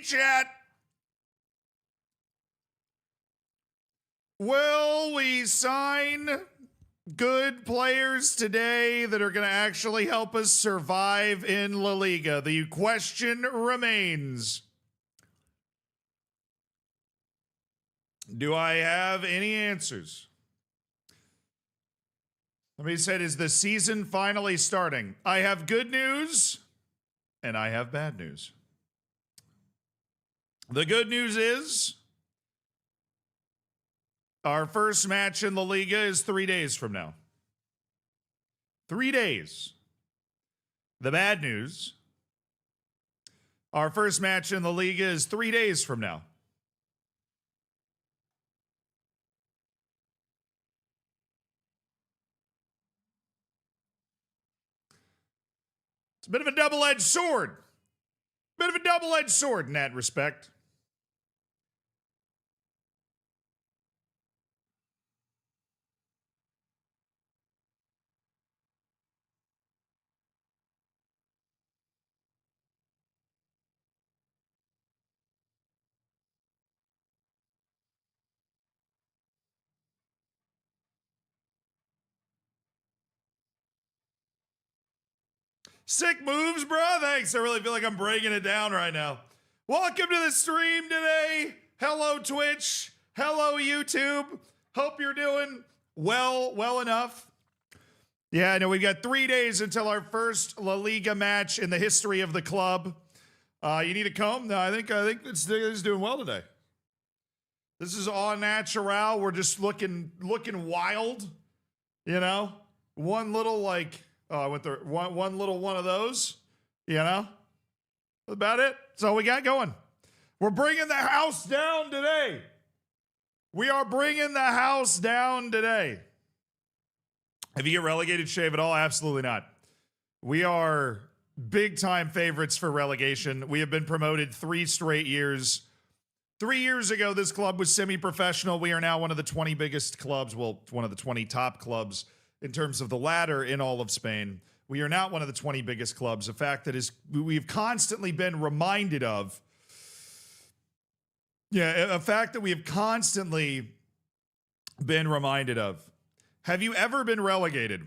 chat. Will we sign good players today that are going to actually help us survive in La Liga? The question remains. Do I have any answers? Somebody said, is the season finally starting? I have good news and I have bad news. The good news is our first match in La Liga is 3 days from now. 3 days. The bad news, our first match in La Liga is 3 days from now. It's a bit of a double-edged sword. Bit of a double-edged sword in that respect. Sick moves, bro. Thanks. I really feel like I'm breaking it down right now. Welcome to the stream today. Hello, Twitch. Hello, YouTube. Hope you're doing well enough. Yeah, I know we've got 3 days until our first La Liga match in the history of the club. You need a comb? No, I think it's doing well today. This is all natural. We're just looking wild. You know, one little like. I went through one little one of those, you know? That's about it. That's all we got going. We're bringing the house down today. We are bringing the house down today. If you get relegated, shave it all? Absolutely not. We are big-time favorites for relegation. We have been promoted 3 straight years. 3 years ago, this club was semi-professional. We are now one of the 20 biggest clubs, well, one of the 20 top clubs in terms of the ladder in all of Spain. We are not one of the 20 biggest clubs, a fact that is we've constantly been reminded of. Yeah, a fact that we have constantly been reminded of. Have you ever been relegated?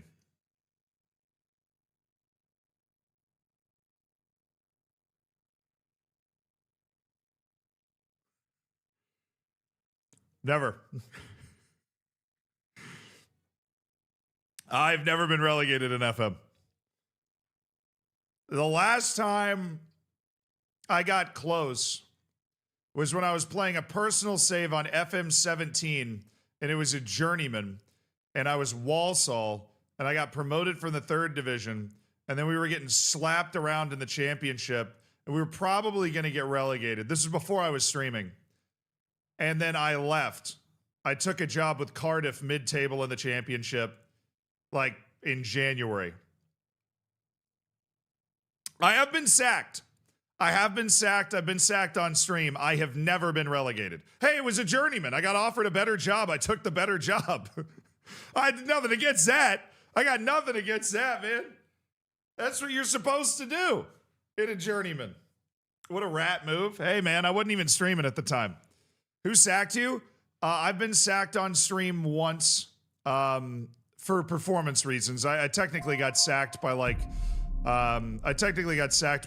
Never. I've never been relegated in FM. The last time I got close was when I was playing a personal save on FM 17, and it was a journeyman, and I was Walsall, and I got promoted from the 3rd division, and then we were getting slapped around in the championship, and we were probably going to get relegated. This was before I was streaming. And then I left. I took a job with Cardiff mid-table in the championship, like in January. I have been sacked. I've been sacked on stream. I have never been relegated. Hey, it was a journeyman. I got offered a better job. I took the better job. I had nothing against that. I got nothing against that, man. That's what you're supposed to do in a journeyman. What a rat move. Hey, man, I wasn't even streaming at the time. Who sacked you? I've been sacked on stream once. For performance reasons. I technically got sacked by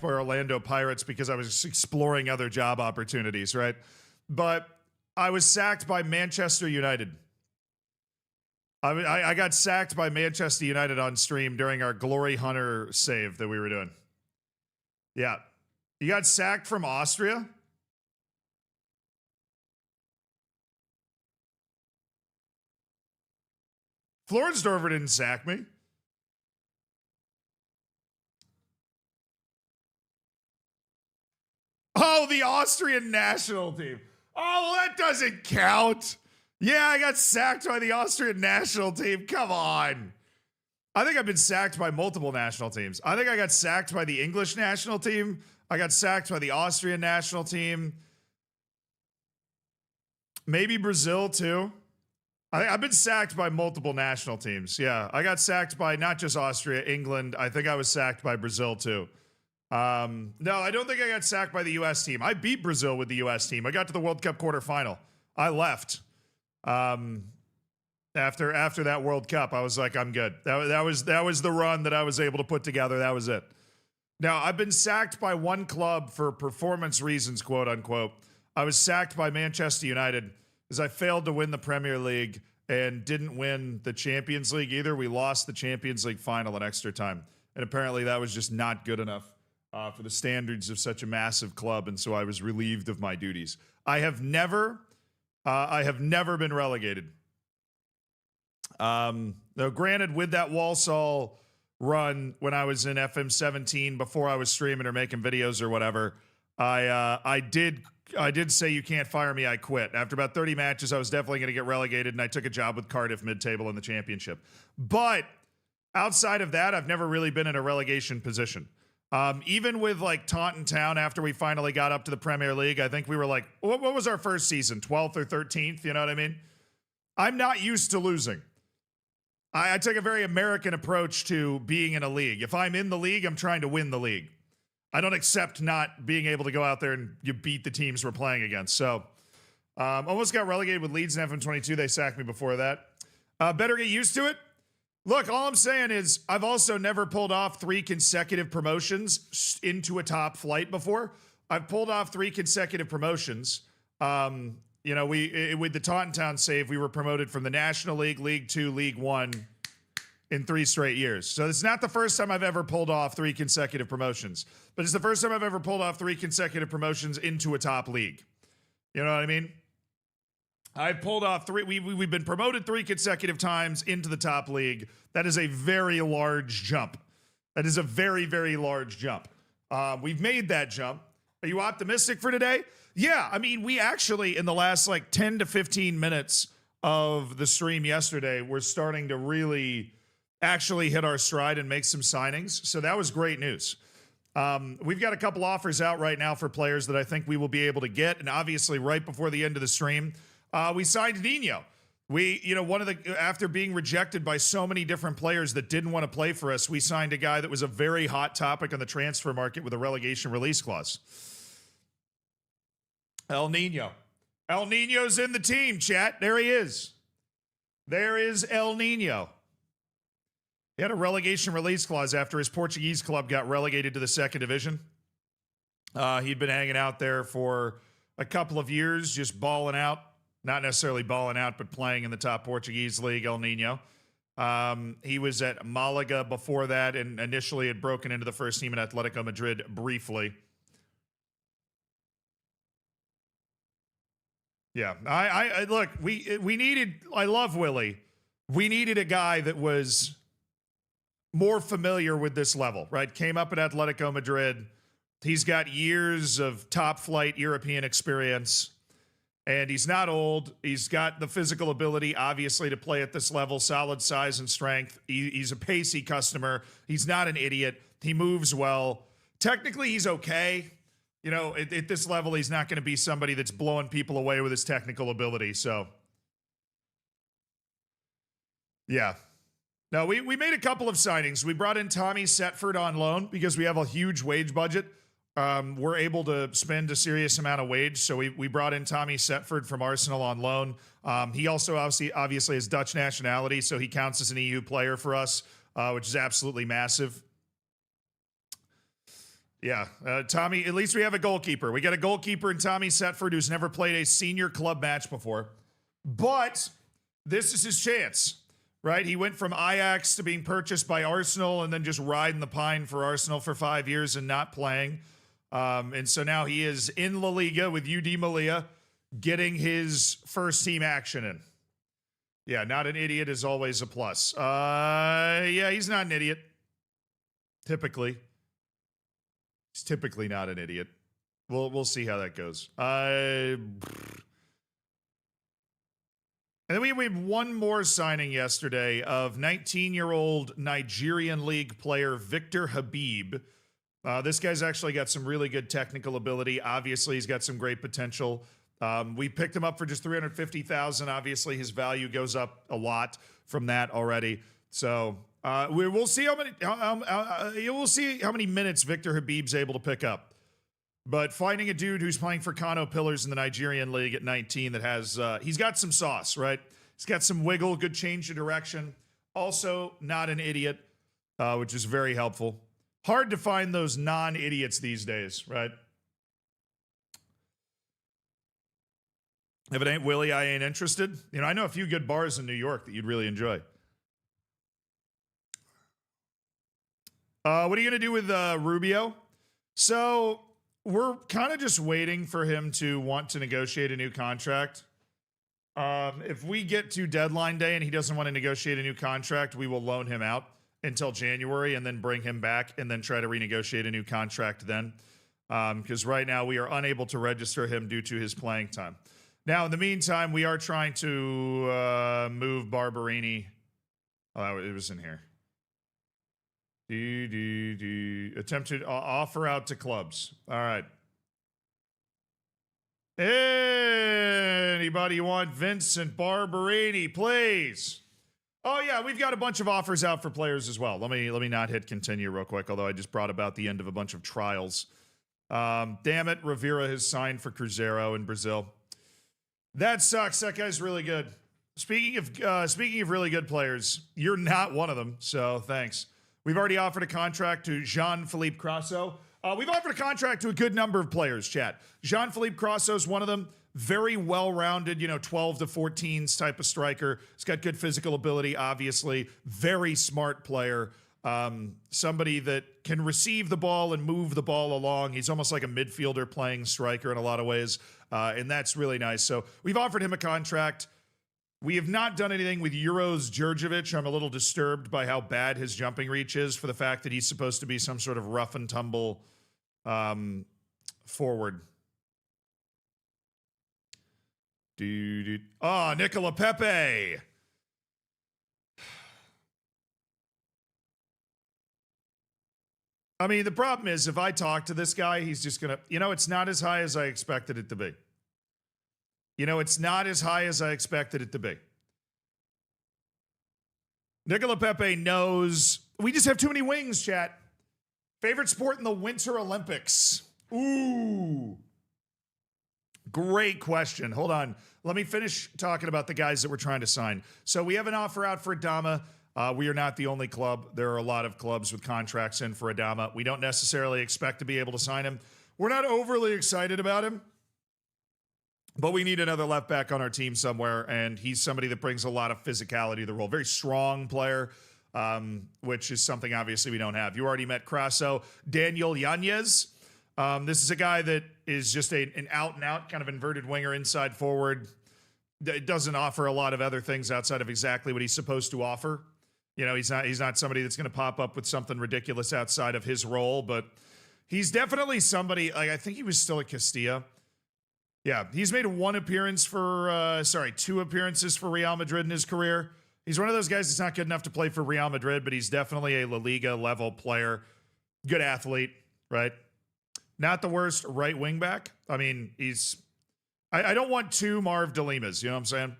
Orlando Pirates because I was exploring other job opportunities, right? But I was sacked by Manchester United. I got sacked by Manchester United on stream during our Glory Hunter save that we were doing. Yeah. You got sacked from Austria? Floridsdorfer didn't sack me. Oh, the Austrian national team. Oh, well, that doesn't count. Yeah, I got sacked by the Austrian national team. Come on. I think I've been sacked by multiple national teams. I think I got sacked by the English national team. I got sacked by the Austrian national team. Maybe Brazil, too. I've been sacked by multiple national teams. Yeah, I got sacked by not just Austria, England. I think I was sacked by Brazil, too. No, I don't think I got sacked by the U.S. team. I beat Brazil with the U.S. team. I got to the World Cup quarterfinal. I left. After that World Cup, I was like, I'm good. That was the run that I was able to put together. That was it. Now, I've been sacked by one club for performance reasons, quote unquote. I was sacked by Manchester United because I failed to win the Premier League and didn't win the Champions League either. We lost the Champions League final in extra time. And apparently that was just not good enough for the standards of such a massive club. And so I was relieved of my duties. I have never been relegated. Though granted, with that Walsall run when I was in FM 17 before I was streaming or making videos or whatever, I did say you can't fire me. I quit. After about 30 matches, I was definitely going to get relegated, and I took a job with Cardiff mid-table in the championship. But outside of that, I've never really been in a relegation position. Even with like Taunton Town, after we finally got up to the Premier League, I think we were like, what was our first season? 12th or 13th? You know what I mean? I'm not used to losing. I take a very American approach to being in a league. If I'm in the league, I'm trying to win the league. I don't accept not being able to go out there and you beat the teams we're playing against. So, almost got relegated with Leeds in FM22. They sacked me before that. Better get used to it. Look, all I'm saying is I've also never pulled off 3 consecutive promotions into a top flight before. I've pulled off 3 consecutive promotions. You know, with the Taunton Town save, we were promoted from the National League, League 2, League 1 in 3 straight years. So it's not the first time I've ever pulled off 3 consecutive promotions, but it's the first time I've ever pulled off 3 consecutive promotions into a top league. You know what I mean? I've pulled off 3. We've been promoted 3 consecutive times into the top league. That is a very large jump. That is a very, very large jump. We've made that jump. Are you optimistic for today? Yeah, I mean, we actually, in the last like 10 to 15 minutes of the stream yesterday, we're starting to really actually hit our stride and make some signings. So that was great news. We've got a couple offers out right now for players that I think we will be able to get. And obviously, right before the end of the stream, we signed Nino. After being rejected by so many different players that didn't want to play for us, we signed a guy that was a very hot topic on the transfer market with a relegation release clause. El Nino. El Nino's in the team, chat. There he is. There is El Nino. He had a relegation release clause after his Portuguese club got relegated to the 2nd division. He'd been hanging out there for a couple of years, just balling out. Not necessarily balling out, but playing in the top Portuguese league, El Nino. He was at Malaga before that and initially had broken into the first team at Atletico Madrid briefly. Yeah, I look, we needed, I love Willie. We needed a guy that was more familiar with this level, right? Came up at Atletico Madrid. He's got years of top flight European experience, and he's not old. He's got the physical ability, obviously, to play at this level, solid size and strength. He's a pacey customer. He's not an idiot. He moves well. Technically, he's okay. You know, at this level, he's not going to be somebody that's blowing people away with his technical ability. So, yeah. No, we made a couple of signings. We brought in Tommy Setford on loan because we have a huge wage budget. We're able to spend a serious amount of wage. So we brought in Tommy Setford from Arsenal on loan. He also obviously has Dutch nationality, so he counts as an EU player for us, which is absolutely massive. Yeah, Tommy, at least we have a goalkeeper. We got a goalkeeper in Tommy Setford who's never played a senior club match before. But this is his chance, right? He went from Ajax to being purchased by Arsenal and then just riding the pine for Arsenal for 5 years and not playing. And so now he is in La Liga with UD Malia, getting his first team action in. Yeah, not an idiot is always a plus. Yeah, he's not an idiot. Typically. He's typically not an idiot. We'll see how that goes. And then we had one more signing yesterday of 19-year-old Nigerian league player Victor Habib. This guy's actually got some really good technical ability. Obviously, he's got some great potential. We picked him up for just $350,000. Obviously, his value goes up a lot from that already. So We'll see how many. We'll see how many minutes Victor Habib's able to pick up. But finding a dude who's playing for Kano Pillars in the Nigerian League at 19 that has, he's got some sauce, right? He's got some wiggle, good change of direction. Also, not an idiot, which is very helpful. Hard to find those non-idiots these days, right? If it ain't Willie, I ain't interested. You know, I know a few good bars in New York that you'd really enjoy. What are you going to do with Rubio? So we're kind of just waiting for him to want to negotiate a new contract. If we get to deadline day and he doesn't want to negotiate a new contract, we will loan him out until January and then bring him back and then try to renegotiate a new contract then. Because right now we are unable to register him due to his playing time. Now, in the meantime, we are trying to move Barberini. Oh, it was in here. Attempt to offer out to clubs. All right. Anybody want Vincent Barberini, please? Oh yeah, we've got a bunch of offers out for players as well. Let me not hit continue real quick, although I just brought about the end of a bunch of trials. Damn it, Rivera has signed for Cruzeiro in Brazil. That sucks. That guy's really good. Speaking of really good players, you're not one of them, so thanks. We've already offered a contract to Jean-Philippe Crasso. We've offered a contract to a good number of players, chat. Jean-Philippe Crasso is one of them. Very well-rounded, 12 to 14s type of striker. He's got good physical ability, obviously. Very smart player. Somebody that can receive the ball and move the ball along. He's almost like a midfielder playing striker in a lot of ways, and that's really nice. So we've offered him a contract. We have not done anything with Euros Djurdjevic. I'm a little disturbed by how bad his jumping reach is for the fact that he's supposed to be some sort of rough and tumble forward. Oh, Nicola Pepe. I mean, the problem is if I talk to this guy, he's just going to, it's not as high as I expected it to be. It's not as high as I expected it to be. Nicola Pepe knows we just have too many wings, chat. Favorite sport in the Winter Olympics? Ooh. Great question. Hold on. Let me finish talking about the guys that we're trying to sign. So we have an offer out for Adama. We are not the only club. There are a lot of clubs with contracts in for Adama. We don't necessarily expect to be able to sign him. We're not overly excited about him. But we need another left back on our team somewhere, and he's somebody that brings a lot of physicality to the role. Very strong player, which is something obviously we don't have. You already met Crasso. Daniel Yanez. This is a guy that is just an out-and-out kind of inverted winger inside forward. It doesn't offer a lot of other things outside of exactly what he's supposed to offer. He's not somebody that's going to pop up with something ridiculous outside of his role, but he's definitely somebody, like I think he was still at Castilla. Yeah, he's made two appearances for Real Madrid in his career. He's one of those guys that's not good enough to play for Real Madrid, but he's definitely a La Liga level player. Good athlete, right? Not the worst right wing back. I mean, I don't want two Marv Delimas, you know what I'm saying?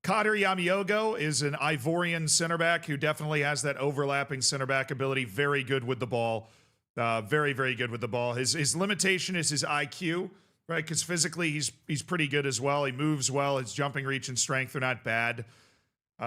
Kader Yamiogo is an Ivorian center back who definitely has that overlapping center back ability. Very good with the ball. Very, very good with the ball. His limitation is his IQ. Right, because physically he's pretty good as well. He moves well. His jumping reach and strength are not bad. He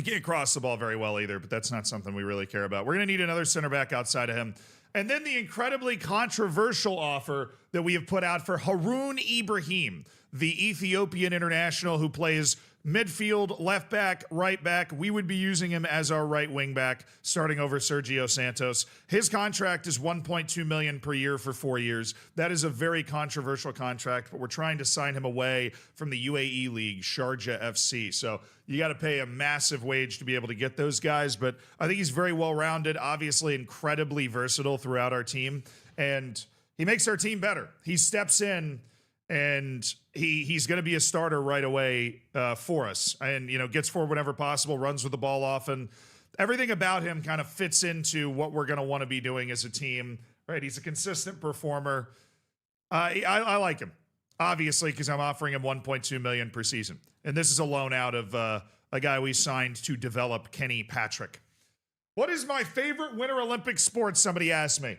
can't cross the ball very well either, but that's not something we really care about. We're going to need another center back outside of him. And then the incredibly controversial offer that we have put out for Haroun Ibrahim, the Ethiopian international who plays midfield, left back, right back. We would be using him as our right wing back, starting over Sergio Santos. His contract is $1.2 million per year for 4 years. That is a very controversial contract, but we're trying to sign him away from the UAE League, Sharjah FC. So you got to pay a massive wage to be able to get those guys, but I think he's very well-rounded, obviously incredibly versatile throughout our team, and he makes our team better. He steps in and he's going to be a starter right away for us, and gets forward whenever possible, runs with the ball often. Everything about him kind of fits into what we're going to want to be doing as a team. Right? He's a consistent performer. I like him, obviously, because I'm offering him $1.2 million per season, and this is a loan out of a guy we signed to develop, Kenny Patrick. What is my favorite Winter Olympic sport? Somebody asked me.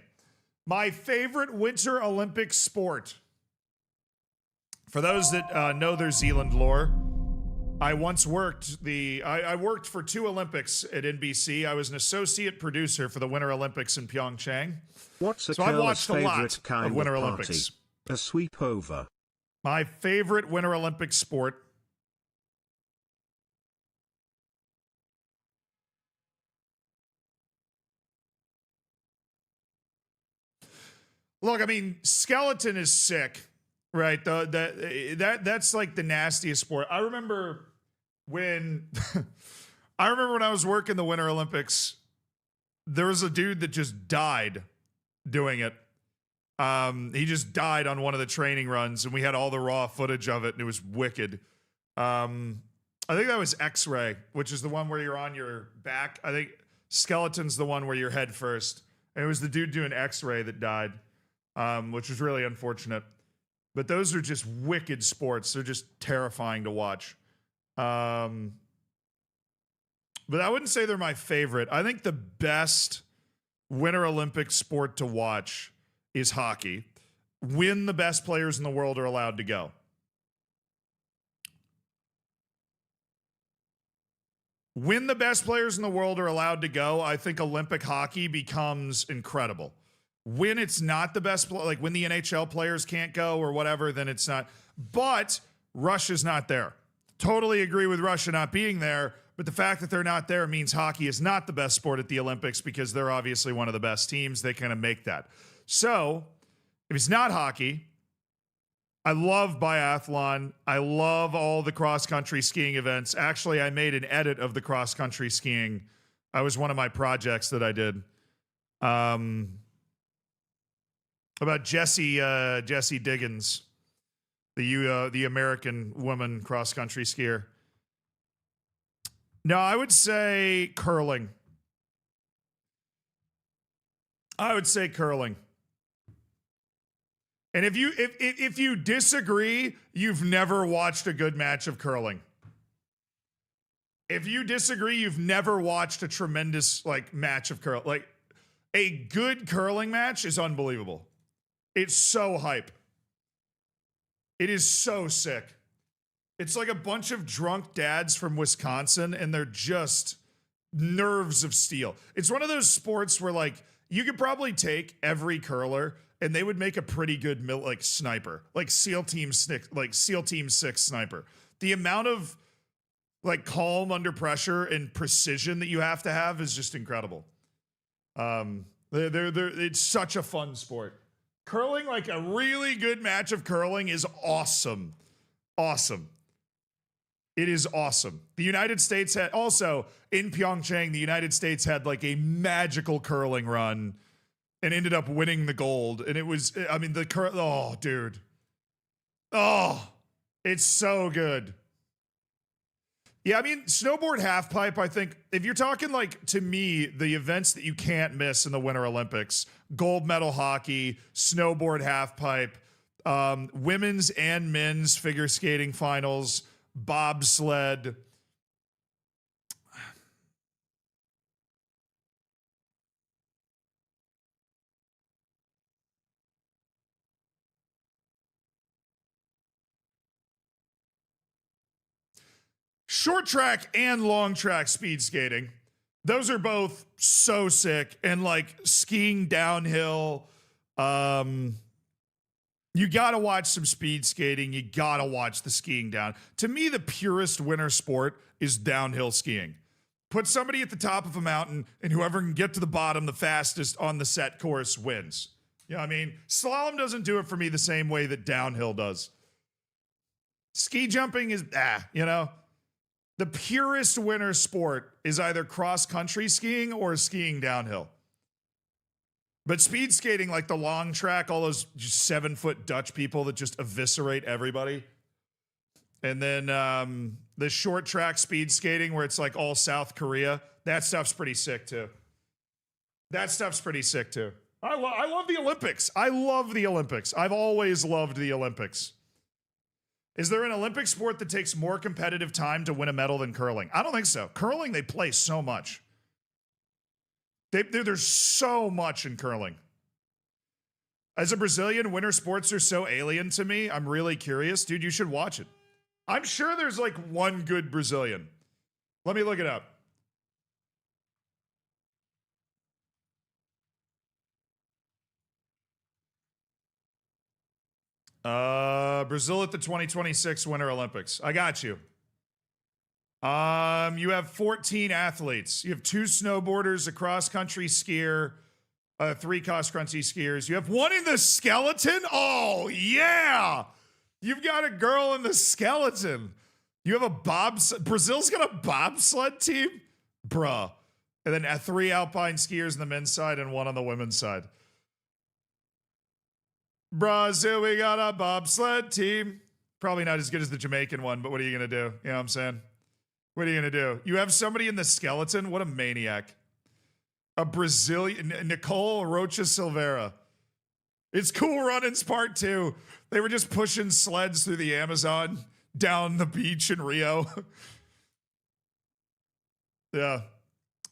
My favorite Winter Olympic sport. For those that know their Zealand lore, I once worked I worked for 2 Olympics at NBC. I was an associate producer for the Winter Olympics in Pyeongchang. What's a so I watched a lot favorite kind of Winter of party? Olympics. A sweepover. My favorite Winter Olympic sport. Look, I mean, skeleton is sick, right? That's like the nastiest sport. I remember when I was working the Winter Olympics, there was a dude that just died doing it. He just died on one of the training runs, and we had all the raw footage of it, and it was wicked. I think that was X-Ray, which is the one where you're on your back. I think skeleton's the one where you're head first. And it was the dude doing X-Ray that died, which was really unfortunate. But those are just wicked sports. They're just terrifying to watch. But I wouldn't say they're my favorite. I think the best Winter Olympic sport to watch is hockey, when the best players in the world are allowed to go. When the best players in the world are allowed to go, I think Olympic hockey becomes incredible. When it's not the best, like when the NHL players can't go or whatever, then it's not. But Russia's not there. Totally agree with Russia not being there, but the fact that they're not there means hockey is not the best sport at the Olympics because they're obviously one of the best teams. They kind of make that. So if it's not hockey, I love biathlon. I love all the cross-country skiing events. Actually, I made an edit of the cross-country skiing. That was one of my projects that I did. About Jessie Diggins, the American woman cross-country skier. No, I would say curling. And if you disagree, you've never watched a good match of curling. If you disagree, you've never watched a tremendous match of curling. Like a good curling match is unbelievable. It's so hype. It is so sick. It's like a bunch of drunk dads from Wisconsin, and they're just nerves of steel. It's one of those sports where you could probably take every curler and they would make a pretty good sniper, like SEAL Team 6 sniper. The amount of calm under pressure and precision that you have to have is just incredible. It's such a fun sport. Curling, a really good match of curling is awesome. Awesome. It is awesome. The United States had also in Pyeongchang, the United States had a magical curling run and ended up winning the gold. And it was, oh, dude. Oh, it's so good. Yeah, snowboard halfpipe, I think, if you're talking to me, the events that you can't miss in the Winter Olympics, gold medal hockey, snowboard halfpipe, women's and men's figure skating finals, bobsled. Short track and long track speed skating. Those are both so sick. And skiing downhill. You got to watch some speed skating. You got to watch the skiing down. To me, the purest winter sport is downhill skiing. Put somebody at the top of a mountain, and whoever can get to the bottom the fastest on the set course wins. You know what I mean? Slalom doesn't do it for me the same way that downhill does. Ski jumping is, The purest winter sport is either cross-country skiing or skiing downhill. But speed skating, the long track, all those 7-foot Dutch people that just eviscerate everybody. And then the short track speed skating where it's all South Korea, that stuff's pretty sick too. I love the Olympics. I love the Olympics. I've always loved the Olympics. Is there an Olympic sport that takes more competitive time to win a medal than curling? I don't think so. Curling, they play so much. There's so much in curling. As a Brazilian, winter sports are so alien to me. I'm really curious. Dude, you should watch it. I'm sure there's like one good Brazilian. Let me look it up. Brazil at the 2026 Winter Olympics. I got you. You have 14 athletes. You have 2 snowboarders, a cross-country skier, 3 cross-country skiers. You have 1 in the skeleton. Oh, yeah. You've got a girl in the skeleton. You have a Brazil's got a bobsled team? Bruh. And then 3 alpine skiers on the men's side and 1 on the women's side. Brazil, we got a bobsled team. Probably not as good as the Jamaican one, but what are you going to do? You know what I'm saying? What are you going to do? You have somebody in the skeleton? What a maniac. A Brazilian, Nicole Rocha Silveira. It's Cool Runnings Part 2. They were just pushing sleds through the Amazon down the beach in Rio. Yeah.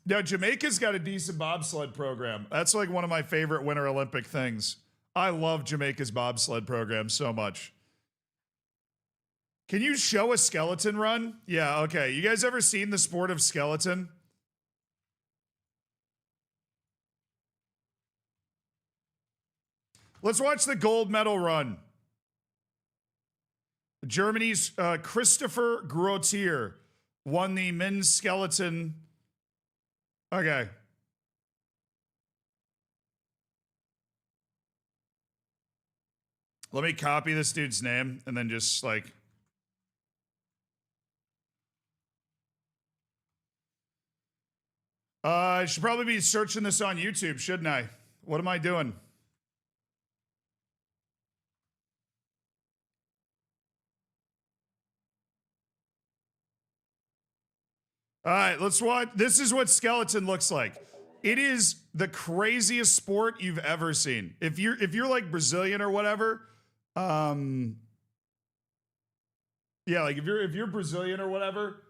Now, Jamaica's got a decent bobsled program. That's like one of my favorite Winter Olympic things. I love Jamaica's bobsled program so much. Can you show a skeleton run? Yeah, okay. You guys ever seen the sport of skeleton? Let's watch the gold medal run. Germany's Christopher Grotier won the men's skeleton. Okay. Let me copy this dude's name and then just like... I should probably be searching this on YouTube, shouldn't I? What am I doing? All right, let's watch. This is what skeleton looks like. It is the craziest sport you've ever seen. If you're like Brazilian or whatever, yeah, like if you're Brazilian or whatever,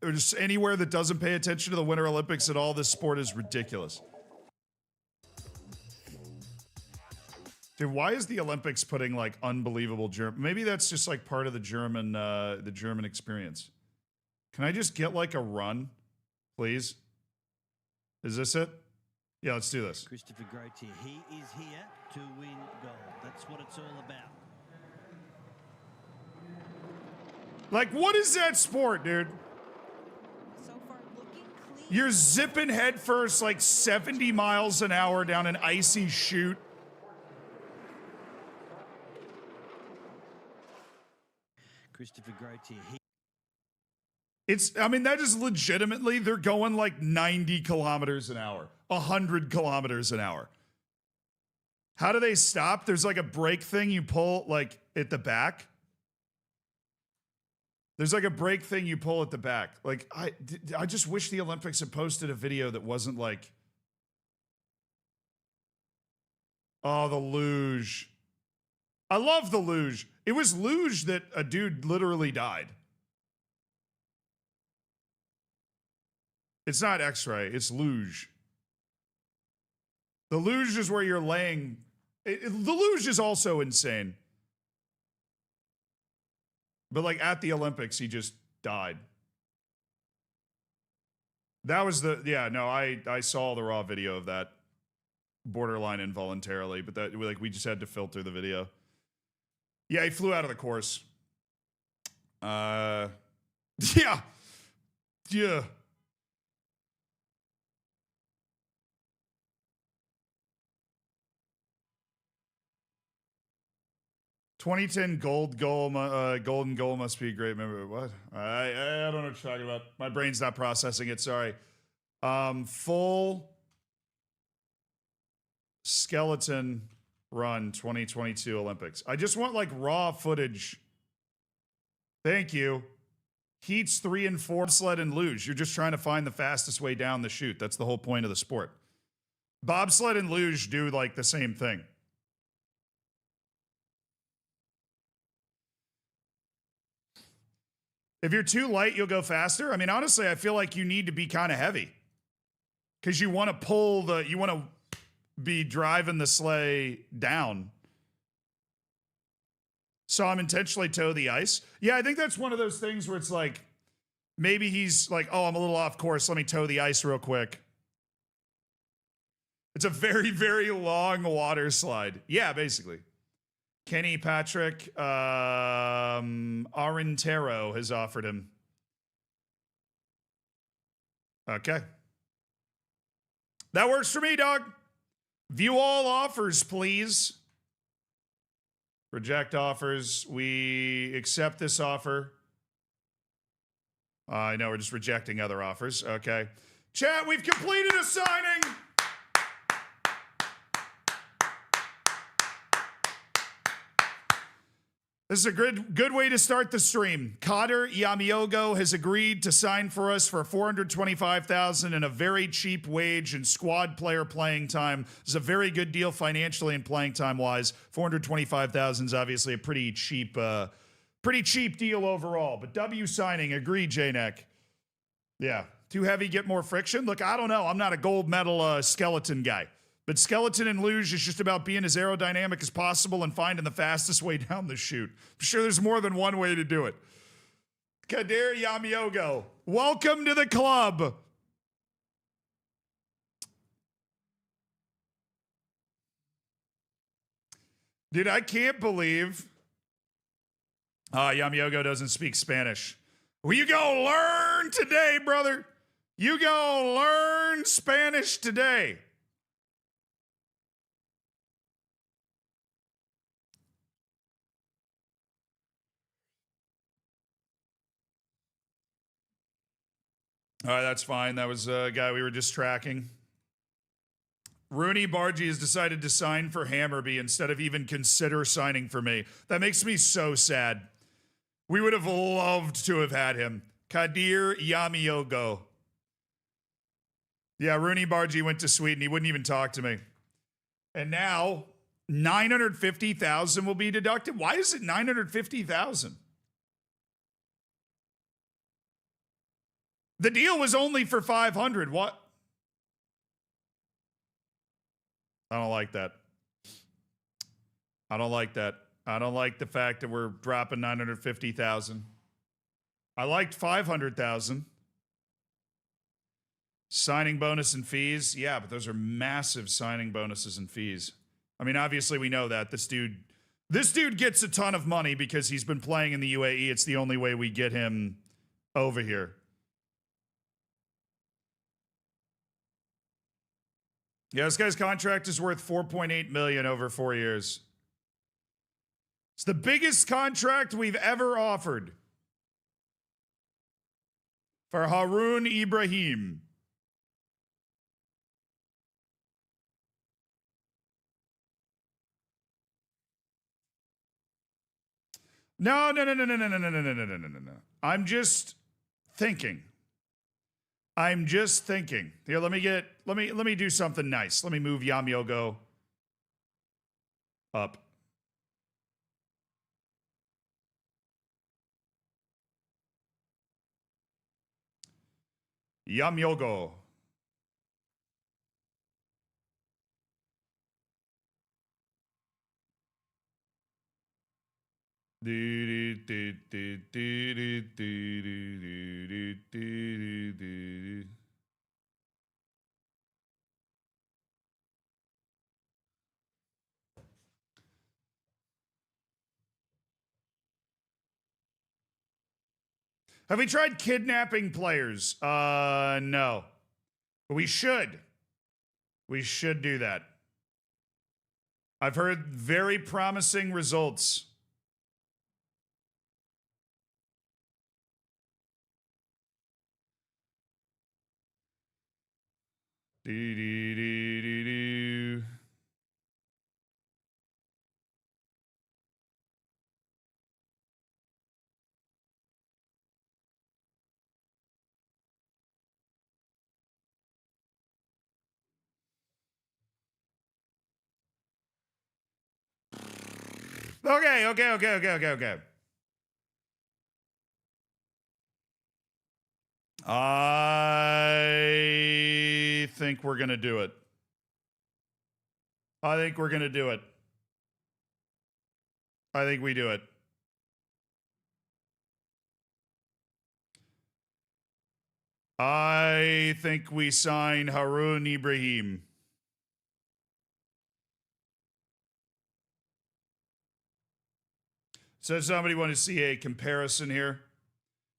or just anywhere that doesn't pay attention to the Winter Olympics at all, this sport is ridiculous. Dude, why is the Olympics putting like unbelievable German? Maybe that's just like part of the German experience. Can I just get like a run, please? Is this it? Yeah, let's do this. Christopher Grotier, he is here to win gold. That's what it's all about. Like, what is that sport, dude? So far looking clean. You're zipping headfirst like 70 miles an hour down an icy chute. Christopher Grotier, I mean, that is legitimately, they're going like 90 kilometers an hour, 100 kilometers an hour. How do they stop? There's like a brake thing you pull like at the back. There's like a brake thing you pull at the back. Like, I just wish the Olympics had posted a video that wasn't like, oh, the luge. I love the luge. It was luge that a dude literally died. It's not X-ray, it's luge. The luge is where you're laying. The luge is also insane. But like at the Olympics, he just died. That was I saw the raw video of that. Borderline involuntarily, but that like we just had to filter the video. Yeah, he flew out of the course. Yeah. 2010 golden goal must be a great memory. What? I don't know what you're talking about. My brain's not processing it. Sorry. Full skeleton run 2022 Olympics. I just want like raw footage. Thank you. Heats 3 and 4, bobsled and luge. You're just trying to find the fastest way down the chute. That's the whole point of the sport. Bobsled and luge do like the same thing. If you're too light, you'll go faster. I mean, honestly, I feel like you need to be kind of heavy because you want to you want to be driving the sleigh down. So I'm intentionally toe the ice. Yeah, I think that's one of those things where it's like, maybe he's like, oh, I'm a little off course. Let me toe the ice real quick. It's a very, very long water slide. Yeah, basically. Kenny Patrick Arentero has offered him. Okay. That works for me, dog. View all offers, please. Reject offers. We accept this offer. I know we're just rejecting other offers. Okay. Chat, we've completed a signing. This is a good way to start the stream. Kader Yamiogo has agreed to sign for us for $425,000 and a very cheap wage and squad player playing time. This is a very good deal financially and playing time wise. $425,000 is obviously a pretty cheap deal overall. But W signing, agreed, J-Neck. Yeah, too heavy, get more friction. Look, I don't know. I'm not a gold medal skeleton guy. But skeleton and luge is just about being as aerodynamic as possible and finding the fastest way down the chute. I'm sure there's more than one way to do it. Kader Yamiogo, welcome to the club. Dude, I can't believe Yamiogo doesn't speak Spanish. Well, you go learn today, brother. You go learn Spanish today. All right, that's fine. That was a guy we were just tracking. Rooney Bargy has decided to sign for Hammerby instead of even consider signing for me. That makes me so sad. We would have loved to have had him. Kadir Yamiogo. Yeah, Rooney Bargy went to Sweden. He wouldn't even talk to me. And now, $950,000 will be deducted. Why is it $950,000? The deal was only for $500. What? I don't like that. I don't like that. I don't like the fact that we're dropping $950,000. I liked $500,000. Signing bonus and fees. Yeah, but those are massive signing bonuses and fees. I mean, obviously we know that this dude gets a ton of money because he's been playing in the UAE. It's the only way we get him over here. Yeah, this guy's contract is worth $4.8 million over 4 years. It's the biggest contract we've ever offered for Haroun Ibrahim. No. I'm just thinking. Here, let me do something nice. Let me move Yamiogo up. Yamiogo. Have we tried kidnapping players? No. We should. We should do that. I've heard very promising results. Okay. I think we're going to do it. I think we're going to do it. I think we do it. I think we sign Haroun Ibrahim. So somebody want to see a comparison here?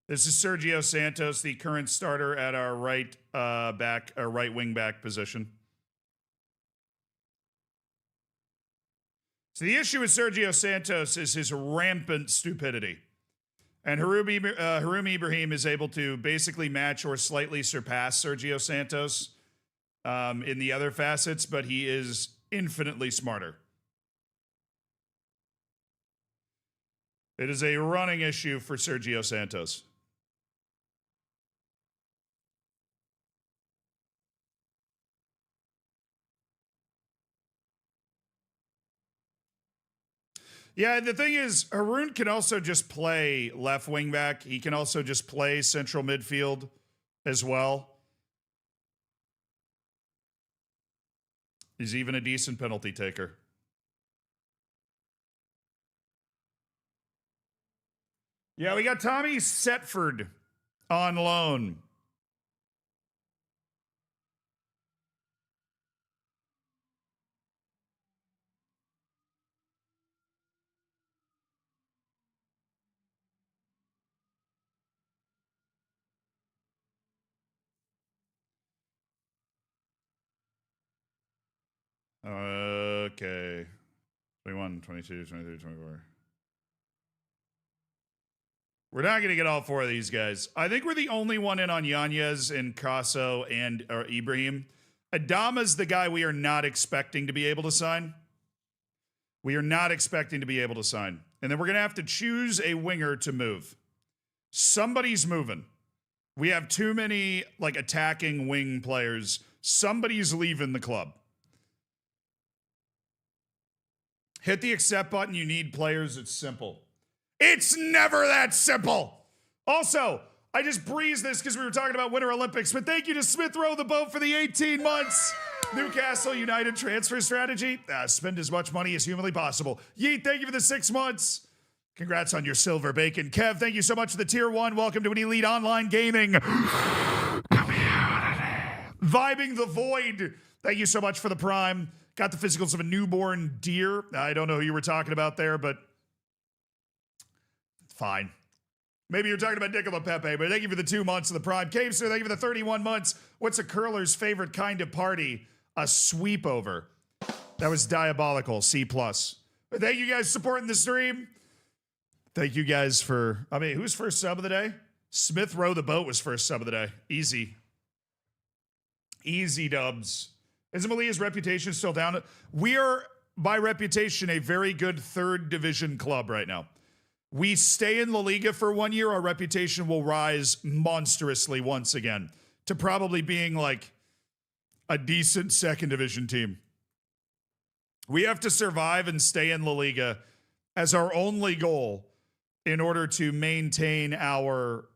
This is Sergio Santos, the current starter at our right wing back position. So the issue with Sergio Santos is his rampant stupidity. And Haroun Ibrahim is able to basically match or slightly surpass Sergio Santos in the other facets, but he is infinitely smarter. It is a running issue for Sergio Santos. Yeah, the thing is, Haroun can also just play left wing back. He can also just play central midfield as well. He's even a decent penalty taker. Yeah, we got Tommy Setford on loan. Okay. 21, 22, 23, 24. We're not going to get all four of these guys. I think we're the only one in on Yanez and Caso and Ibrahim. Adama's the guy we are not expecting to be able to sign. We are not expecting to be able to sign. And then we're going to have to choose a winger to move. Somebody's moving. We have too many like attacking wing players. Somebody's leaving the club. Hit the accept button. You need players. It's simple. It's never that simple. Also, I just breezed this because we were talking about Winter Olympics, but thank you to Smith Row the Boat for the 18 months. Newcastle United transfer strategy. Spend as much money as humanly possible. Yeet, thank you for the 6 months. Congrats on your silver bacon. Kev, thank you so much for the tier 1. Welcome to an elite online gaming community. Vibing the Void. Thank you so much for the prime. Got the physicals of a newborn deer. I don't know who you were talking about there, but fine. Maybe you're talking about Nicola Pepe, but thank you for the 2 months of the prime. Cave, sir, thank you for the 31 months. What's a curler's favorite kind of party? A sweep over. That was diabolical. C+. But thank you guys for supporting the stream. Thank you guys for, who's first sub of the day? Smith Row the Boat was first sub of the day. Easy. Easy dubs. Is Amalia's reputation still down? We are, by reputation, a very good third division club right now. We stay in La Liga for 1 year, our reputation will rise monstrously once again to probably being like a decent second division team. We have to survive and stay in La Liga as our only goal in order to maintain our,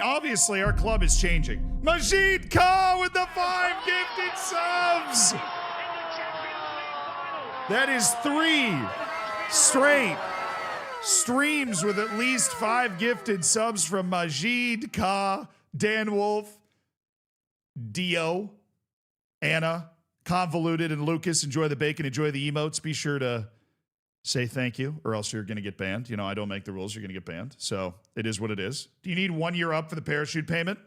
obviously our club is changing. Majid Ka with the 5 gifted subs. That is 3 straight streams with at least 5 gifted subs from Majid Ka, Dan Wolf, Dio, Anna, Convoluted, and Lucas. Enjoy the bacon, enjoy the emotes. Be sure to say thank you or else you're going to get banned. I don't make the rules. You're going to get banned. So it is what it is. Do you need 1 year up for the parachute payment?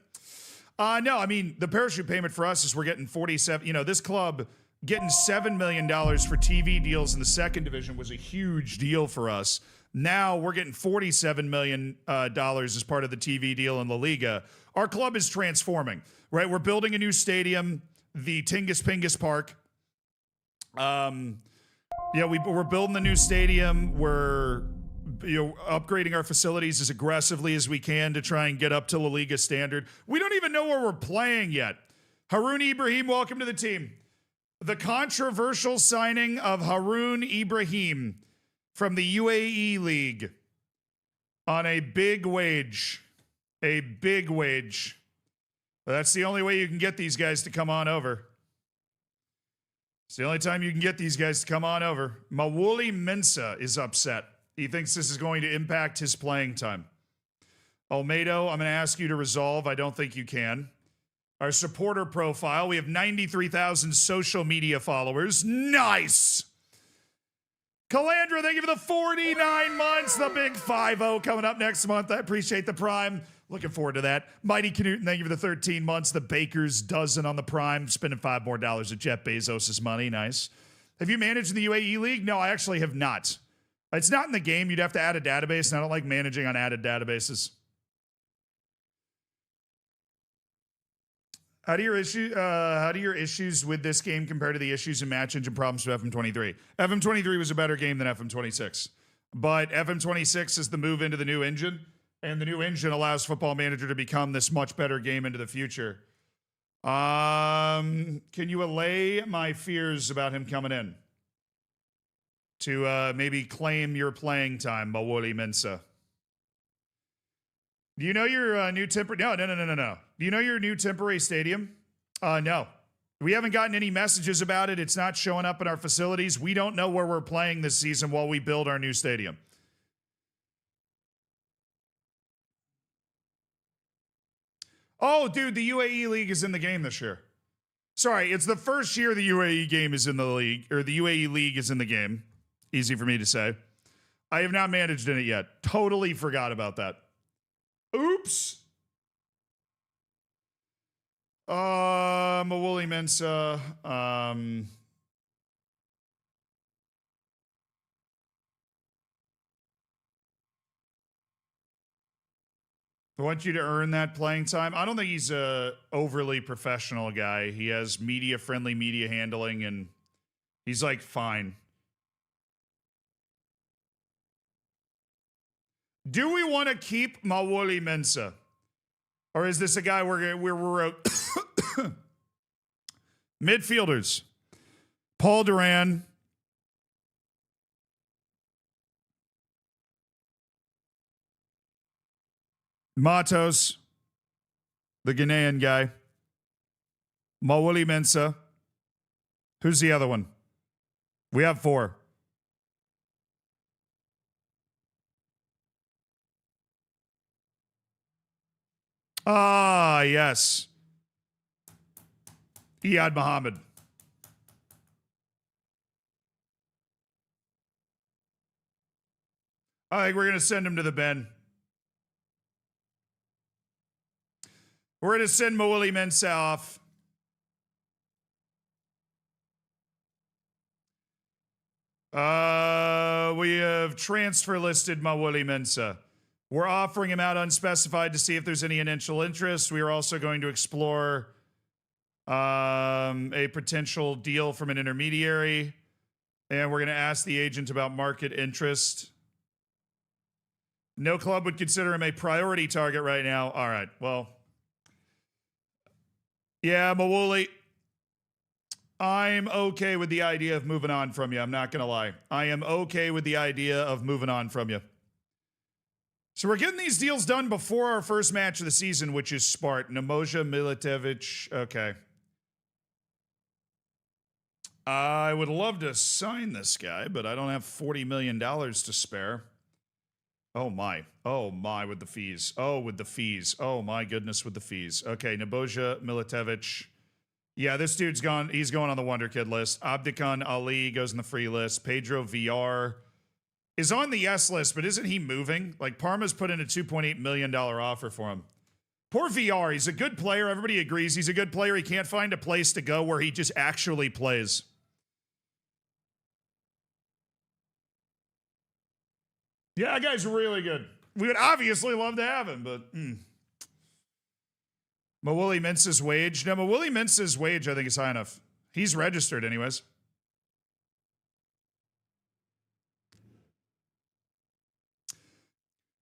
No, the parachute payment for us is we're getting 47. This club getting $7 million for TV deals in the second division was a huge deal for us. Now we're getting $47 million as part of the TV deal in La Liga. Our club is transforming, right? We're building a new stadium, the Tingus Pingus Park. We're building the new stadium. We're upgrading our facilities as aggressively as we can to try and get up to La Liga standard. We don't even know where we're playing yet. Haroun Ibrahim, welcome to the team. The controversial signing of Haroun Ibrahim from the UAE League on a big wage. A big wage. That's the only way you can get these guys to come on over. It's the only time you can get these guys to come on over. Mawuli Mensah is upset. He thinks this is going to impact his playing time. Olmedo, I'm going to ask you to resolve. I don't think you can. Our supporter profile, we have 93,000 social media followers. Nice! Calandra, thank you for the 49 months. The big 5-0 coming up next month. I appreciate the Prime. Looking forward to that. Mighty Knuten, thank you for the 13 months. The Baker's dozen on the Prime. Spending $5 more of Jeff Bezos' money. Nice. Have you managed the UAE League? No, I actually have not. It's not in the game. You'd have to add a database, and I don't like managing on added databases. How do your issues with this game compare to the issues and match engine problems with FM23? FM23 was a better game than FM26, but FM26 is the move into the new engine, and the new engine allows Football Manager to become this much better game into the future. Can you allay my fears about him coming in to maybe claim your playing time, Mawuli Mensah? Do you know your new temporary? No. Do you know your new temporary stadium? No. We haven't gotten any messages about it. It's not showing up in our facilities. We don't know where we're playing this season while we build our new stadium. Oh, dude, the UAE League is in the game this year. Sorry, it's the first year the UAE game is in the league, or the UAE League is in the game. Easy for me to say. I have not managed in it yet. Totally forgot about that. Oops. Mawuli Mensah. I want you to earn that playing time. I don't think he's a overly professional guy. He has media-friendly media handling, and he's like fine. Do we want to keep Mawuli Mensah? Or is this a guy we're midfielders? Paul Duran. Matos, the Ghanaian guy. Mawuli Mensah. Who's the other one? We have 4. Ah, yes. Iyad Muhammad. I think we're going to send him to the Ben. We're going to send Mawuli Mensah off. We have transfer listed Mawuli Mensah. We're offering him out unspecified to see if there's any initial interest. We are also going to explore a potential deal from an intermediary. And we're going to ask the agent about market interest. No club would consider him a priority target right now. All right, well. Yeah, Mawuli. I'm okay with the idea of moving on from you. I'm not going to lie. I am okay with the idea of moving on from you. So we're getting these deals done before our first match of the season, which is Spartan. Namoja Militevic. Okay. I would love to sign this guy, but I don't have $40 million to spare. Oh, my. Oh, my, with the fees. Oh, with the fees. Oh, my goodness, with the fees. Okay, Naboja Militevic. Yeah, this dude's gone. He's going on the Wonder Kid list. Abdikan Ali goes on the free list. Pedro VR is on the yes list, but isn't he moving? Like, Parma's put in a $2.8 million offer for him. Poor VR. He's a good player. Everybody agrees he's a good player. He can't find a place to go where he just actually plays. Yeah, that guy's really good. We would obviously love to have him, but... Mawuli Mensah's wage. No, Mawuli Mensah's wage, I think, is high enough. He's registered anyways.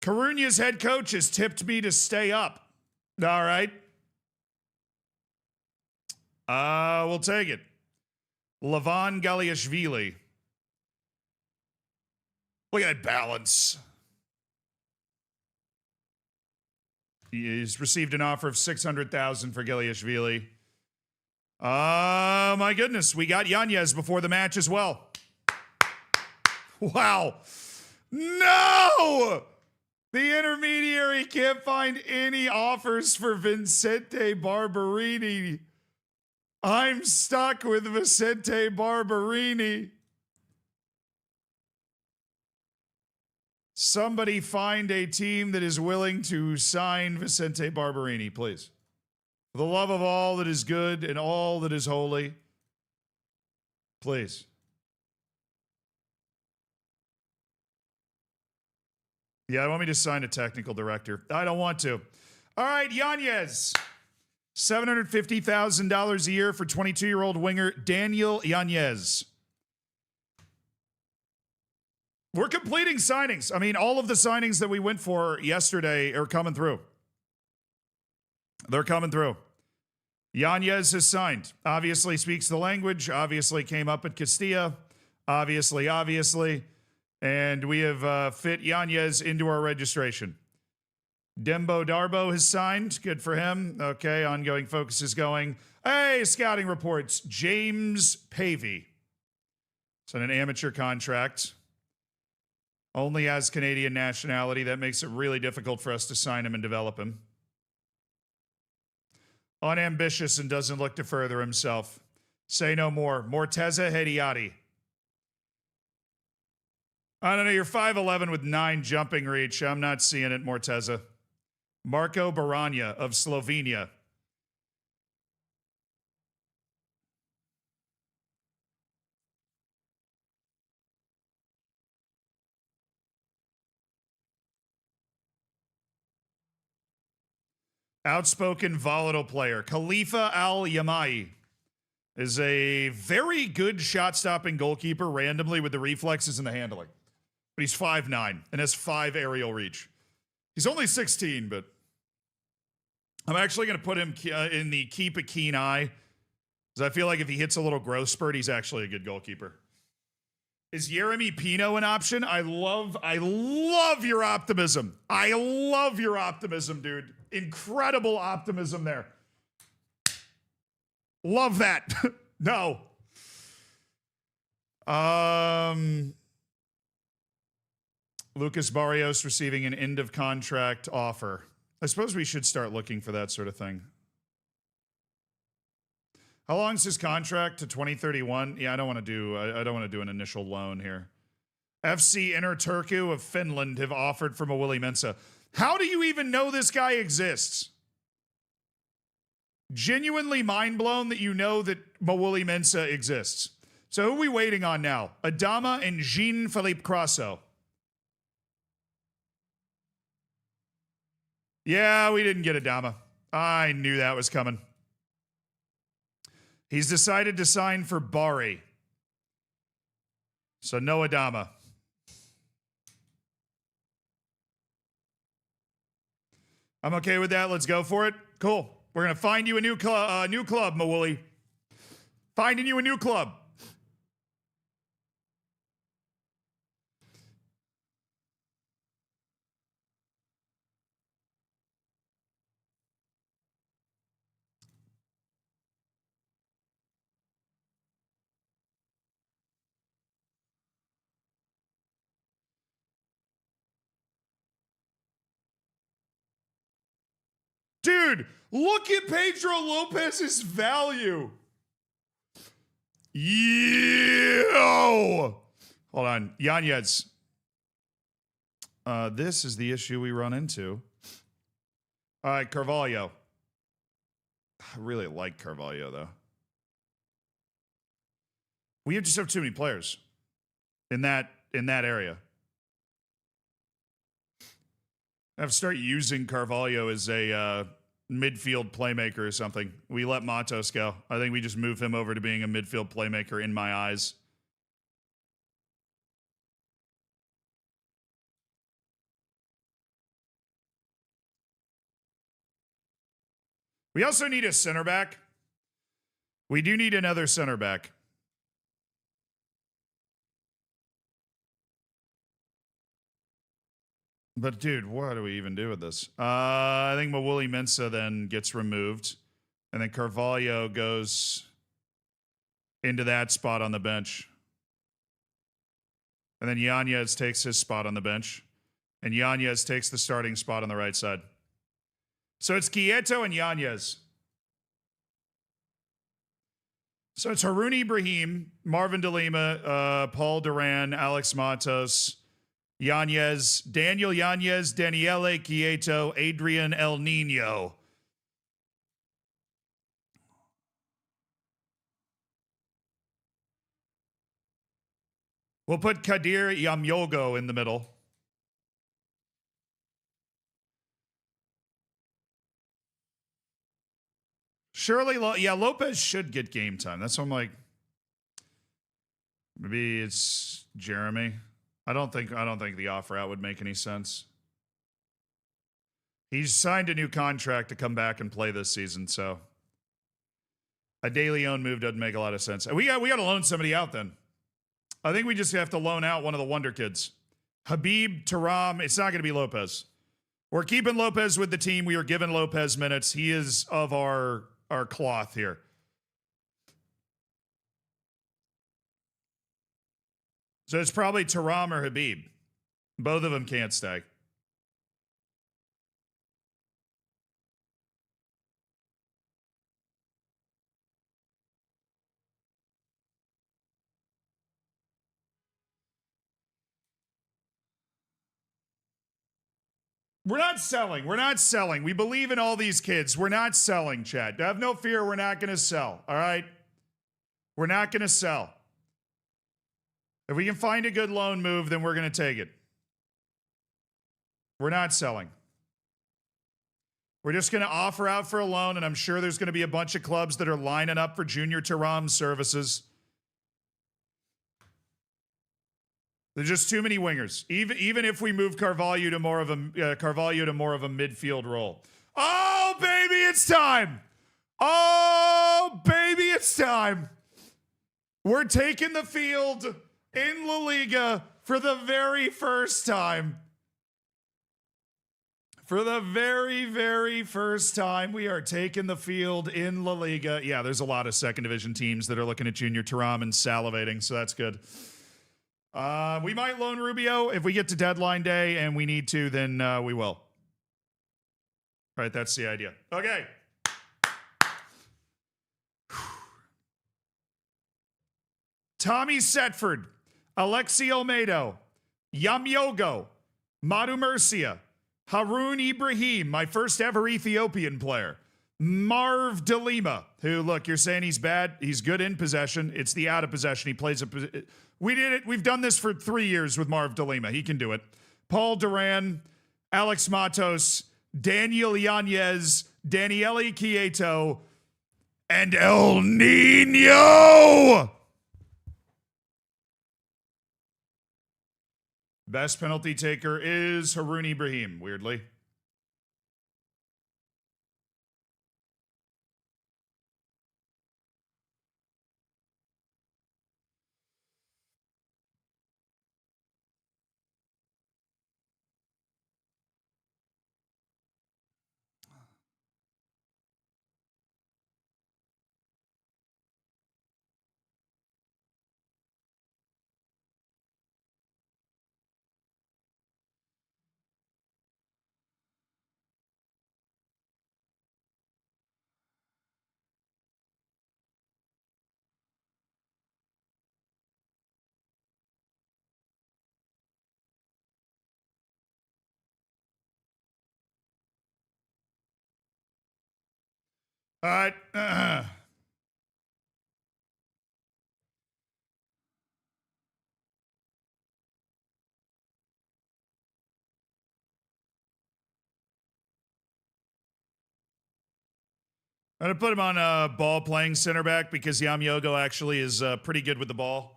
Carunia's head coach has tipped me to stay up. All right. We'll take it. Lavan Galiashvili. Look at that balance. He's received an offer of $600,000 for Giliashvili. Oh, my goodness. We got Yanez before the match as well. Wow. No! The intermediary can't find any offers for Vicente Barberini. I'm stuck with Vicente Barberini. Somebody find a team that is willing to sign Vicente Barberini, please. For the love of all that is good and all that is holy, please. Yeah, I want me to sign a technical director. I don't want to. All right, Yanez. $750,000 a year for 22-year-old winger Daniel Yanez. We're completing signings. I mean, all of the signings that we went for yesterday are coming through. They're coming through. Yanez has signed. Obviously speaks the language. Obviously came up at Castilla. Obviously. And we have fit Yanez into our registration. Dembo Darbo has signed. Good for him. Okay, ongoing focus is going. Hey, scouting reports. James Pavey. It's on an amateur contract. Only has Canadian nationality. That makes it really difficult for us to sign him and develop him. Unambitious and doesn't look to further himself. Say no more. Morteza Hediati. I don't know. You're 5'11" with 9 jumping reach. I'm not seeing it, Morteza. Marco Baranja of Slovenia. Outspoken, volatile player. Khalifa Al-Yamai is a very good shot-stopping goalkeeper randomly with the reflexes and the handling. But he's 5'9" and has 5 aerial reach. He's only 16, but I'm actually going to put him in the keep a keen eye because I feel like if he hits a little growth spurt, he's actually a good goalkeeper. Is Yeremy Pino an option? I love your optimism. I love your optimism, dude. Incredible optimism there. Love that. No. Lucas Barrios receiving an end of contract offer. I suppose we should start looking for that sort of thing. How long is his contract to 2031? Yeah, I don't want to do an initial loan here. FC Inter Turku of Finland have offered for Mawili Mensah. How do you even know this guy exists? Genuinely mind blown that you know that Mawili Mensah exists. So who are we waiting on now? Adama and Jean-Philippe Crasso. Yeah, we didn't get Adama. I knew that was coming. He's decided to sign for Bari. So no Adama. I'm okay with that. Let's go for it. Cool. We're going to find you a new club, Mawuli. Finding you a new club. Dude, look at Pedro Lopez's value. Yo! Hold on. Yanez. This is the issue we run into. All right, Carvalho. I really like Carvalho, though. We just have too many players in that area. I have to start using Carvalho as a midfield playmaker or something. We let Matos go. I think we just move him over to being a midfield playmaker in my eyes. We also need a center back. We do need another center back. But dude, what do we even do with this? I think Mawuli Mensah then gets removed, and then Carvalho goes into that spot on the bench. And then Yanez takes his spot on the bench. And Yanez takes the starting spot on the right side. So it's Quieto and Yanez. So it's Haroun Ibrahim, Marvin De Lima, Paul Duran, Alex Matos, Yanez, Daniel Yanez, Daniele Quieto, Adrian El Nino. We'll put Kadir Yamyogo in the middle. Surely, Lopez should get game time. That's what I'm like. Maybe it's Jeremy. I don't think the offer out would make any sense. He's signed a new contract to come back and play this season, so a De Leon move doesn't make a lot of sense. We got to loan somebody out then. I think we just have to loan out one of the wonder kids. Habib, Taram, it's not going to be Lopez. We're keeping Lopez with the team. We are giving Lopez minutes. He is of our cloth here. So it's probably Taram or Habib. Both of them can't stay. We're not selling. We're not selling. We believe in all these kids. We're not selling, Chad. Have no fear. We're not going to sell. All right? We're not going to sell. If we can find a good loan move, then we're going to take it. We're not selling. We're just going to offer out for a loan, and I'm sure there's going to be a bunch of clubs that are lining up for Junior Taram's services. There's just too many wingers. Even if we move Carvalho to more of a midfield role. Oh baby, it's time. Oh baby, it's time. We're taking the field in La Liga for the very first time. For the very, very first time, we are taking the field in La Liga. Yeah, there's a lot of second division teams that are looking at Junior Taram and salivating, so that's good. We might loan Rubio if we get to deadline day and we need to, then we will. All right, that's the idea. Okay. Tommy Setford, Alexi Olmedo, Yamyogo, Madu Murcia, Haroun Ibrahim, my first ever Ethiopian player, Marv De Lima, who, look, you're saying he's bad. He's good in possession. It's the out of possession. He plays we did it. We've done this for 3 years with Marv De Lima. He can do it. Paul Duran, Alex Matos, Daniel Yanez, Daniele Quieto, and El Nino. Best penalty taker is Haroun Ibrahim, weirdly. All right. I'm going to put him on a ball playing center back because Yamyogo actually is pretty good with the ball.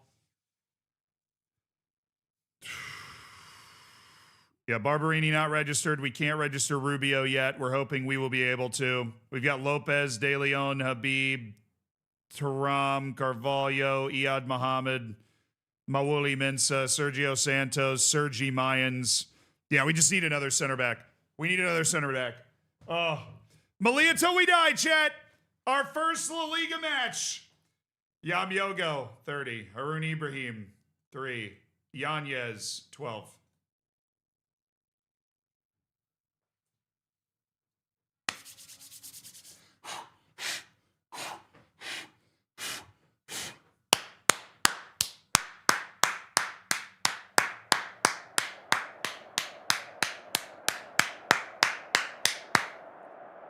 Yeah, Barberini not registered. We can't register Rubio yet. We're hoping we will be able to. We've got Lopez, De Leon, Habib, Taram, Carvalho, Iyad Mohammed, Mawuli Mensah, Sergio Santos, Sergi Mayans, Yeah, we just need another center back. We need another center back. Oh. Malia till we die, chat. Our first La Liga match. Yamyogo, 30. Harun Ibrahim, 3. Yanez, 12.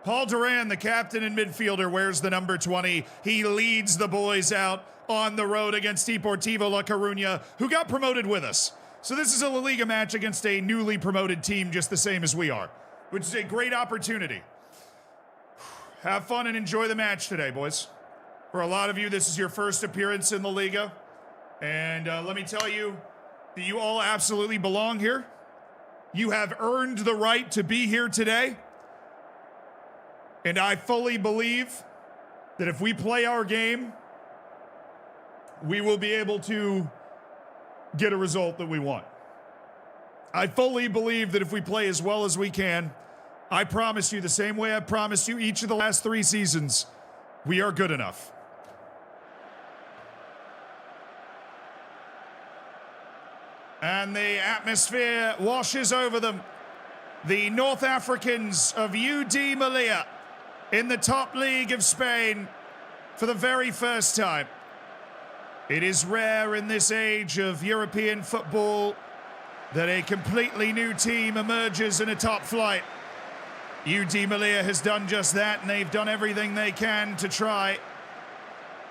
Paul Duran, the captain and midfielder, wears the number 20. He leads the boys out on the road against Deportivo La Coruña, who got promoted with us. So this is a La Liga match against a newly promoted team just the same as we are, which is a great opportunity. Have fun and enjoy the match today, boys. For a lot of you, this is your first appearance in La Liga. And let me tell you that you all absolutely belong here. You have earned the right to be here today. And I fully believe that if we play our game, we will be able to get a result that we want. I fully believe that if we play as well as we can, I promise you, the same way I promised you each of the last 3 seasons, we are good enough. And the atmosphere washes over them. The North Africans of UD Melilla in the top league of Spain for the very first time. It is rare in this age of European football that a completely new team emerges in a top flight. UD Melilla has done just that, and they've done everything they can to try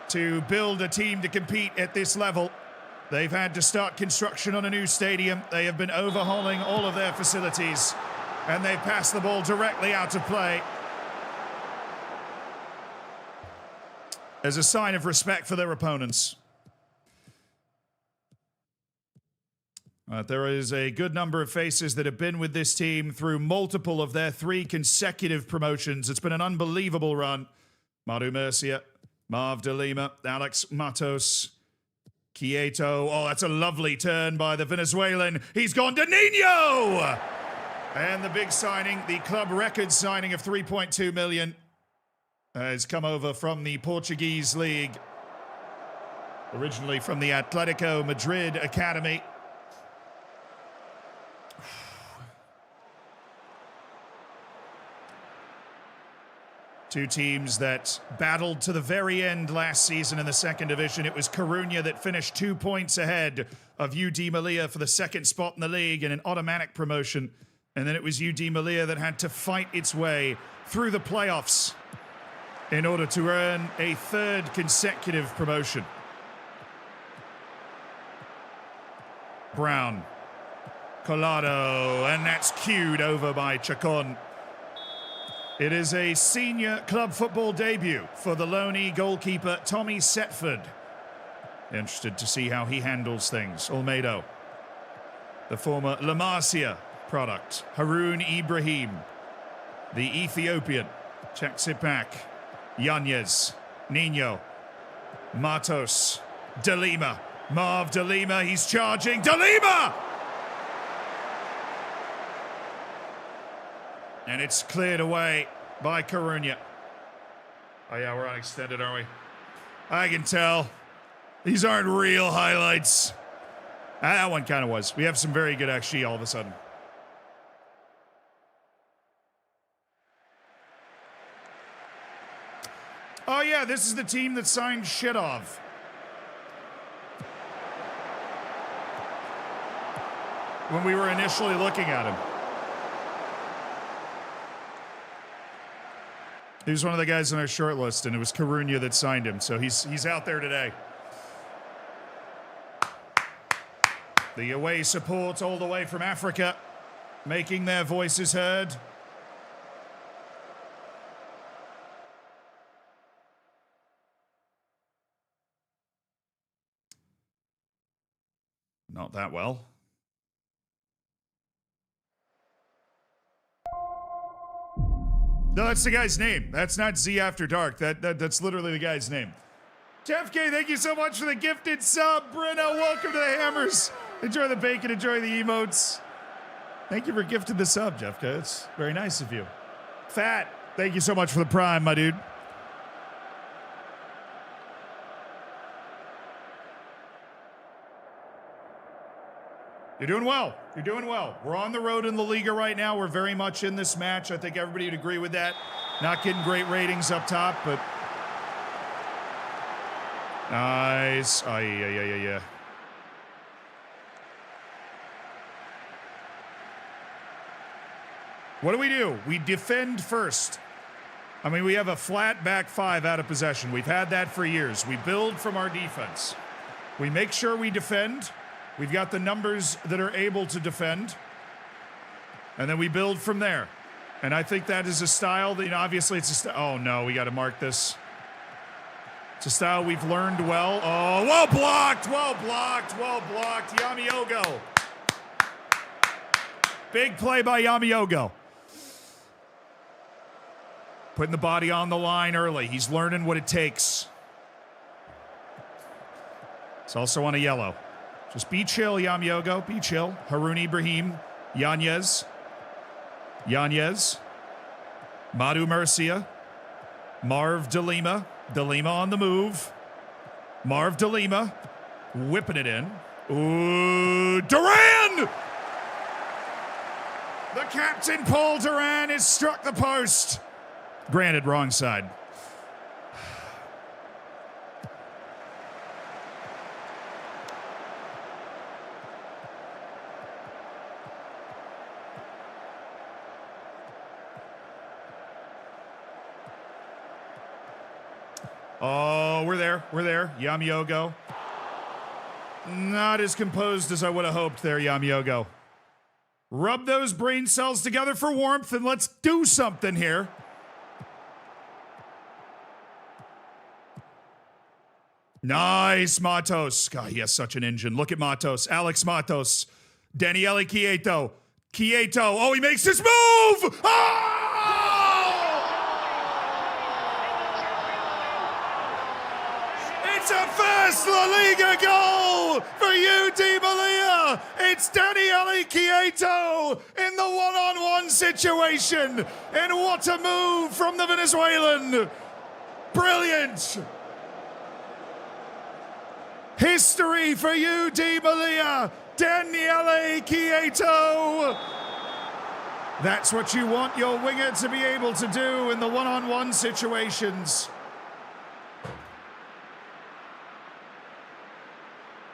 to build a team to compete at this level. They've had to start construction on a new stadium. They have been overhauling all of their facilities, and they've passed the ball directly out of play as a sign of respect for their opponents. There is a good number of faces that have been with this team through multiple of their 3 consecutive promotions. It's been an unbelievable run. Maru Murcia, Marv de Lima, Alex Matos, Quieto. Oh, that's a lovely turn by the Venezuelan. He's gone to Nino! And the big signing, the club record signing of 3.2 million, has come over from the Portuguese league, originally from the Atletico Madrid academy. Two teams that battled to the very end last season in the second division. It was Coruña that finished 2 points ahead of UD Melilla for the second spot in the league and an automatic promotion. And then it was UD Melilla that had to fight its way through the playoffs in order to earn a 3rd consecutive promotion. Brown, Collado, and that's cued over by Chacon. It is a senior club football debut for the Loney goalkeeper Tommy Setford. Interested to see how he handles things. Olmedo, the former La Masia product. Harun Ibrahim, the Ethiopian. Checks it back. Yanez, Nino, Matos, De Lima, Marv De Lima, he's charging, De Lima! And it's cleared away by Coruña. Oh yeah, we're on extended, aren't we? I can tell. These aren't real highlights. That one kind of was. We have some very good XG all of a sudden. Oh yeah, this is the team that signed Shitov. When we were initially looking at him. He was one of the guys on our short list, and it was Coruña that signed him, so he's out there today. The away support all the way from Africa, making their voices heard. Not that well. No, that's the guy's name. That's not Z After Dark. That's literally the guy's name. Jeff K, thank you so much for the gifted sub. Bruno, welcome to the Hammers. Enjoy the bacon, enjoy the emotes. Thank you for gifting the sub, Jeffka. It's very nice of you. Fat, thank you so much for the prime, my dude. You're doing well. You're doing well. We're on the road in the Liga right now. We're very much in this match. I think everybody would agree with that. Not getting great ratings up top, but nice. Oh, yeah. What do? We defend first. I mean, we have a flat back five out of possession. We've had that for years. We build from our defense. We make sure we defend. We've got the numbers that are able to defend. And then we build from there. And I think that is a style that, obviously it's a oh no, we got to mark this. It's a style we've learned well. Oh, well blocked. Yamiogo. Big play by Yamiogo. Putting the body on the line early. He's learning what it takes. It's also on a yellow. Just be chill, Yamiogo. Be chill. Haroun Ibrahim. Yanez. Madu Murcia. Marv DeLima. DeLima on the move. Marv DeLima. Whipping it in. Ooh, Duran! The captain, Paul Duran, has struck the post. Granted, wrong side. Oh, we're there. Yamiogo. Not as composed as I would have hoped there, Yamiogo. Rub those brain cells together for warmth and let's do something here. Nice, Matos. God, he has such an engine. Look at Matos. Alex Matos. Daniele Quieto. Oh, he makes his move! Oh! It's a first La Liga goal for you, Di Maria. It's Daniele Quieto in the one-on-one situation. And what a move from the Venezuelan. Brilliant. History for you, Di Maria. Daniele Quieto. That's what you want your winger to be able to do in the one-on-one situations.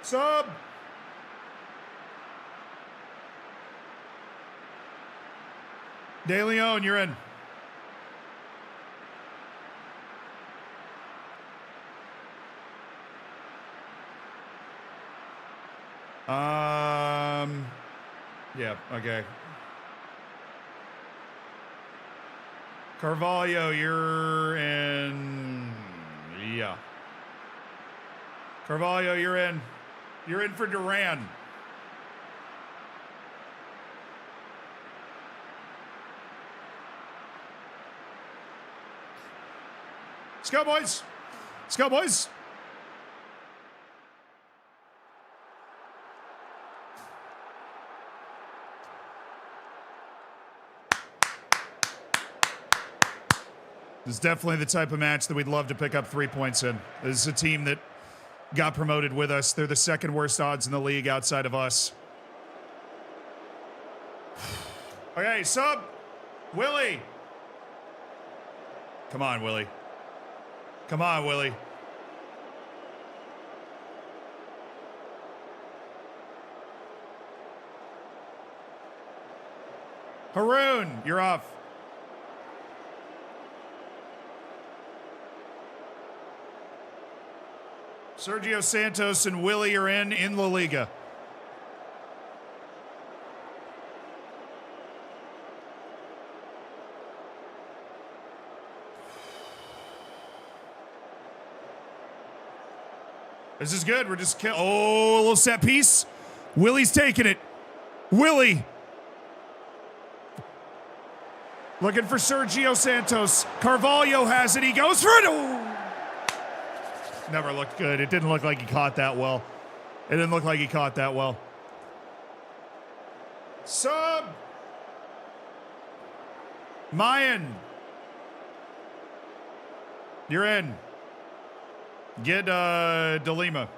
Sub. De Leon, you're in. Yeah, okay. Carvalho, you're in. Yeah. Carvalho, you're in. You're in for Duran. Let's go, boys. Let's go, boys. This is definitely the type of match that we'd love to pick up 3 points in. This is a team that got promoted with us. They're the second worst odds in the league outside of us. Okay, sub. Willie. Come on, Willie. Come on, Willie. Haroun, you're off. Sergio Santos and Willie are in La Liga. This is good. We're just oh, a little set piece. Willie's taking it. Willie. Looking for Sergio Santos. Carvalho has it. He goes for it. Oh. Never looked good. It didn't look like he caught that well. Sub. Mayan. You're in. Get DeLima.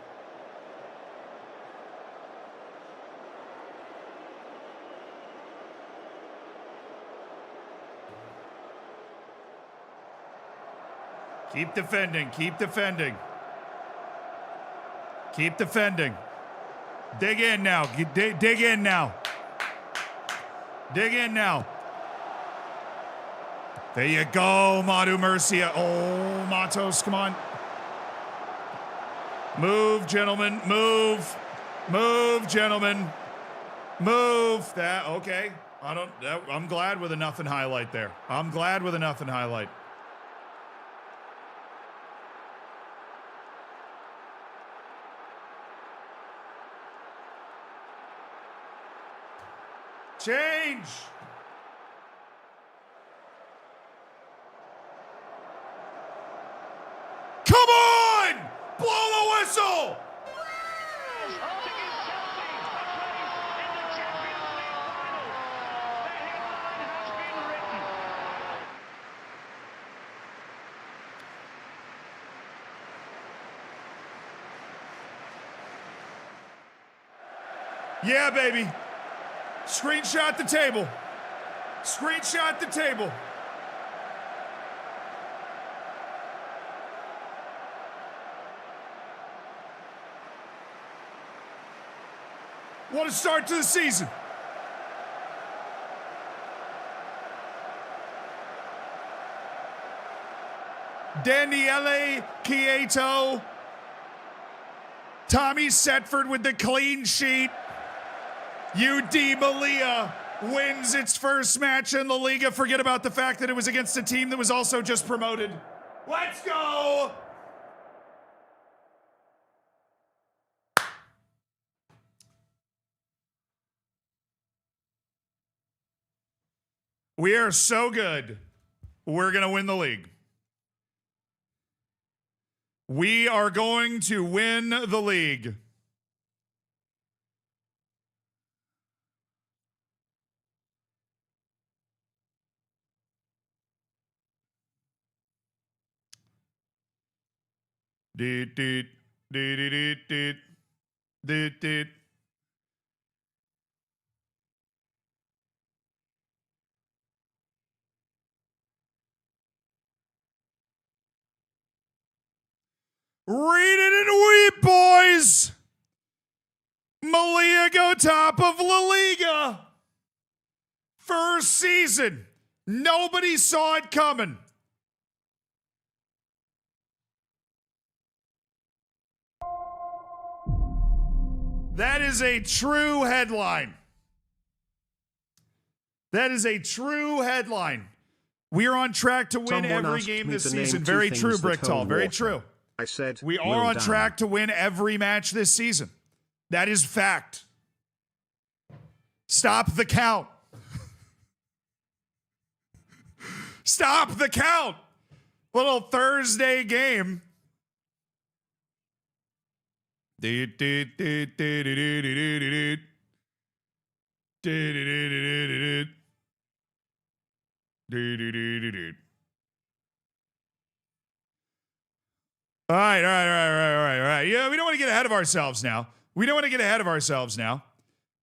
Keep defending. Keep defending. Keep defending. Dig in now. Dig in now. Dig in now. There you go, Madu Murcia. Oh, Matos, come on. Move, gentlemen. Move. Move, gentlemen. Move. That, okay. I'm glad with a nothing highlight there. I'm glad with a nothing highlight. Change. Come on! Blow the whistle! Yeah, baby. Screenshot the table. Screenshot the table. What a start to the season. Daniele Quieto. Tommy Setford with the clean sheet. UD Malia wins its first match in the Liga. Forget about the fact that it was against a team that was also just promoted. Let's go! We are so good. We're going to win the league. We are going to win the league. Deet, deet, deet, deet, deet, deet, deet. Read it and weep, boys! Malia go top of La Liga. First season. Nobody saw it coming. That is a true headline. That is a true headline. We are on track to win Someone every asked game me this to name season. two Very things true, that Bricktal. hold Very water. true. I said, We are well on done. track to win every match this season. That is fact. Stop the count. Stop the count. Little Thursday game. All right. Yeah, we don't want to get ahead of ourselves now.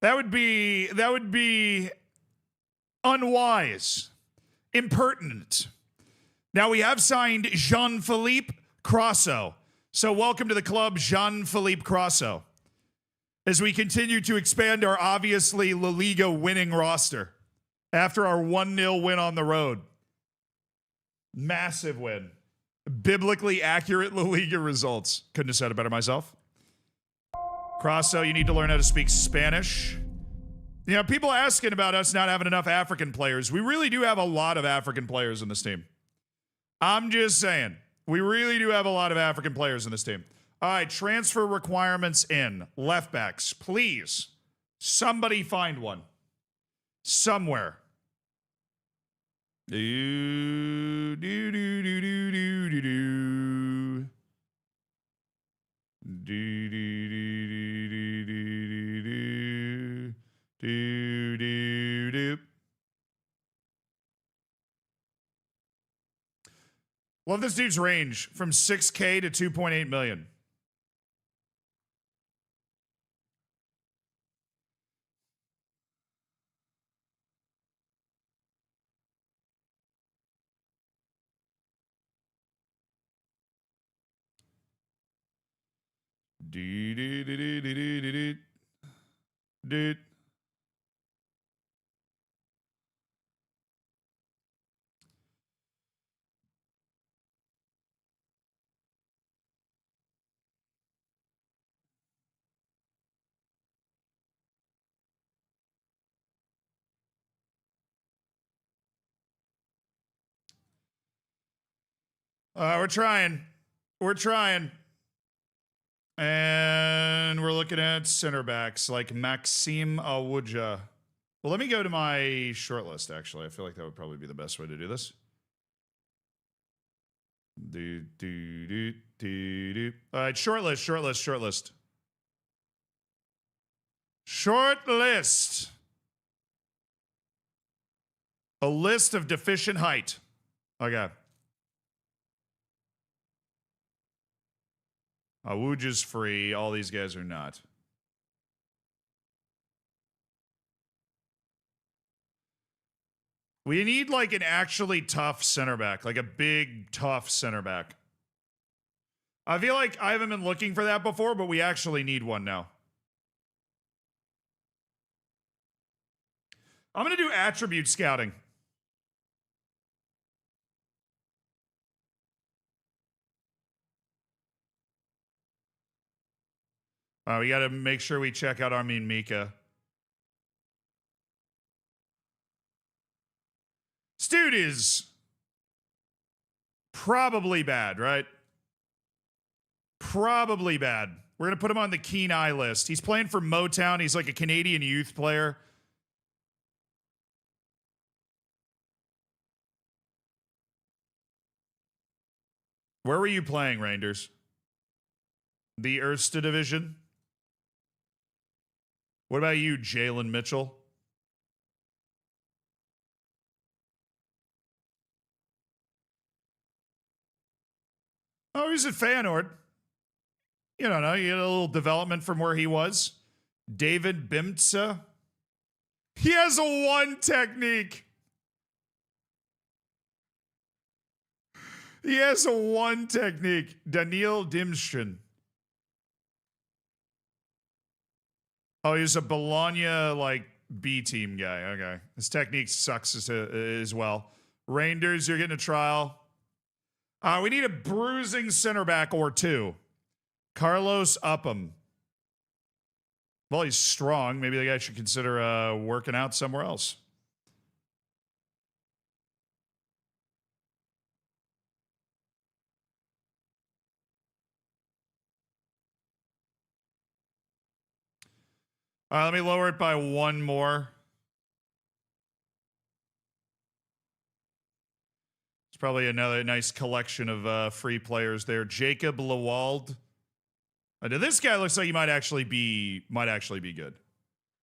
That would be unwise, impertinent. Now we have signed Jean-Philippe Crosso. So welcome to the club, Jean-Philippe Crosso, as we continue to expand our obviously La Liga winning roster after our 1-0 win on the road. Massive win. Biblically accurate La Liga results. Couldn't have said it better myself. Crosso, you need to learn how to speak Spanish. You know, people asking about us not having enough African players. We really do have a lot of African players in this team. I'm just saying. We really do have a lot of African players in this team. All right, transfer requirements in. Left backs, please. Somebody find one. Somewhere. Do, do, do, do, do, do, do, do. Do, do, do, do, do, do, do, do, do, do. Love this dude's range from 6K to 2.8 million. Dude. We're trying. We're trying. And we're looking at center backs like Maxime Awuja. Well, let me go to my short list, actually. I feel like that would probably be the best way to do this. All right, short list. Short list. A list of deficient height. Okay. Awuja's free. All these guys are not. We need like an actually tough center back, like a big, tough center back. I feel like I haven't been looking for that before, but we actually need one now. I'm going to do attribute scouting. We got to make sure we check out Armin Mika. This dude is probably bad, right? Probably bad. We're going to put him on the keen eye list. He's playing for Motown. He's like a Canadian youth player. Where were you playing, Rangers? The Erste Division? What about you, Jalen Mitchell? Oh, he's at Feyenoord. You don't know. You get a little development from where he was. David Bimtza. He has a one technique. He has a one technique. Daniel Dimschen. Oh, he's a Bologna, like, B team guy. Okay. His technique sucks as well. Rangers, you're getting a trial. We need a bruising center back or two. Carlos Upham. Well, he's strong. Maybe the guy should consider working out somewhere else. All right, let me lower it by one more. It's probably another nice collection of free players there. Jacob Lewald. This guy looks like he might actually be good.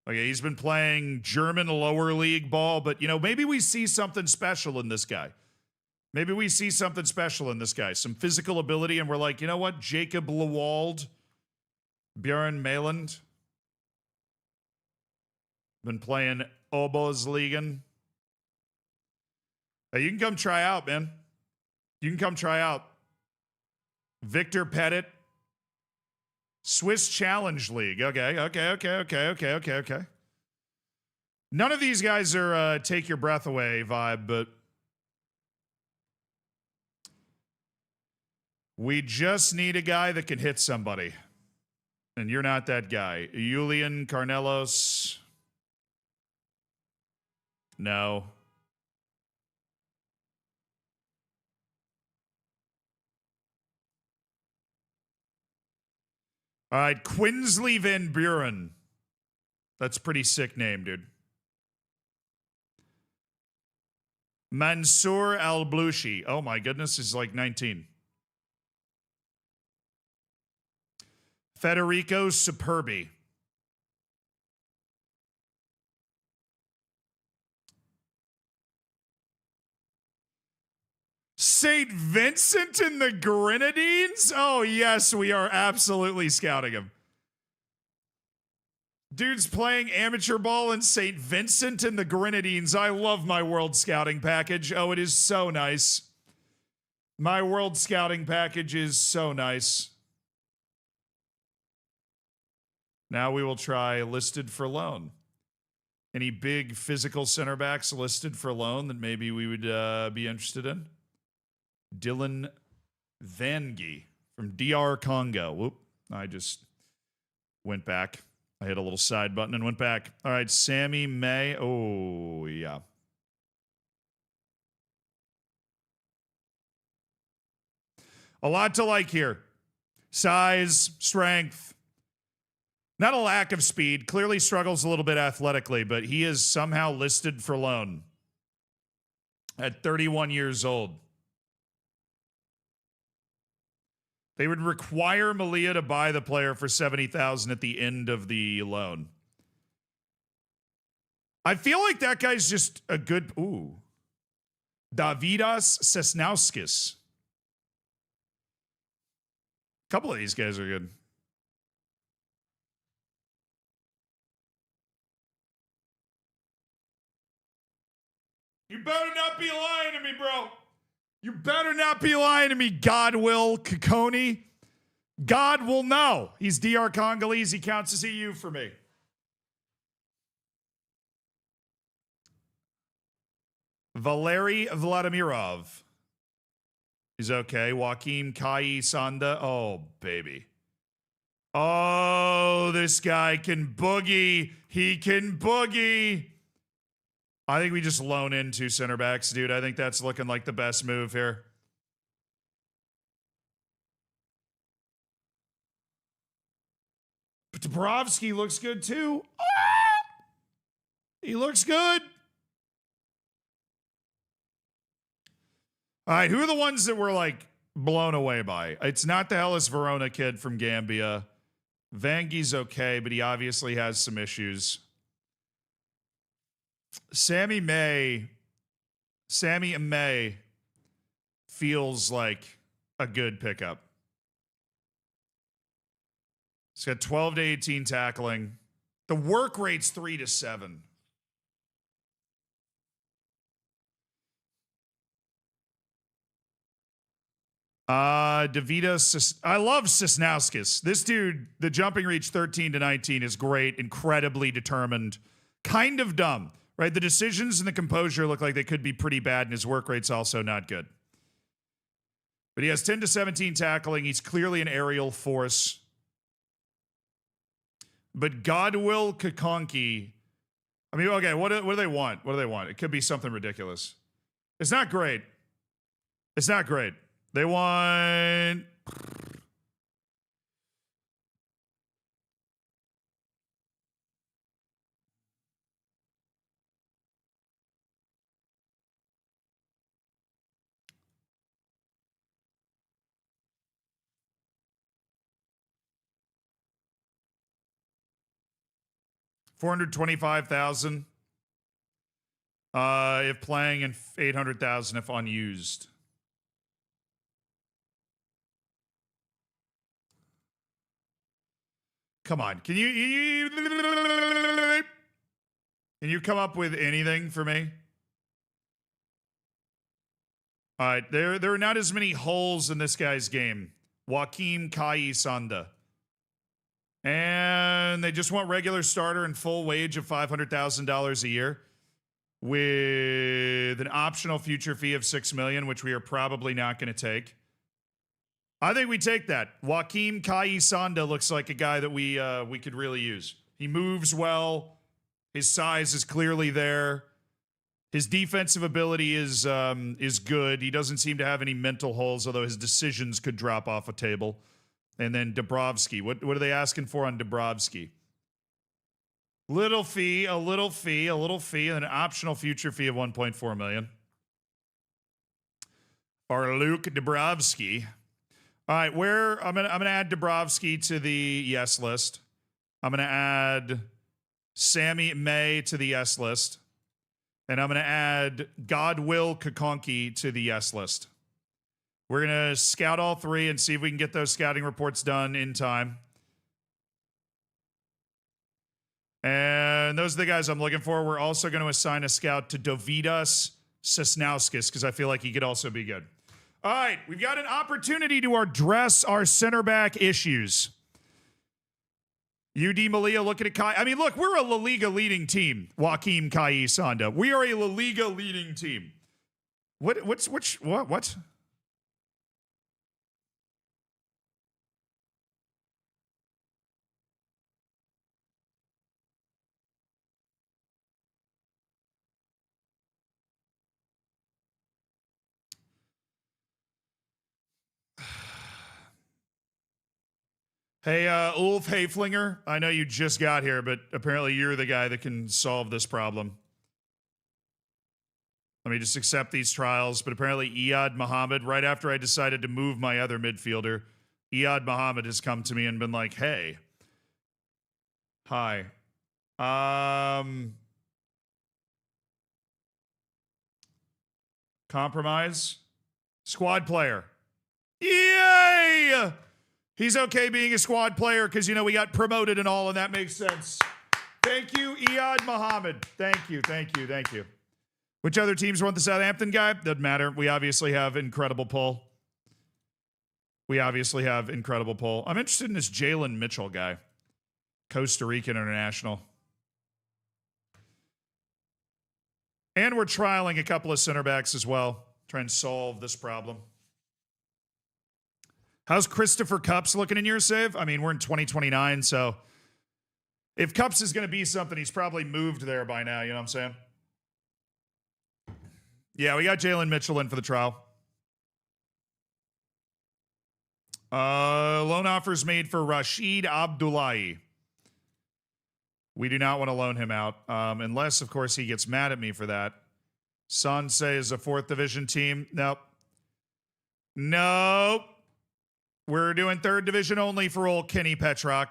Okay, he's been playing German lower league ball, but maybe we see something special in this guy. Some physical ability, and we're like, you know what? Jacob Lewald, Björn Mayland. Been playing Bobsled. Hey, you can come try out, man. You can come try out. Victor Pettit. Swiss Challenge League. Okay. None of these guys are take your breath away vibe, but we just need a guy that can hit somebody. And you're not that guy. Julian Carnelos. No. All right, Quinsley Van Buren. That's a pretty sick name, dude. Mansour Al-Blouchi. Oh my goodness, he's like 19. Federico Superbi. St. Vincent and the Grenadines? Oh, yes, we are absolutely scouting him. Dude's playing amateur ball in St. Vincent and the Grenadines. I love my world scouting package. Oh, it is so nice. My world scouting package is so nice. Now we will try listed for loan. Any big physical center backs listed for loan that maybe we would be interested in? Dylan Vangie from DR Congo. Whoop. I just went back. I hit a little side button and went back. All right, Sammy May. Oh, yeah. A lot to like here. Size, strength. Not a lack of speed. Clearly struggles a little bit athletically, but he is somehow listed for loan at 31 years old. They would require Malia to buy the player for $70,000 at the end of the loan. I feel like that guy's just a good... Ooh. Davidas Sesnauskis. A couple of these guys are good. You better not be lying to me, bro. You better not be lying to me, Godwill Kokoni. God will know. He's DR Congolese. He counts as EU for me. Valery Vladimirov. He's okay. Joaquim Kai Sanda. Oh, baby. Oh, this guy can boogie. He can boogie. I think we just loan in 2 center backs, dude. I think that's looking like the best move here. But Dabrowski looks good too. Ah! He looks good. All right, who are the ones that we're like blown away by? It's not the Hellas Verona kid from Gambia. Vangie's okay, but he obviously has some issues. Sammy May feels like a good pickup. He's got 12 to 18 tackling. The work rate's 3 to 7. Davidas, I love Sisnauskis. This dude, the jumping reach 13 to 19 is great, incredibly determined, kind of dumb, right? The decisions and the composure look like they could be pretty bad, and his work rate's also not good. But he has 10 to 17 tackling. He's clearly an aerial force. But Godwill Kakonki, I mean, okay, what do they want? What do they want? It could be something ridiculous. It's not great. It's not great. They want... $425,000 if playing, and $800,000 if unused. Come on, can you come up with anything for me? All right, there are not as many holes in this guy's game. Joaquim Kai Sanda. And they just want regular starter and full wage of $500,000 a year with an optional future fee of $6 million, which we are probably not going to take. I think we take that. Joaquim Kai Sanda looks like a guy that we could really use. He moves well. His size is clearly there. His defensive ability is good. He doesn't seem to have any mental holes, although his decisions could drop off a table. And then Dabrowski. What are they asking for on Dabrowski? A little fee, and an optional future fee of $1.4 million. Or Luke Dabrowski. All right, I'm gonna add Dabrowski to the yes list. I'm gonna add Sammy May to the yes list. And I'm gonna add Godwill Kakonki to the yes list. We're going to scout all three and see if we can get those scouting reports done in time. And those are the guys I'm looking for. We're also going to assign a scout to Dovydas Sosnauskas because I feel like he could also be good. All right, we've got an opportunity to address our center back issues. UD Malia looking at Kai. I mean, look, we're a La Liga leading team, Joaquim Kai Sanda. We are a La Liga leading team. What? Hey, Ulf Hayflinger, I know you just got here, but apparently you're the guy that can solve this problem. Let me just accept these trials, but apparently Iyad Muhammad, right after I decided to move my other midfielder, Iyad Muhammad has come to me and been like, hey, hi. Compromise? Squad player. Yay! He's okay being a squad player because, you know, we got promoted and all, and that makes sense. Thank you, Iyad Muhammad. Thank you. Which other teams want the Southampton guy? Doesn't matter. We obviously have incredible pull. I'm interested in this Jalen Mitchell guy. Costa Rican international. And we're trialing a couple of center backs as well. Trying to solve this problem. How's Christopher Cups looking in your save? I mean, we're in 2029, so if Cups is going to be something, he's probably moved there by now, you know what I'm saying? Yeah, we got Jalen Mitchell in for the trial. Loan offers made for Rashid Abdullahi. We do not want to loan him out, unless, of course, he gets mad at me for that. Sanse is a 4th division team. Nope. We're doing 3rd division only for old Kenny Petrov.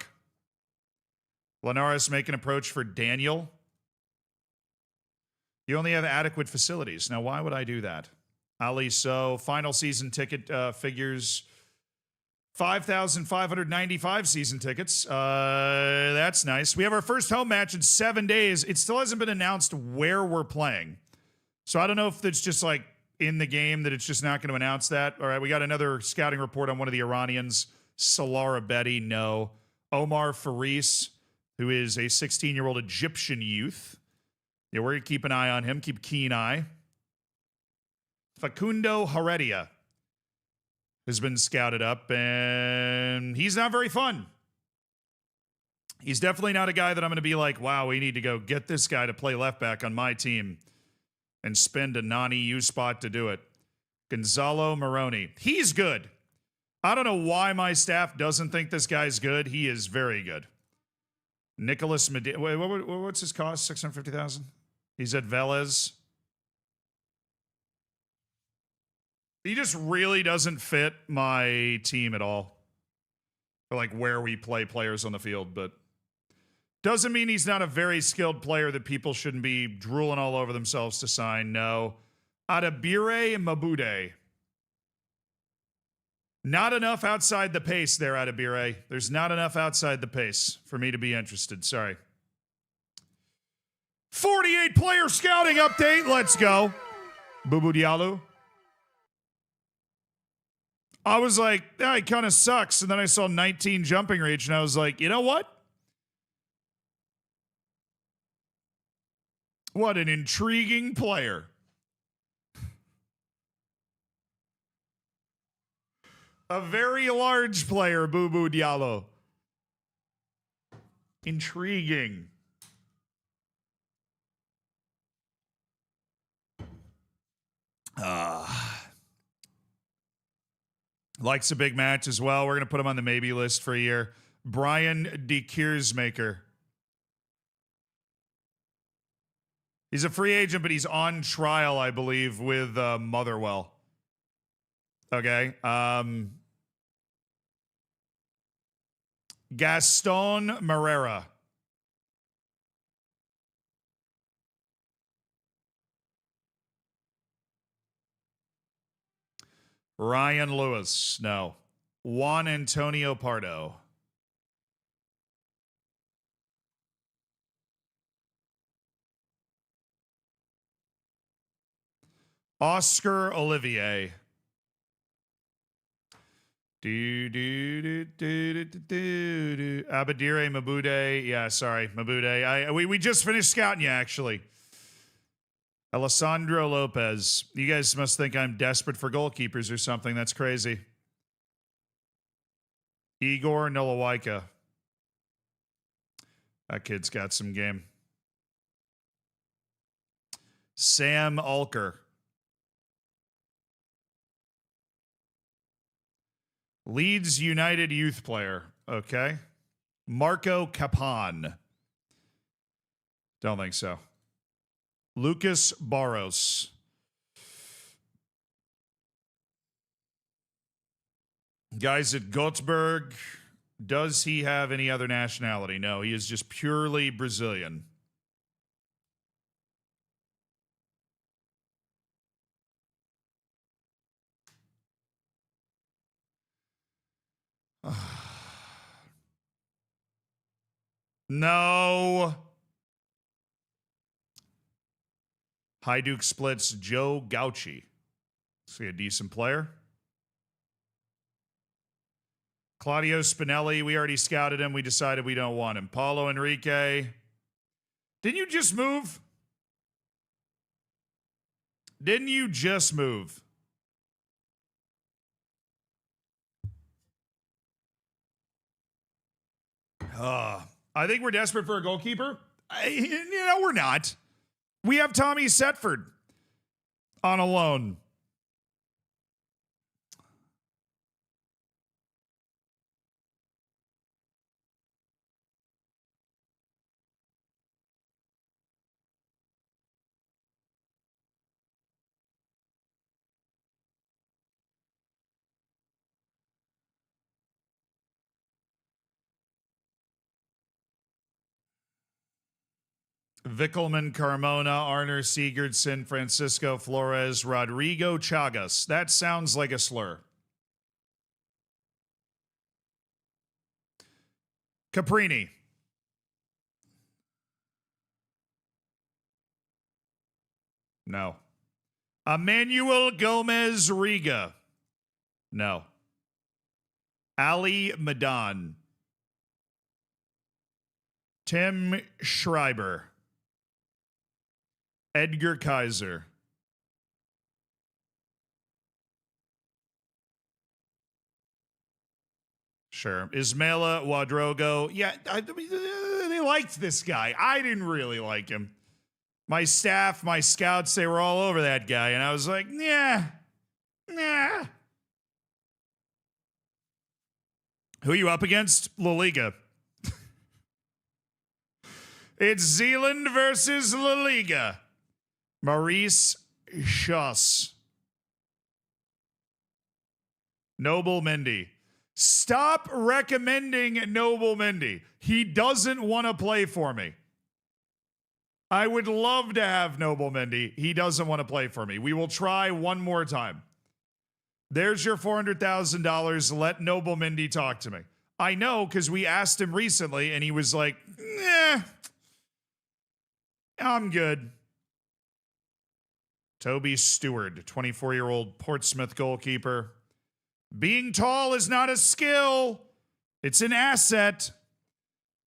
Linares make an approach for Daniel. You only have adequate facilities. Now, why would I do that? Ali, so final season ticket figures 5,595 season tickets. That's nice. We have our first home match in 7 days. It still hasn't been announced where we're playing. So I don't know if it's just like in the game that it's just not going to announce that. All right, we got another scouting report on one of the Iranians. Salara Betty, no. Omar Faris, who is a 16-year-old Egyptian youth. Yeah, we're going to keep an eye on him, keep a keen eye. Facundo Heredia has been scouted up, and he's not very fun. He's definitely not a guy that I'm going to be like, wow, we need to go get this guy to play left back on my team and spend a non-EU spot to do it. Gonzalo Moroni. He's good. I don't know why my staff doesn't think this guy's good. He is very good. Nicholas Medina. Wait, what's his cost? 650,000. He's at Velez. He just really doesn't fit my team at all. For like where we play players on the field, but doesn't mean he's not a very skilled player that people shouldn't be drooling all over themselves to sign. No. Adabire Mabude. Not enough outside the pace there, Adabire. There's not enough outside the pace for me to be interested. Sorry. 48 player scouting update. Let's go. Boubou Diallo. I was like, yeah, it kind of sucks. And then I saw 19 jumping reach, and I was like, you know what? What an intriguing player. A very large player, Boubou Diallo. Intriguing. Likes a big match as well. We're going to put him on the maybe list for a year. Brian de Kiersmaker. He's a free agent, but he's on trial, I believe, with Motherwell. Okay. Gaston Marrera. Ryan Lewis. No. Juan Antonio Pardo. Oscar Olivier. Abadire Mabude. Yeah, sorry, Mabude. We just finished scouting you, actually. Alessandro Lopez. You guys must think I'm desperate for goalkeepers or something. That's crazy. Igor Nolawaika. That kid's got some game. Sam Alker. Leeds United youth player. Okay. Marco Capan. Don't think so. Lucas Barros. Guys at Göteborg. Does he have any other nationality? No, he is just purely Brazilian. No. Hajduk splits Joe Gauchi. See a decent player. Claudio Spinelli, we already scouted him. We decided we don't want him. Paulo Enrique. Didn't you just move? Didn't you just move? I think we're desperate for a goalkeeper. We're not. We have Tommy Setford on a loan. Vickelman, Carmona, Arner, Sigurdsson, Francisco Flores, Rodrigo Chagas. That sounds like a slur. Caprini. No. Emmanuel Gomez Riga. No. Ali Madan. Tim Schreiber. Edgar Kaiser. Sure. Ismaila Wadrogo. Yeah, they liked this guy. I didn't really like him. My staff, my scouts, they were all over that guy. And I was like, nah. Who are you up against? La Liga. It's Zealand versus La Liga. Maurice Schuss. Noble Mendy. Stop recommending Noble Mendy. He doesn't want to play for me. I would love to have Noble Mendy. He doesn't want to play for me. We will try one more time. There's your $400,000. Let Noble Mendy talk to me. I know because we asked him recently and he was like, I'm good. Toby Stewart, 24-year-old Portsmouth goalkeeper. Being tall is not a skill. It's an asset,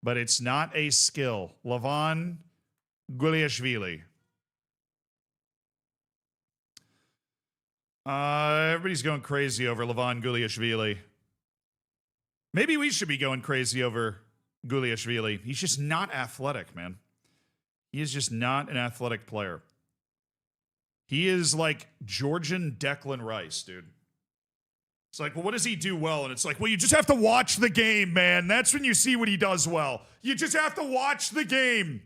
but it's not a skill. Levan Guliashvili. Everybody's going crazy over Levan Guliashvili. Maybe we should be going crazy over Guliashvili. He's just not athletic, man. He is just not an athletic player. He is like Georgian Declan Rice, dude. It's like, well, what does he do well? And it's like, well, you just have to watch the game, man. That's when you see what he does well. You just have to watch the game.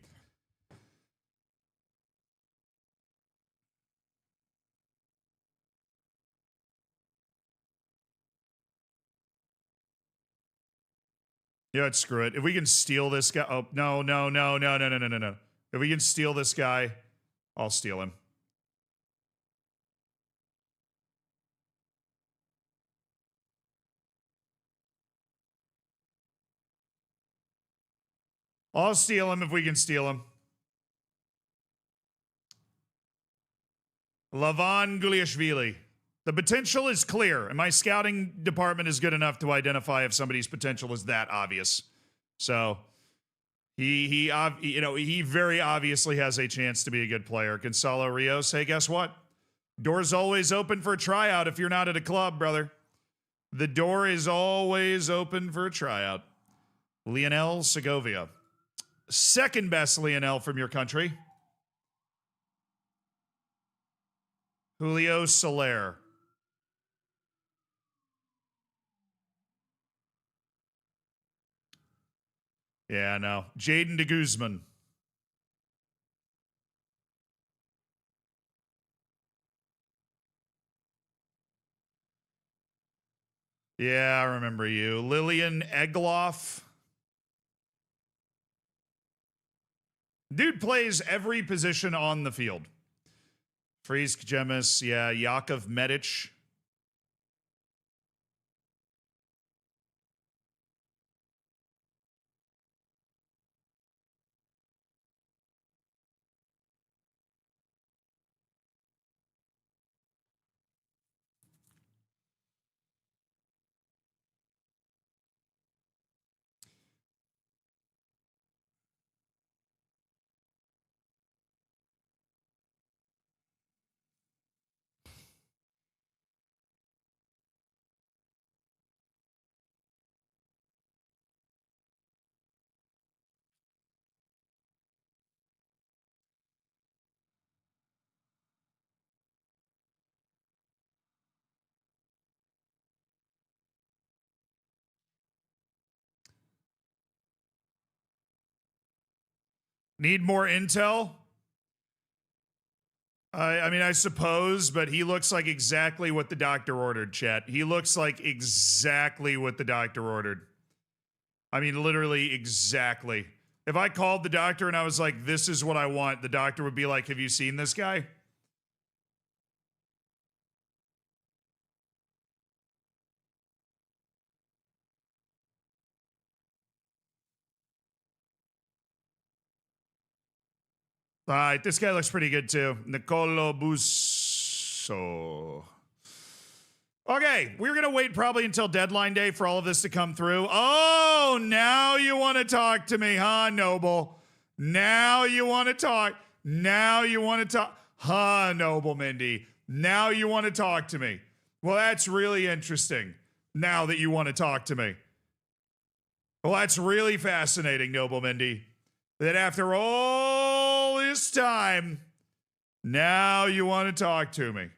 Yeah, screw it. If we can steal this guy. Oh, no. If we can steal this guy, I'll steal him. I'll steal him if we can steal him. Lavan Guliashvili. The potential is clear, and my scouting department is good enough to identify if somebody's potential is that obvious. So he very obviously has a chance to be a good player. Gonzalo Rios, hey, guess what? Door's always open for a tryout if you're not at a club, brother. The door is always open for a tryout. Lionel Segovia. Second best Lionel from your country. Julio Soler. Yeah, no. Jaden de Guzman. Yeah, I remember you. Lillian Egloff. Dude plays every position on the field. Frisk Gemis, yeah. Yakov Medic. Need more intel? I mean, I suppose, but he looks like exactly what the doctor ordered, chat. He looks like exactly what the doctor ordered. I mean, literally exactly. If I called the doctor and I was like, this is what I want, the doctor would be like, have you seen this guy? All right, this guy looks pretty good too. Nicolo Busso. Okay, we're going to wait probably until deadline day for all of this to come through. Oh, now you want to talk to me, huh, Noble? Now you want to talk. Now you want to talk. Huh, Noble Mindy. Now you want to talk to me. Well, that's really interesting now that you want to talk to me. Well, that's really fascinating, Noble Mindy. That after all this time, now you want to talk to me.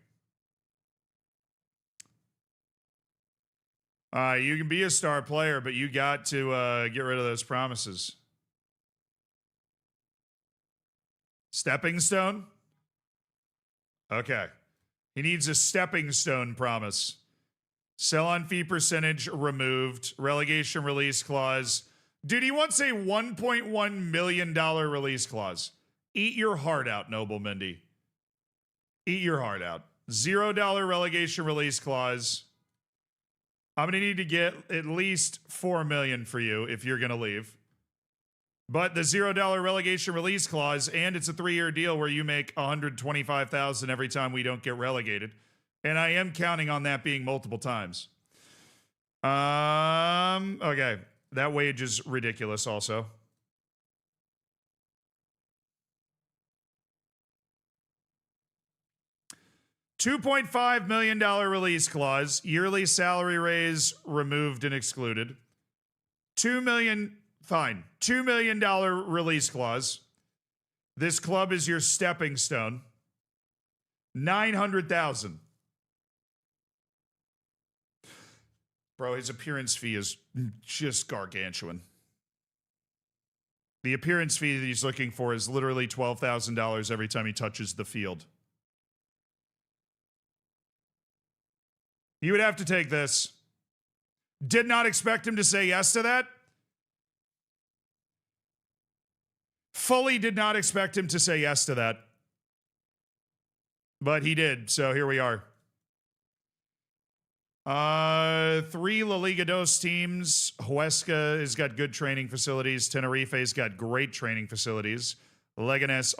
You can be a star player, but you got to get rid of those promises. Stepping stone? Okay. He needs a stepping stone promise. Sell on fee percentage removed. Relegation release clause. Dude, he wants a $1.1 million release clause. Eat your heart out, Noble Mindy. Eat your heart out. $0 relegation release clause. I'm going to need to get at least $4 million for you if you're going to leave. But the $0 relegation release clause, and it's a 3-year deal where you make $125,000 every time we don't get relegated. And I am counting on that being multiple times. Okay. That wage is ridiculous also. $2.5 million release clause, yearly salary raise removed and excluded. $2 million, fine. $2 million release clause. This club is your stepping stone. $900,000. Bro, his appearance fee is just gargantuan. The appearance fee that he's looking for is literally $12,000 every time he touches the field. You would have to take this. Did not expect him to say yes to that. Fully did not expect him to say yes to that. But he did, so here we are. Three La Liga dos teams. Huesca has got good training facilities. Tenerife's got great training facilities. Leganés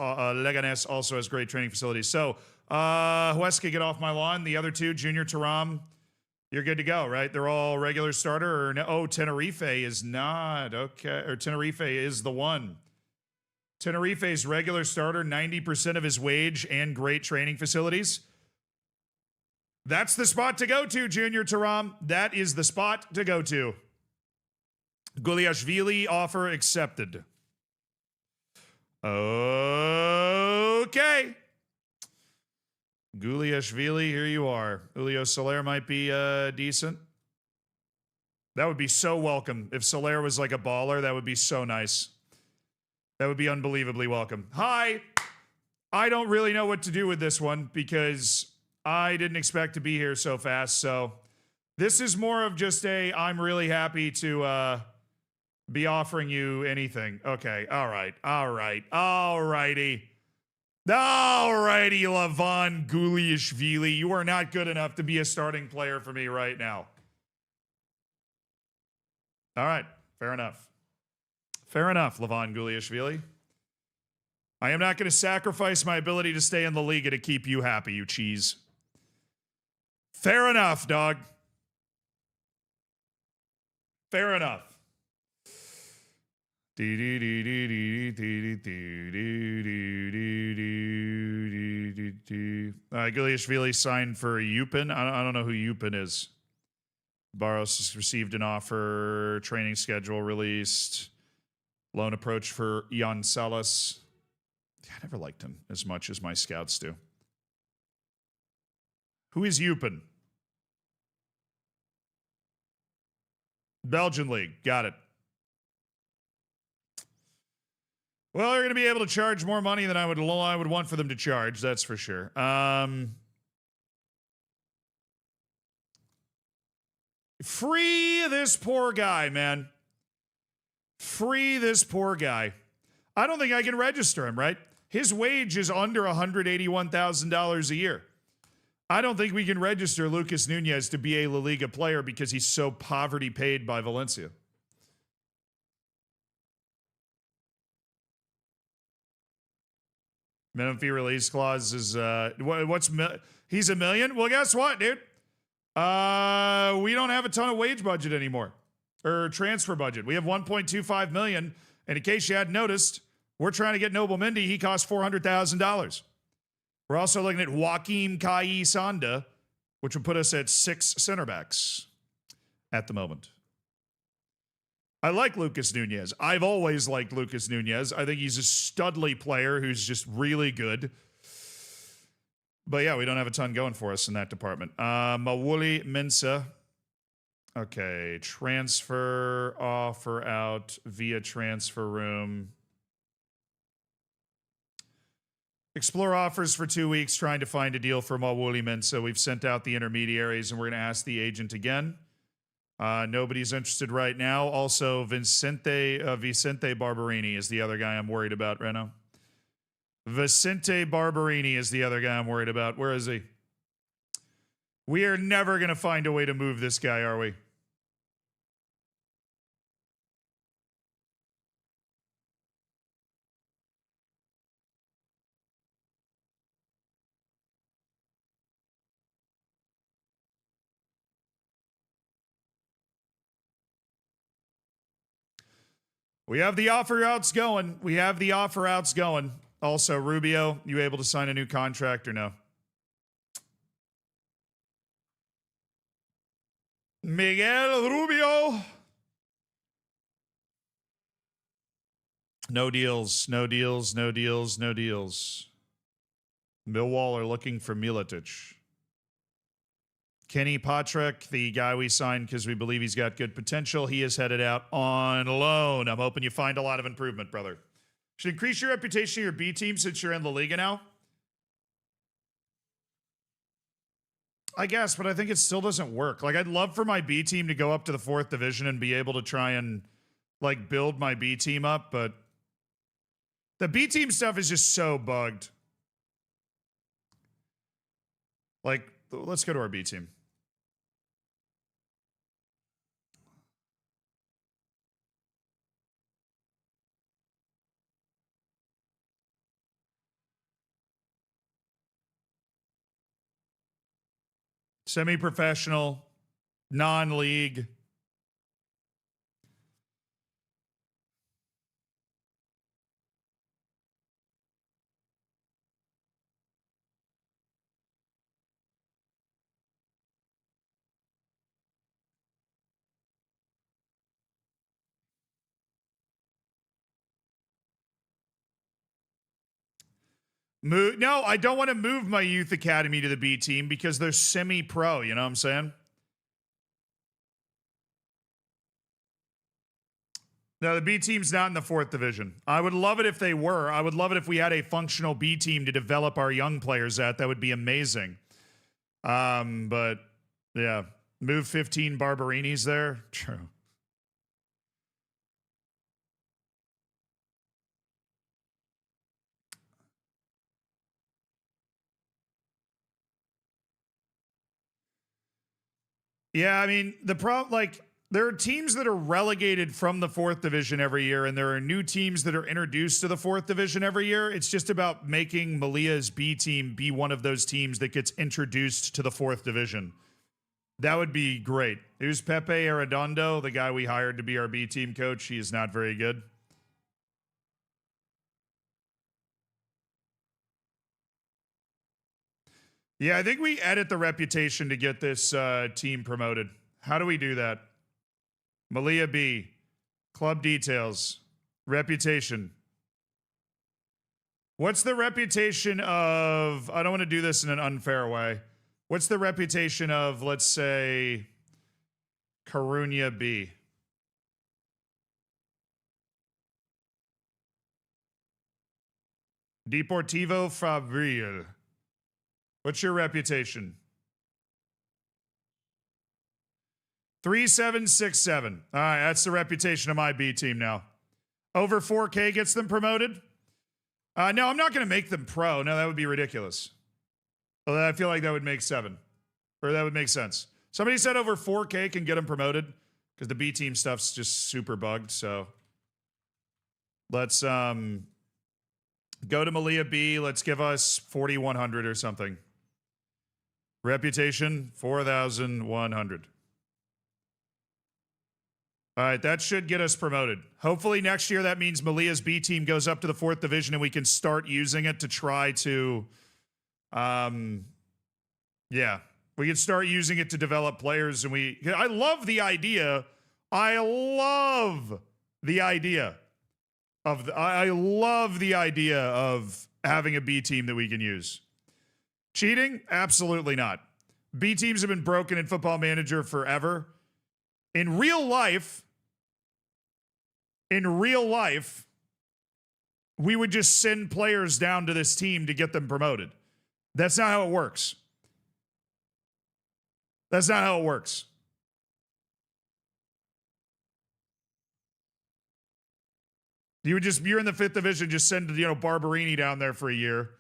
also has great training facilities. So, Huesca, get off my lawn. The other two, Junior Taram, you're good to go, right? They're all regular starter. Or no, oh, Tenerife is not. Okay. Or Tenerife is the one. Tenerife's regular starter, 90% of his wage and great training facilities. That's the spot to go to, Junior Taram. That is the spot to go to. Guliashvili offer accepted. Okay. Guliashvili, here you are. Julio Soler might be decent. That would be so welcome. If Soler was like a baller, that would be so nice. That would be unbelievably welcome. Hi. I don't really know what to do with this one because I didn't expect to be here so fast. So this is more of just a, I'm really happy to be offering you anything. Okay. All right. All right. All righty. All righty, Lavon Guliashvili. You are not good enough to be a starting player for me right now. All right. Fair enough. Fair enough, Lavon Guliashvili. I am not going to sacrifice my ability to stay in the Liga to keep you happy, you cheese. Fair enough, dog. Fair enough. Guliashvili signed for Yupin. I don't know who Yupin is. Barros has received an offer. Training schedule released. Loan approach for Jan Salas. I never liked him as much as my scouts do. Who is Yupin? Belgian League. Got it. Well, they're going to be able to charge more money than I would want for them to charge. That's for sure. Free this poor guy, man. Free this poor guy. I don't think I can register him, right? His wage is under $181,000 a year. I don't think we can register Lucas Nunez to be a La Liga player because he's so poverty paid by Valencia. Minimum fee release clause is he's $1 million? Well, guess what, dude? We don't have a ton of wage budget anymore. Or transfer budget. We have 1.25 million. And in case you hadn't noticed, we're trying to get Noble Mendy. He costs $400,000. We're also looking at Joaquim Kai Sanda, which would put us at 6 center backs at the moment. I like Lucas Nunez. I've always liked Lucas Nunez. I think he's a studly player who's just really good. But yeah, we don't have a ton going for us in that department. Mawuli Mensa. Okay, transfer offer out via transfer room. Explore offers for 2 weeks, trying to find a deal for Mawuli Mensa. We've sent out the intermediaries, and we're going to ask the agent again. Nobody's interested right now. Also, Vicente Barberini is the other guy I'm worried about right now. Vicente Barberini is the other guy I'm worried about. Where is he? We are never going to find a way to move this guy, are we? We have the offer outs going. We have the offer outs going. Also, Rubio, you able to sign a new contract or no? Miguel Rubio. No deals, no deals, no deals, no deals. Millwall are looking for Miletic. Kenny Patrick, the guy we signed because we believe he's got good potential, he is headed out on loan. I'm hoping you find a lot of improvement, brother. Should increase your reputation of your B team since you're in La Liga now? I guess, but I think it still doesn't work. Like, I'd love for my B team to go up to the 4th division and be able to try and, like, build my B team up, but the B team stuff is just so bugged. Like, let's go to our B team. Semi-professional, non-league. No, I don't want to move my youth academy to the B team because they're semi-pro, you know what I'm saying? No, the B team's not in the 4th division. I would love it if they were. I would love it if we had a functional B team to develop our young players at. That would be amazing. But yeah, move 15 Barbarinis there. True. Yeah, I mean, there are teams that are relegated from the 4th division every year, and there are new teams that are introduced to the 4th division every year. It's just about making Malia's B team be one of those teams that gets introduced to the 4th division. That would be great. Who's Pepe Arredondo, the guy we hired to be our B team coach? He is not very good. Yeah, I think we edit the reputation to get this team promoted. How do we do that? Malia B. Club details. Reputation. What's the reputation of... I don't want to do this in an unfair way. What's the reputation of, let's say, Coruña B? Deportivo Fabril. What's your reputation? 3767. All right, that's the reputation of my B team now. Over 4K gets them promoted? No, I'm not going to make them pro. No, that would be ridiculous. Although I feel like that would make 7. Or that would make sense. Somebody said over 4K can get them promoted because the B team stuff's just super bugged. So let's go to Malia B. Let's give us 4,100 or something. Reputation, 4,100. All right, that should get us promoted. Hopefully next year that means Malia's B team goes up to the 4th division and we can start using it to try to, yeah, we can start using it to develop players. And I love the idea. I love the idea of having a B team that we can use. Cheating? Absolutely not. B teams have been broken in Football Manager forever. In real life, we would just send players down to this team to get them promoted. That's not how it works. That's not how it works. You're in the 5th division, just send, Barberini down there for a year.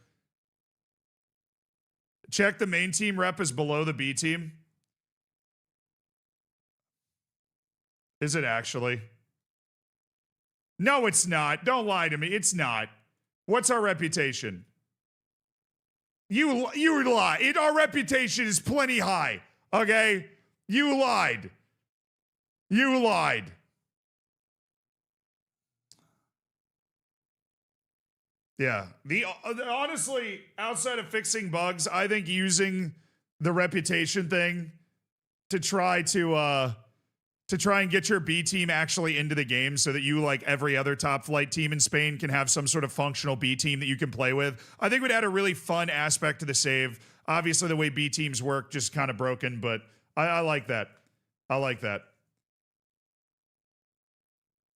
Check the main team rep is below the B team. Is it actually? No, it's not. Don't lie to me. It's not. What's our reputation? You lie. Our reputation is plenty high. Okay? You lied. You lied. Yeah. Honestly, outside of fixing bugs, I think using the reputation thing to try and get your B team actually into the game so that you, like every other top flight team in Spain, can have some sort of functional B team that you can play with, I think would add a really fun aspect to the save. Obviously, the way B teams work, just kind of broken, but I like that. I like that.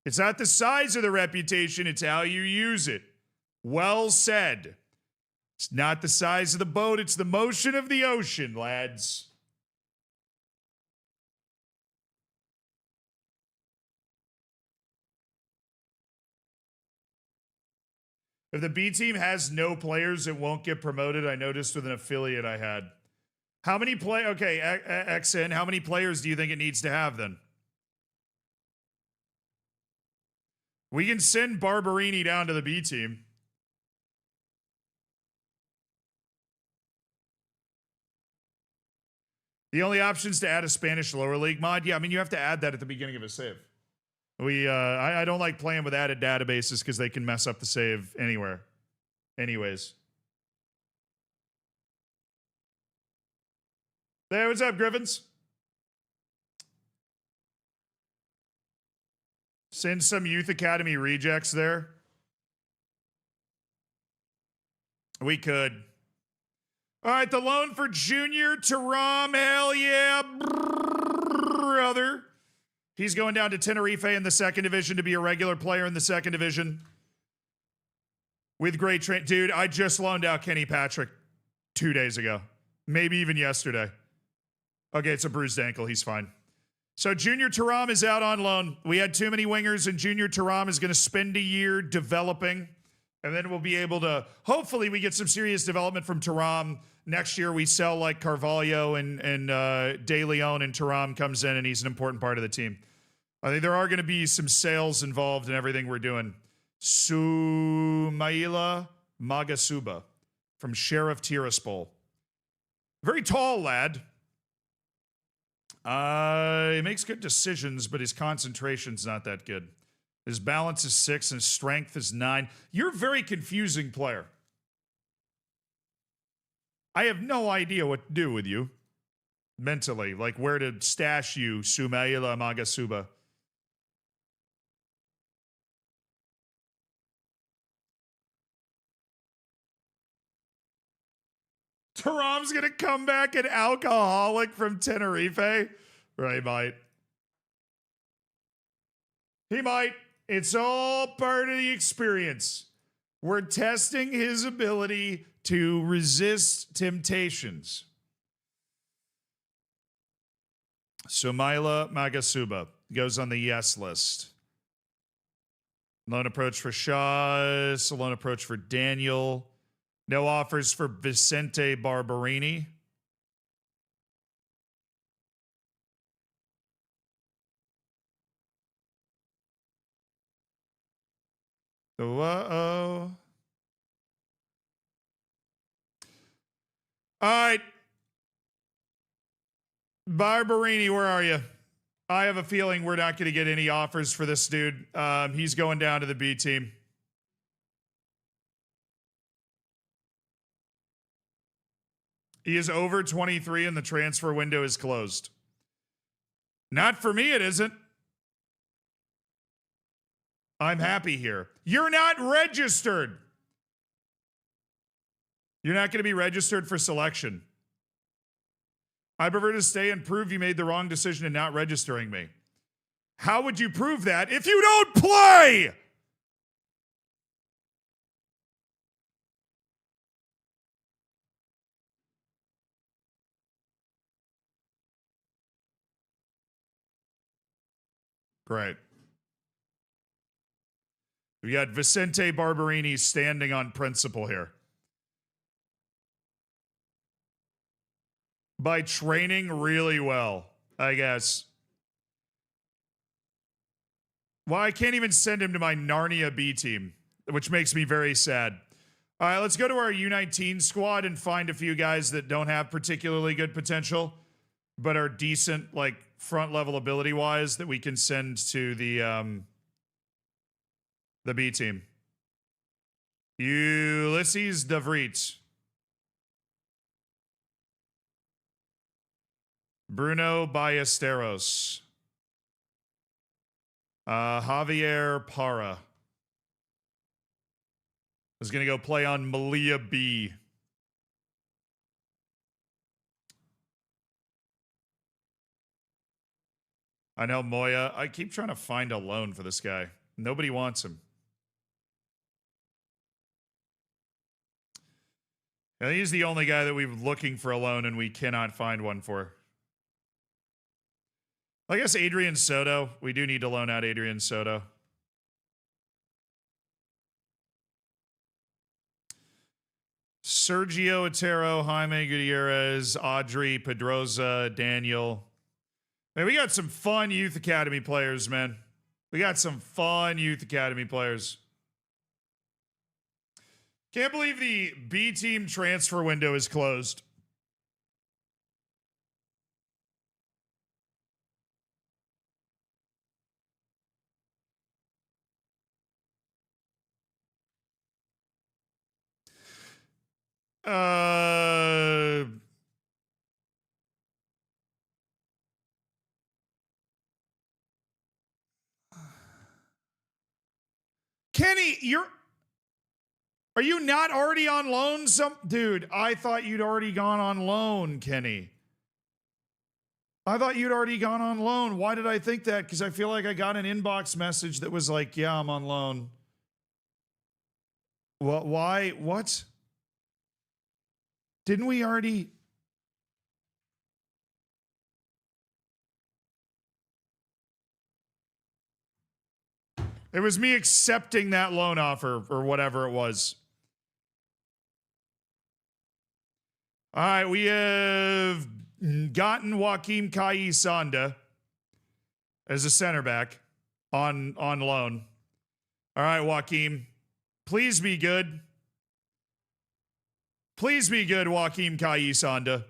It's not the size of the reputation, it's how you use it. Well said. It's not the size of the boat, it's the motion of the ocean, lads. If the B team has no players, it won't get promoted. I noticed with an affiliate I had. How many okay, XN, how many players do you think it needs to have then? We can send Barberini down to the B team. The only option is to add a Spanish lower league mod. Yeah, I mean, you have to add that at the beginning of a save. I don't like playing with added databases because they can mess up the save anywhere. Anyways. Hey, what's up, Griffins? Send some Youth Academy rejects there. We could. All right, the loan for Junior Taram. Hell yeah, brother. He's going down to Tenerife in the second division to be a regular player in the second division. With great train. Dude, I just loaned out Kenny Patrick 2 days ago. Maybe even yesterday. Okay, it's a bruised ankle. He's fine. So Junior Taram is out on loan. We had too many wingers, and Junior Taram is going to spend a year developing. And then we'll be able to, hopefully we get some serious development from Taram. Next year we sell like Carvalho and De Leon, and Taram comes in and he's an important part of the team. I think there are going to be some sales involved in everything we're doing. Sumaila Magasuba from Sheriff Tiraspol. Very tall lad. He makes good decisions, but his concentration's not that good. His balance is 6 and his strength is 9. You're a very confusing player. I have no idea what to do with you mentally, like where to stash you, Sumaila Magasuba. Taram's going to come back an alcoholic from Tenerife? Right, might. He might. It's all part of the experience. We're testing his ability to resist temptations. Sumaila Magasuba goes on the yes list. Loan approach for Shaw. Loan approach for Daniel. No offers for Vicente Barberini. Uh-oh. All right. Barberini, where are you? I have a feeling we're not going to get any offers for this dude. He's going down to the B team. He is over 23 and the transfer window is closed. Not for me, it isn't. I'm happy here. You're not registered. You're not going to be registered for selection. I prefer to stay and prove you made the wrong decision in not registering me. How would you prove that if you don't play? Great. We got Vicente Barberini standing on principle here. By training really well, I guess. Well, I can't even send him to my Narnia B team, which makes me very sad. All right, let's go to our U19 squad and find a few guys that don't have particularly good potential, but are decent, like front level ability wise, that we can send to the B team. Ulysses De Vriet. Bruno Ballesteros. Javier Parra is going to go play on Malia B. I know Moya. I keep trying to find a loan for this guy. Nobody wants him. And he's the only guy that we're looking for a loan and we cannot find one for. I guess Adrian Soto. We do need to loan out Adrian Soto. Sergio Otero, Jaime Gutierrez, Audrey, Pedroza, Daniel. Man, we got some fun Youth Academy players, man. We got some fun Youth Academy players. Can't believe the B team transfer window is closed. Kenny, are you not already on loan? Dude, I thought you'd already gone on loan, Kenny. I thought you'd already gone on loan. Why did I think that? Because I feel like I got an inbox message that was like, yeah, I'm on loan. What? Why? What? Didn't we already? It was me accepting that loan offer or whatever it was. All right, we have gotten Joaquim Sanda as a center back on loan. All right, Joaquim, please be good. Please be good, Joaquim Sanda.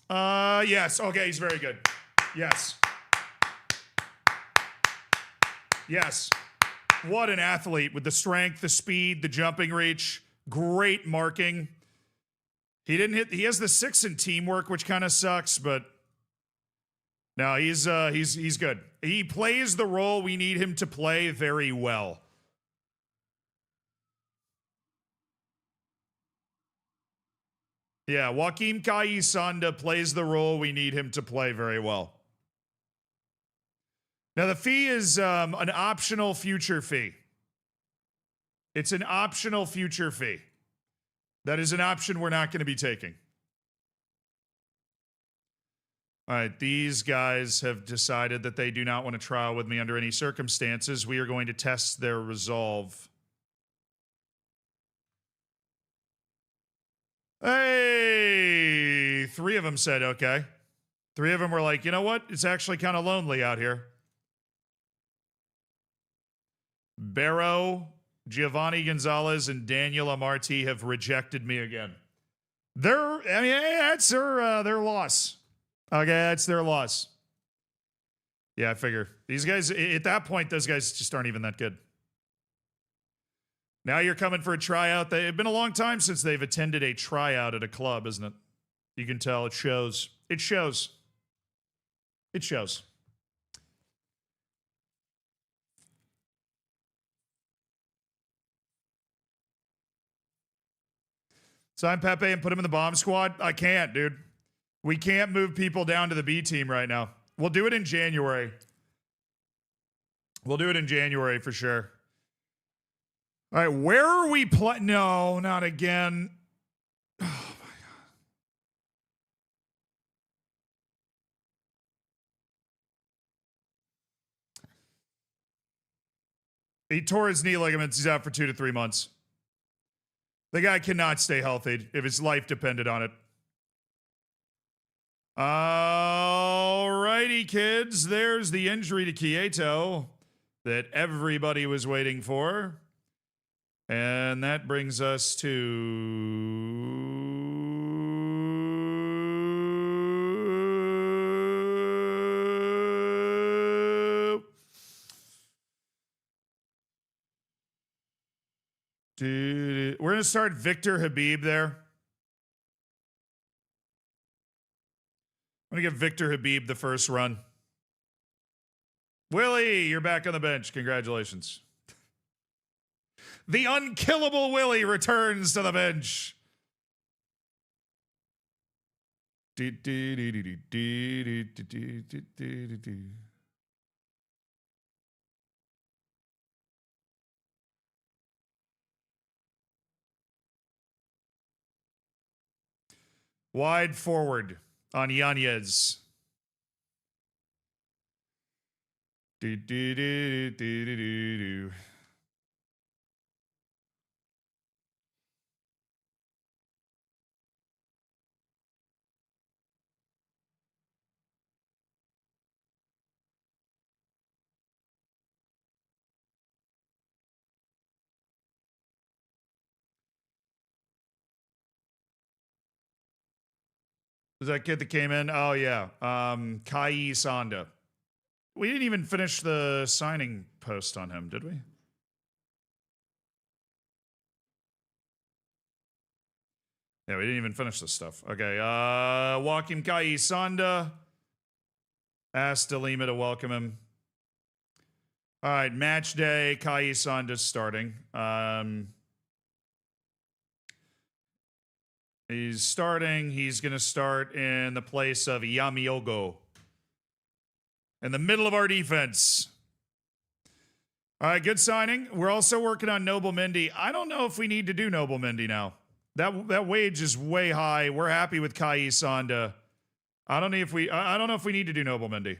Yes. Okay, he's very good. Yes. Yes. What an athlete with the strength, the speed, the jumping reach. Great marking. He didn't hit. He has the 6 in teamwork, which kind of sucks, but no, he's good. He plays the role we need him to play very well. Yeah, Joaquim Sanda plays the role we need him to play very well. Now, the fee is an optional future fee. It's an optional future fee. That is an option we're not going to be taking. All right, these guys have decided that they do not want to trial with me under any circumstances. We are going to test their resolve. Hey, 3 of them said okay. 3 of them were like, you know what? It's actually kind of lonely out here. Barrow, Giovanni Gonzalez, and Daniel Amarty have rejected me again. That's their loss. Okay, that's their loss. Yeah, I figure. These guys, at that point, those guys just aren't even that good. Now you're coming for a tryout. It's been a long time since they've attended a tryout at a club, isn't it? You can tell it shows. It shows. It shows. Sign Pepe and put him in the bomb squad? I can't, dude. We can't move people down to the B team right now. We'll do it in January. We'll do it in January for sure. All right, where are we playing? No, not again. Oh, my God. He tore his knee ligaments. He's out for 2 to 3 months. The guy cannot stay healthy if his life depended on it. All righty, kids. There's the injury to Quieto that everybody was waiting for. And that brings us to... Dude, we're going to start Victor Habib there. I'm going to give Victor Habib the first run. Willie, you're back on the bench. Congratulations. The unkillable Willie returns to the bench. Wide forward on Yanez. Was that kid that came in? Oh, yeah. Kai Sanda. We didn't even finish the signing post on him, did we? Yeah, we didn't even finish this stuff. Okay, Joaquim Kai Sanda. Asked Delima to welcome him. All right, match day. Kai Sanda's starting. He's starting. He's going to start in the place of Yamiogo. In the middle of our defense. All right, good signing. We're also working on Noble Mendy. I don't know if we need to do Noble Mendy now. That wage is way high. We're happy with Kai Sanda. I don't know if we need to do Noble Mendy.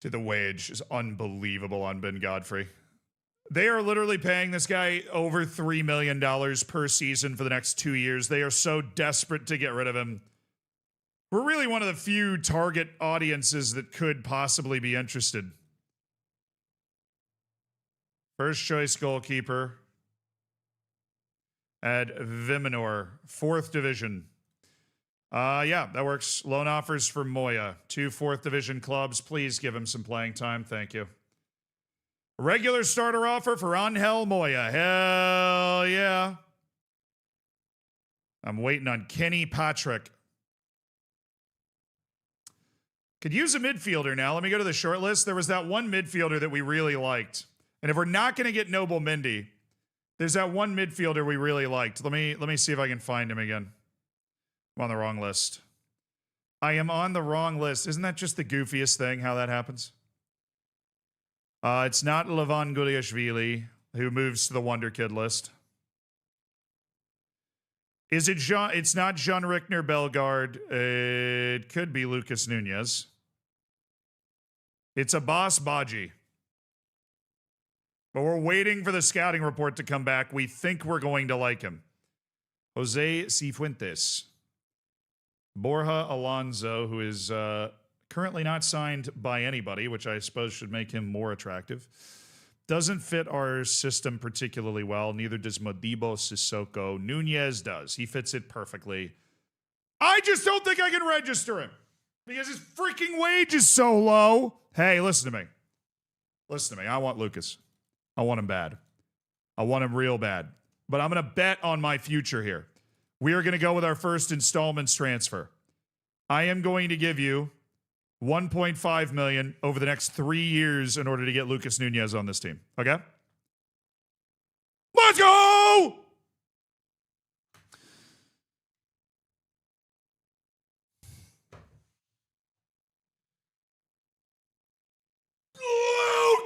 Dude, the wage is unbelievable on Ben Godfrey. They are literally paying this guy over $3 million per season for the next 2 years. They are so desperate to get rid of him. We're really one of the few target audiences that could possibly be interested. First choice goalkeeper. At Viminor, 4th division. Yeah, that works. Loan offers for Moya. 2 4th division clubs. Please give him some playing time. Thank you. Regular starter offer for Angel Moya. Hell yeah. I'm waiting on Kenny Patrick. Could use a midfielder now. Let me go to the short list. There was that one midfielder that we really liked. And if we're not going to get Noble Mendy, there's that one midfielder we really liked. Let me see if I can find him again. I'm on the wrong list. I am on the wrong list. Isn't that just the goofiest thing, how that happens? It's not Levan Guliashvili, who moves to the Wonder Kid list. Is it Jean? It's not Jean Rickner Bellegarde. It could be Lucas Nunez. It's Abbas Baji. But we're waiting for the scouting report to come back. We think we're going to like him. Jose Cifuentes. Borja Alonso, who is currently not signed by anybody, which I suppose should make him more attractive. Doesn't fit our system particularly well. Neither does Modibo Sissoko. Nunez does. He fits it perfectly. I just don't think I can register him because his freaking wage is so low. Hey, listen to me. Listen to me. I want Lucas. I want him bad. I want him real bad. But I'm going to bet on my future here. We are going to go with our first installments transfer. I am going to give you $1.5 million over the next 3 years in order to get Lucas Nunez on this team. Okay? Let's go!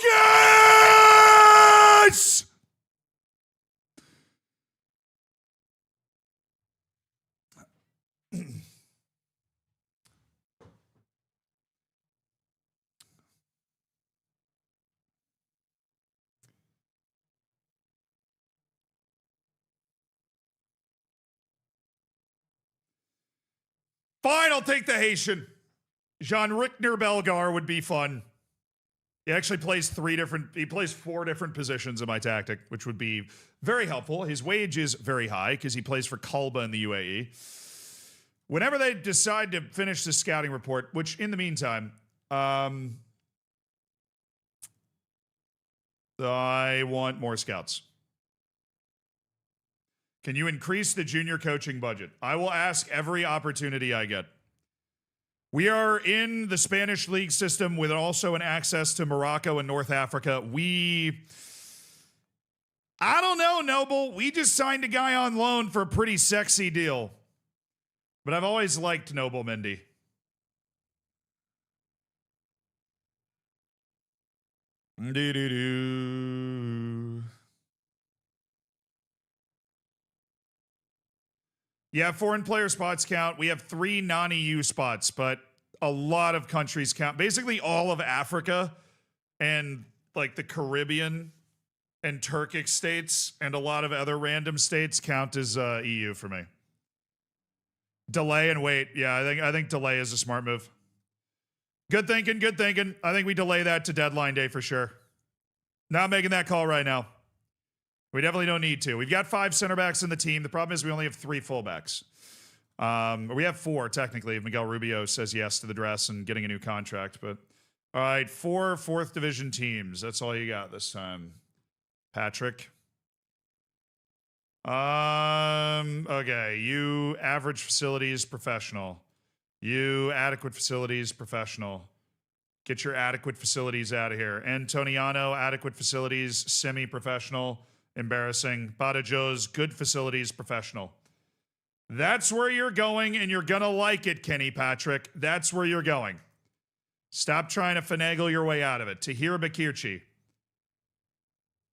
Lucas! Fine, I'll take the Haitian. Jean Rickner Bellegarde would be fun. He actually plays 4 different positions in my tactic, which would be very helpful. His wage is very high because he plays for Kalba in the UAE. Whenever they decide to finish the scouting report, which in the meantime, I want more scouts. Can you increase the junior coaching budget? I will ask every opportunity I get. We are in the Spanish league system with also an access to Morocco and North Africa. I don't know, Noble. We just signed a guy on loan for a pretty sexy deal. But I've always liked Noble Mendy. Yeah, foreign player spots count. We have 3 non-EU spots, but a lot of countries count. Basically all of Africa and like the Caribbean and Turkic states and a lot of other random states count as EU for me. Delay and wait. Yeah, I think delay is a smart move. Good thinking, good thinking. I think we delay that to deadline day for sure. Not making that call right now. We definitely don't need to. We've got 5 center backs in the team. The problem is we only have 3 fullbacks. We have 4, technically, if Miguel Rubio says yes to the dress and getting a new contract. But all right, 4 4th division teams. That's all you got this time. Patrick. Okay. You average facilities professional. You adequate facilities professional. Get your adequate facilities out of here. Antoniano, adequate facilities, semi-professional, embarrassing. Badajoz, good facilities, professional. That's where you're going, and you're gonna like it, Kenny Patrick. That's where you're going. Stop trying to finagle your way out of it. Tahir Bakirci,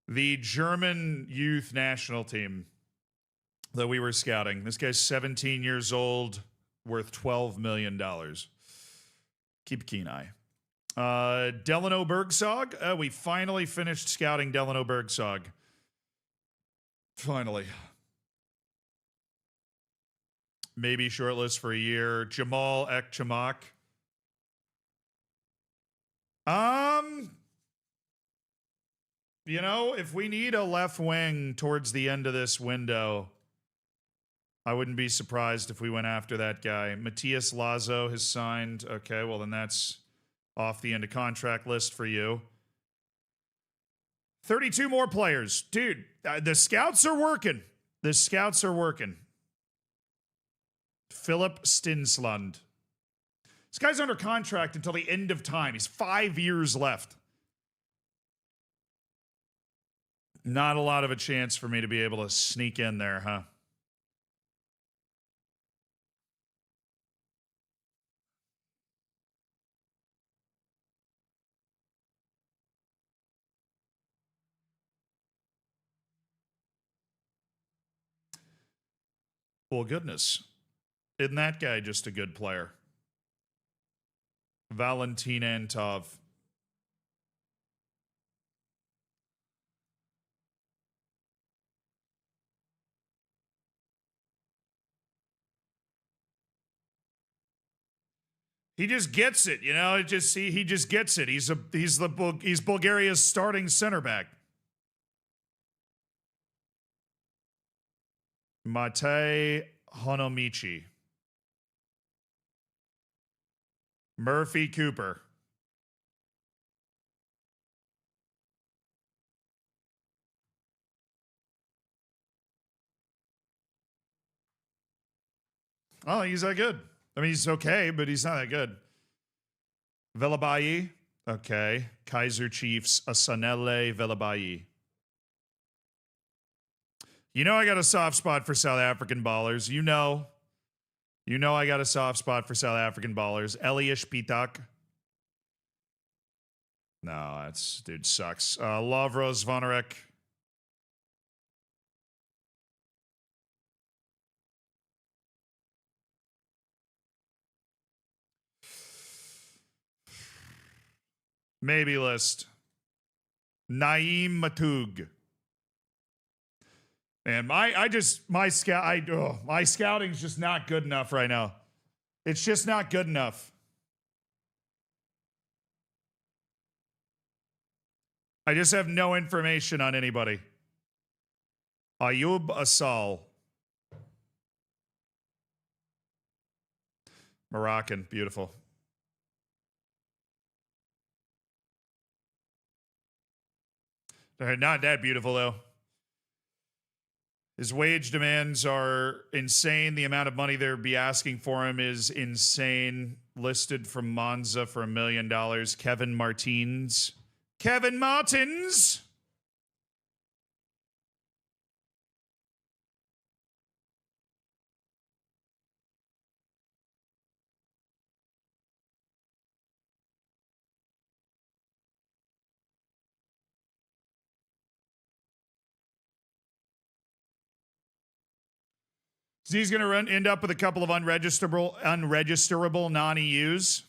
the German youth national team that we were scouting. This guy's 17 years old, worth $12 million. Keep a keen eye. Delano Bergsog. We finally finished scouting Delano Bergsog. Finally. Maybe shortlist for a year. Jamal Ekchamak. You know, if we need a left wing towards the end of this window, I wouldn't be surprised if we went after that guy. Matias Lazo has signed. Okay, well then that's off the end of contract list for you. 32 more players. Dude, the scouts are working. The scouts are working. Philip Stinsland. This guy's under contract until the end of time. He's 5 years left. Not a lot of a chance for me to be able to sneak in there, huh? Well, goodness. Isn't that guy just a good player? Valentin Antov. He just gets it, you know. He just gets it. He's Bulgaria's starting center back. Matej Honomichi. Murphy Cooper. Oh, he's that good. I mean, he's okay, but he's not that good. Velabayi. Okay. Kaiser Chiefs. Asanele Velabayi. You know I got a soft spot for South African ballers. You know I got a soft spot for South African ballers. Elias Pitak. No, that's dude sucks. Lavros Vonarek. Maybe list. Naeem Matug. And my scouting's just not good enough right now. It's just not good enough. I just have no information on anybody. Ayub Asal. Moroccan, beautiful. They're not that beautiful, though. His wage demands are insane. The amount of money they'd be asking for him is insane. Listed from Monza for $1 million. Kevin Martins. Kevin Martins! So he's going to end up with a couple of unregisterable non-EUs.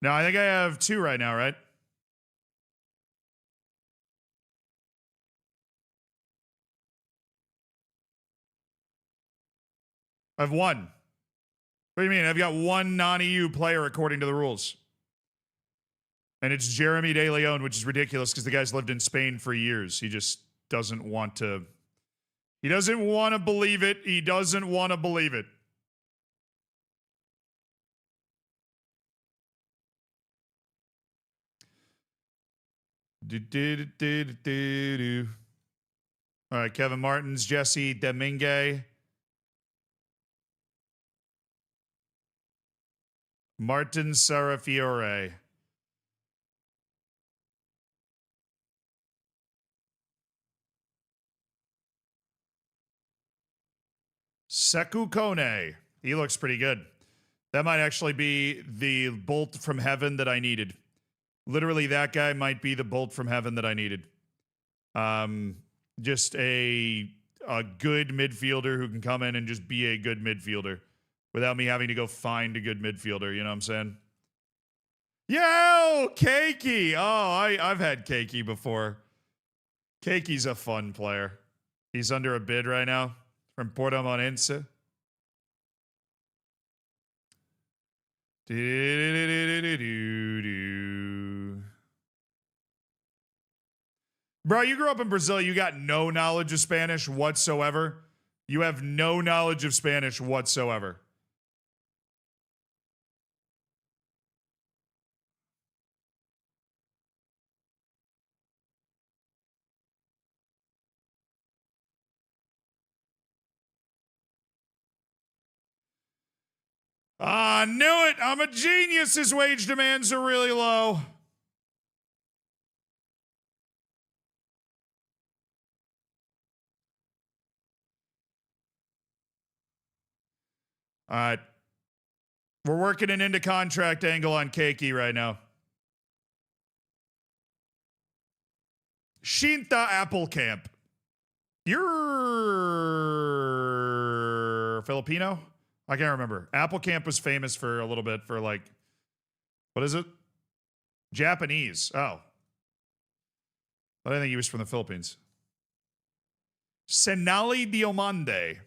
No, I think I have 2 right now, right? I have 1. What do you mean? I've got 1 non-EU player according to the rules. And it's Jeremy De Leon, which is ridiculous because the guy's lived in Spain for years. He just doesn't want to. He doesn't want to believe it. He doesn't want to believe it. Do. All right, Kevin Martins, Jesse Domingue. Martin Sarafiore. Sekou Kone. He looks pretty good. That might actually be the bolt from heaven that I needed. Literally, that guy might be the bolt from heaven that I needed. Just a good midfielder who can come in and just be a good midfielder without me having to go find a good midfielder. You know what I'm saying? Yo, Keiki. Oh, I've had Keiki before. Keiki's a fun player. He's under a bid right now from Portimonense. Bro, you grew up in Brazil. You got no knowledge of Spanish whatsoever. You have no knowledge of Spanish whatsoever. I knew it. I'm a genius. His wage demands are really low. All right. We're working an into contract angle on Keiki right now. Shinta Applecamp. You're Filipino? I can't remember. Applecamp was famous for a little bit for like, what is it? Japanese. Oh. I didn't think he was from the Philippines. Senali Diomande.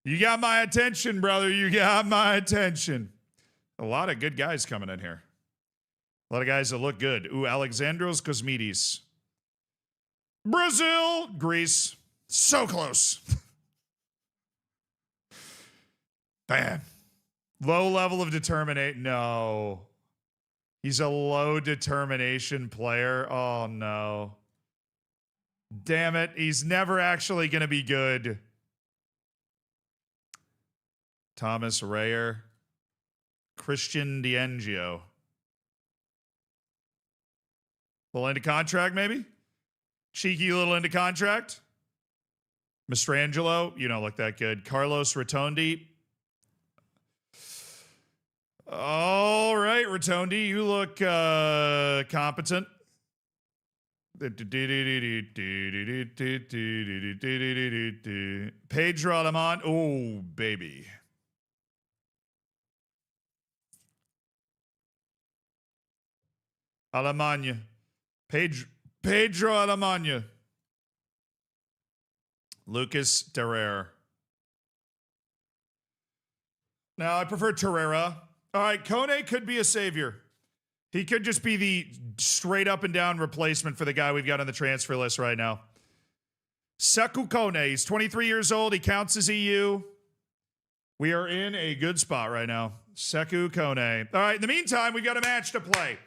You got my attention, brother. You got my attention. A lot of good guys coming in here. A lot of guys that look good. Ooh, Alexandros Cosmides. Brazil. Greece. So close. Man. Low level of determination. No. He's a low determination player. Oh, no. Damn it. He's never actually going to be good. Thomas Rayer. Christian D'Angio. Little into contract, maybe? Cheeky little into contract? Mastrangelo, you don't look that good. Carlos Rotondi. All right, Rotondi, you look competent. Pedro Alemán. Oh, baby. Alemania. Pedro Alemania. Lucas Terrer. Now, I prefer Terrera. All right, Kone could be a savior. He could just be the straight up and down replacement for the guy we've got on the transfer list right now. Sekou Kone, he's 23 years old. He counts as EU. We are in a good spot right now. Sekou Kone. All right, in the meantime, we've got a match to play.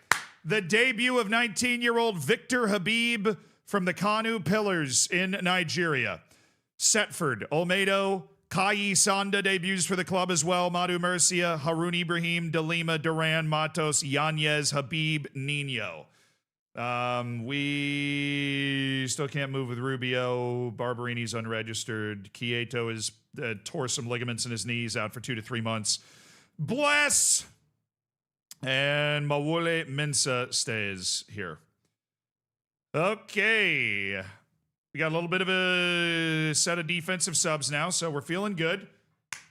The debut of 19-year-old Victor Habib from the Kanu Pillars in Nigeria. Setford, Olmedo, Kai Sanda debuts for the club as well. Madu Murcia, Harun Ibrahim, Delima, Duran, Matos, Yanez, Habib, Nino. We still can't move with Rubio. Barberini's unregistered. Quieto is tore some ligaments in his knees, out for 2 to 3 months. Bless! And Mawule Mensa stays here. Okay. We got a little bit of a set of defensive subs now, so we're feeling good.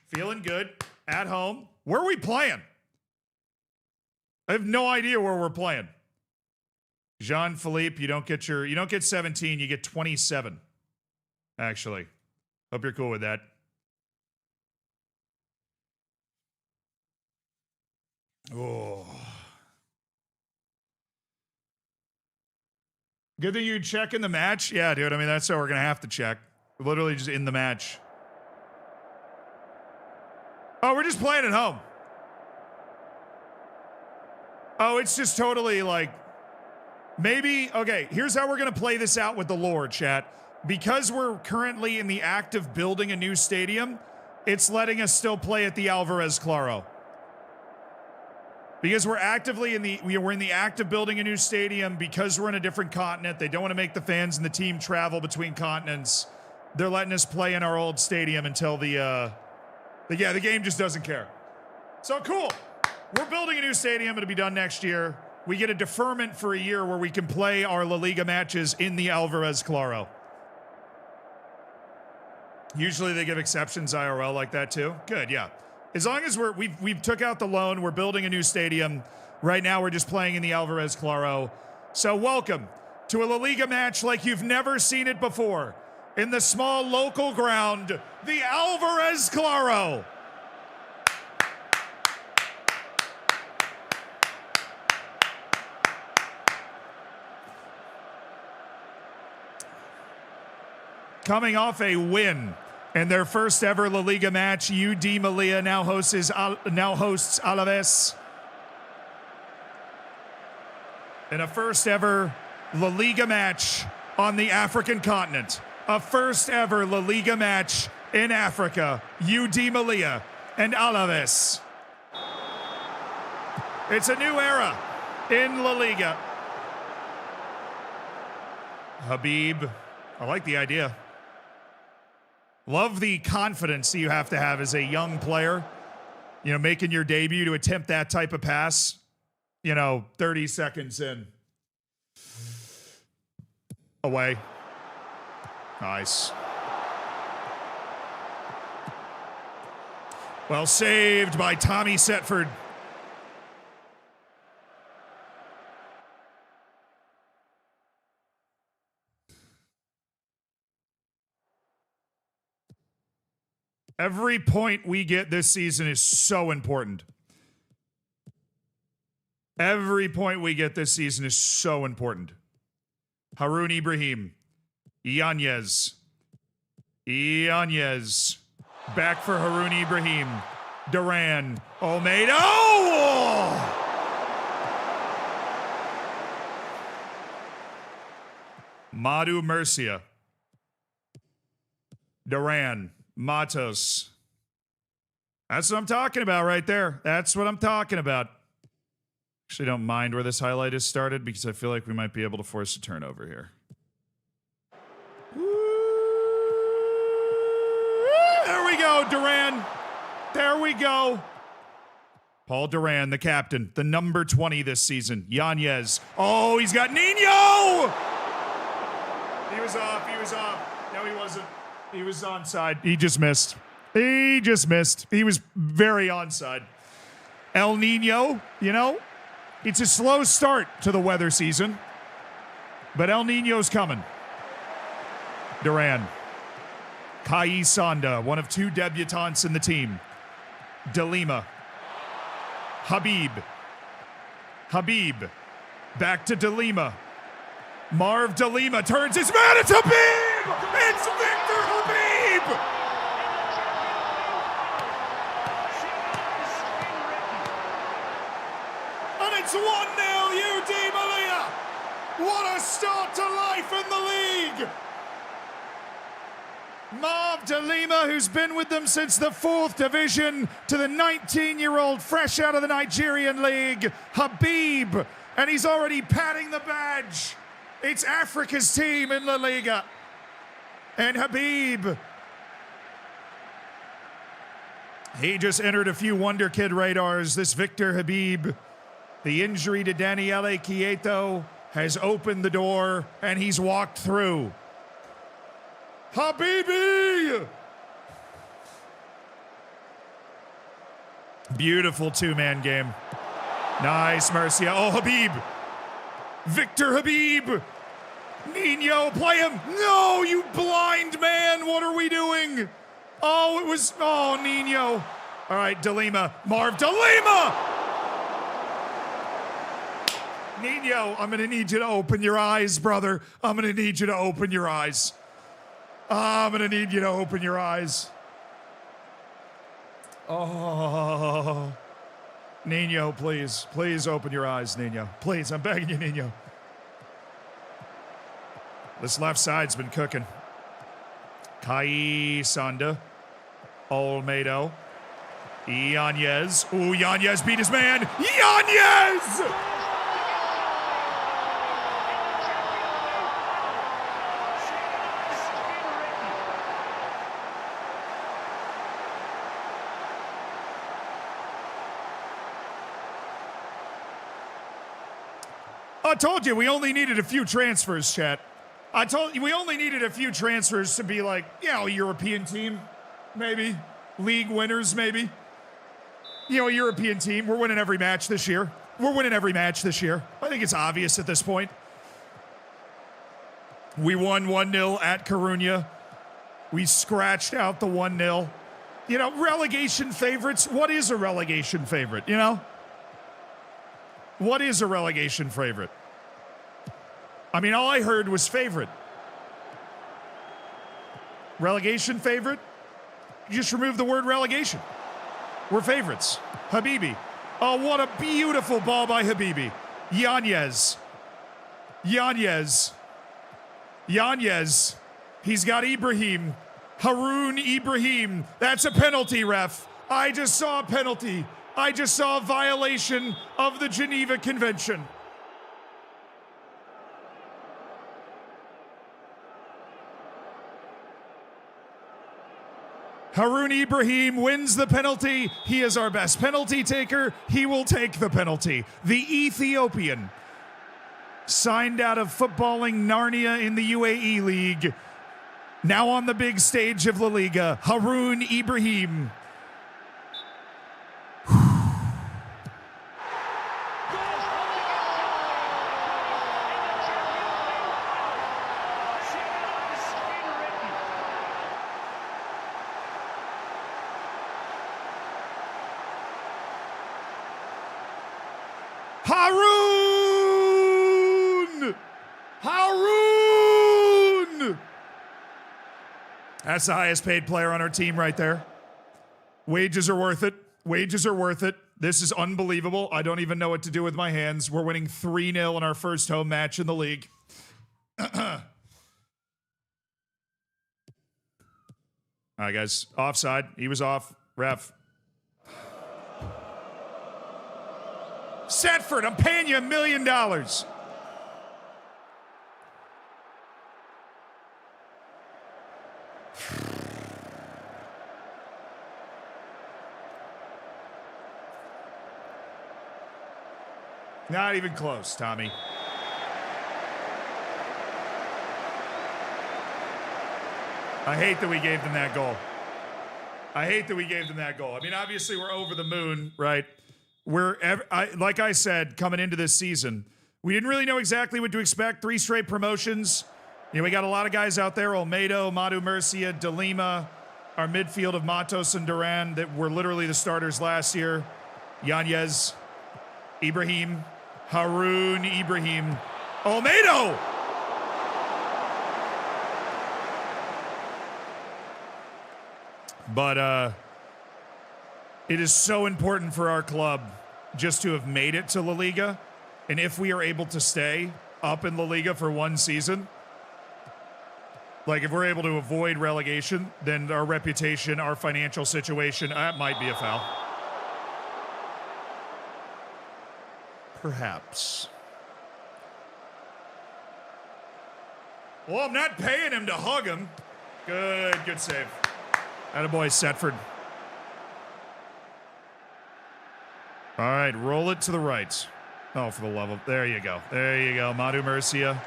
Feeling good. At home. Where are we playing? I have no idea where we're playing. Jean-Philippe, you don't get 17, you get 27. Actually. Hope you're cool with that. Oh. Good thing you check in the match. Yeah, dude. I mean, that's how we're going to have to check. We're literally just in the match. Oh, we're just playing at home. Oh, it's just totally like, maybe, okay, here's how we're going to play this out with the lore, chat. Because we're currently in the act of building a new stadium, it's letting us still play at the Alvarez Claro. Because we're actively we're in the act of building a new stadium, because we're in a different continent. They don't want to make the fans and the team travel between continents. They're letting us play in our old stadium until the game just doesn't care. So cool. We're building a new stadium. It'll be done next year. We get a deferment for a year where we can play our La Liga matches in the Alvarez Claro. Usually they give exceptions IRL like that too. Good, yeah. As long as we've took out the loan, we're building a new stadium. Right now we're just playing in the Alvarez Claro. So welcome to a La Liga match like you've never seen it before. In the small local ground, the Alvarez Claro. Coming off a win in their first ever La Liga match, UD Melilla now hosts Alaves. In a first ever La Liga match on the African continent. A first ever La Liga match in Africa. UD Melilla and Alaves. It's a new era in La Liga. Habib, I like the idea. Love the confidence that you have to have as a young player, you know, making your debut to attempt that type of pass, 30 seconds in. Away. Nice. Well saved by Tommy Setford. Every point we get this season is so important. Every point we get this season is so important. Haroun Ibrahim. Yanez. Back for Haroun Ibrahim. Duran. Olmedo. Oh! Madu Murcia. Duran. Matos. That's what I'm talking about right there. That's what I'm talking about. Actually, don't mind where this highlight is started because I feel like we might be able to force a turnover here. There we go, Duran. There we go. Paul Duran, the captain, the number 20 this season. Yanez. Oh, he's got Nino! He was off. No, he wasn't. He was onside. He just missed. He was very onside. El Nino, it's a slow start to the weather season, but El Nino's coming. Duran. Kai Sanda, one of two debutants in the team. De Lima. Habib. Back to De Lima. Marv De Lima turns his man. It's Habib! It's Victor Habib! And it's 1-0 UD Melilla. What a start to life in the league! Marv De Lima, who's been with them since the 4th division, to the 19-year-old fresh out of the Nigerian league, Habib, and he's already patting the badge. It's Africa's team in La Liga. And Habib, he just entered a few Wonder Kid radars. This Victor Habib, the injury to Daniele Quieto has opened the door, and he's walked through. Habibi! Beautiful two-man game. Nice, Murcia. Oh, Habib. Victor Habib. Nino, play him. No, you blind man. What are we doing? Oh, Nino. All right, De Lima. Marv De Lima! Nino, I'm going to need you to open your eyes, brother. I'm going to need you to open your eyes. I'm going to need you to open your eyes. Oh. Nino, please. Please open your eyes, Nino. Please, I'm begging you, Nino. This left side's been cooking. Kai Sanda. Olmedo. Yanez. Ooh, Yanez beat his man. Yanez! I told you we only needed a few transfers, chat. I told you we only needed a few transfers to be like, you know, a European team, maybe. League winners, maybe. You know, a European team. We're winning every match this year. We're winning every match this year. I think it's obvious at this point. We won 1-0 at Coruña. We scratched out the 1-0. You know, relegation favorites. What is a relegation favorite, you know? What is a relegation favorite? I mean, all I heard was favorite. Relegation favorite? You just remove the word relegation. We're favorites. Habibi. Oh, what a beautiful ball by Habibi. Yanez. Yanez. Yanez. He's got Ibrahim. Haroun Ibrahim. That's a penalty, ref. I just saw a penalty. I just saw a violation of the Geneva Convention. Haroun Ibrahim wins the penalty. He is our best penalty taker. He will take the penalty. The Ethiopian, signed out of footballing Narnia in the UAE League, now on the big stage of La Liga, Haroun Ibrahim. Haroun! Haroun! That's the highest paid player on our team right there. Wages are worth it. Wages are worth it. This is unbelievable. I don't even know what to do with my hands. We're winning 3-0 in our first home match in the league. All right, guys. Offside. He was off. Ref. Setford, I'm paying you $1 million. Not even close, Tommy. I hate that we gave them that goal. I hate that we gave them that goal. I mean, obviously, we're over the moon, right? Like I said, coming into this season, we didn't really know exactly what to expect. 3 straight promotions. You know, we got a lot of guys out there. Olmedo, Madu Murcia, De Lima, our midfield of Matos and Duran that were literally the starters last year. Yanez, Ibrahim, Haroun Ibrahim, Olmedo! But it is so important for our club just to have made it to La Liga. And if we are able to stay up in La Liga for one season, like if we're able to avoid relegation, then our reputation, our financial situation, that might be a foul. Perhaps. Well, I'm not paying him to hug him. Good save. Attaboy, Setford. All right, roll it to the right. Oh, for the love of... There you go. There you go. Madu Murcia.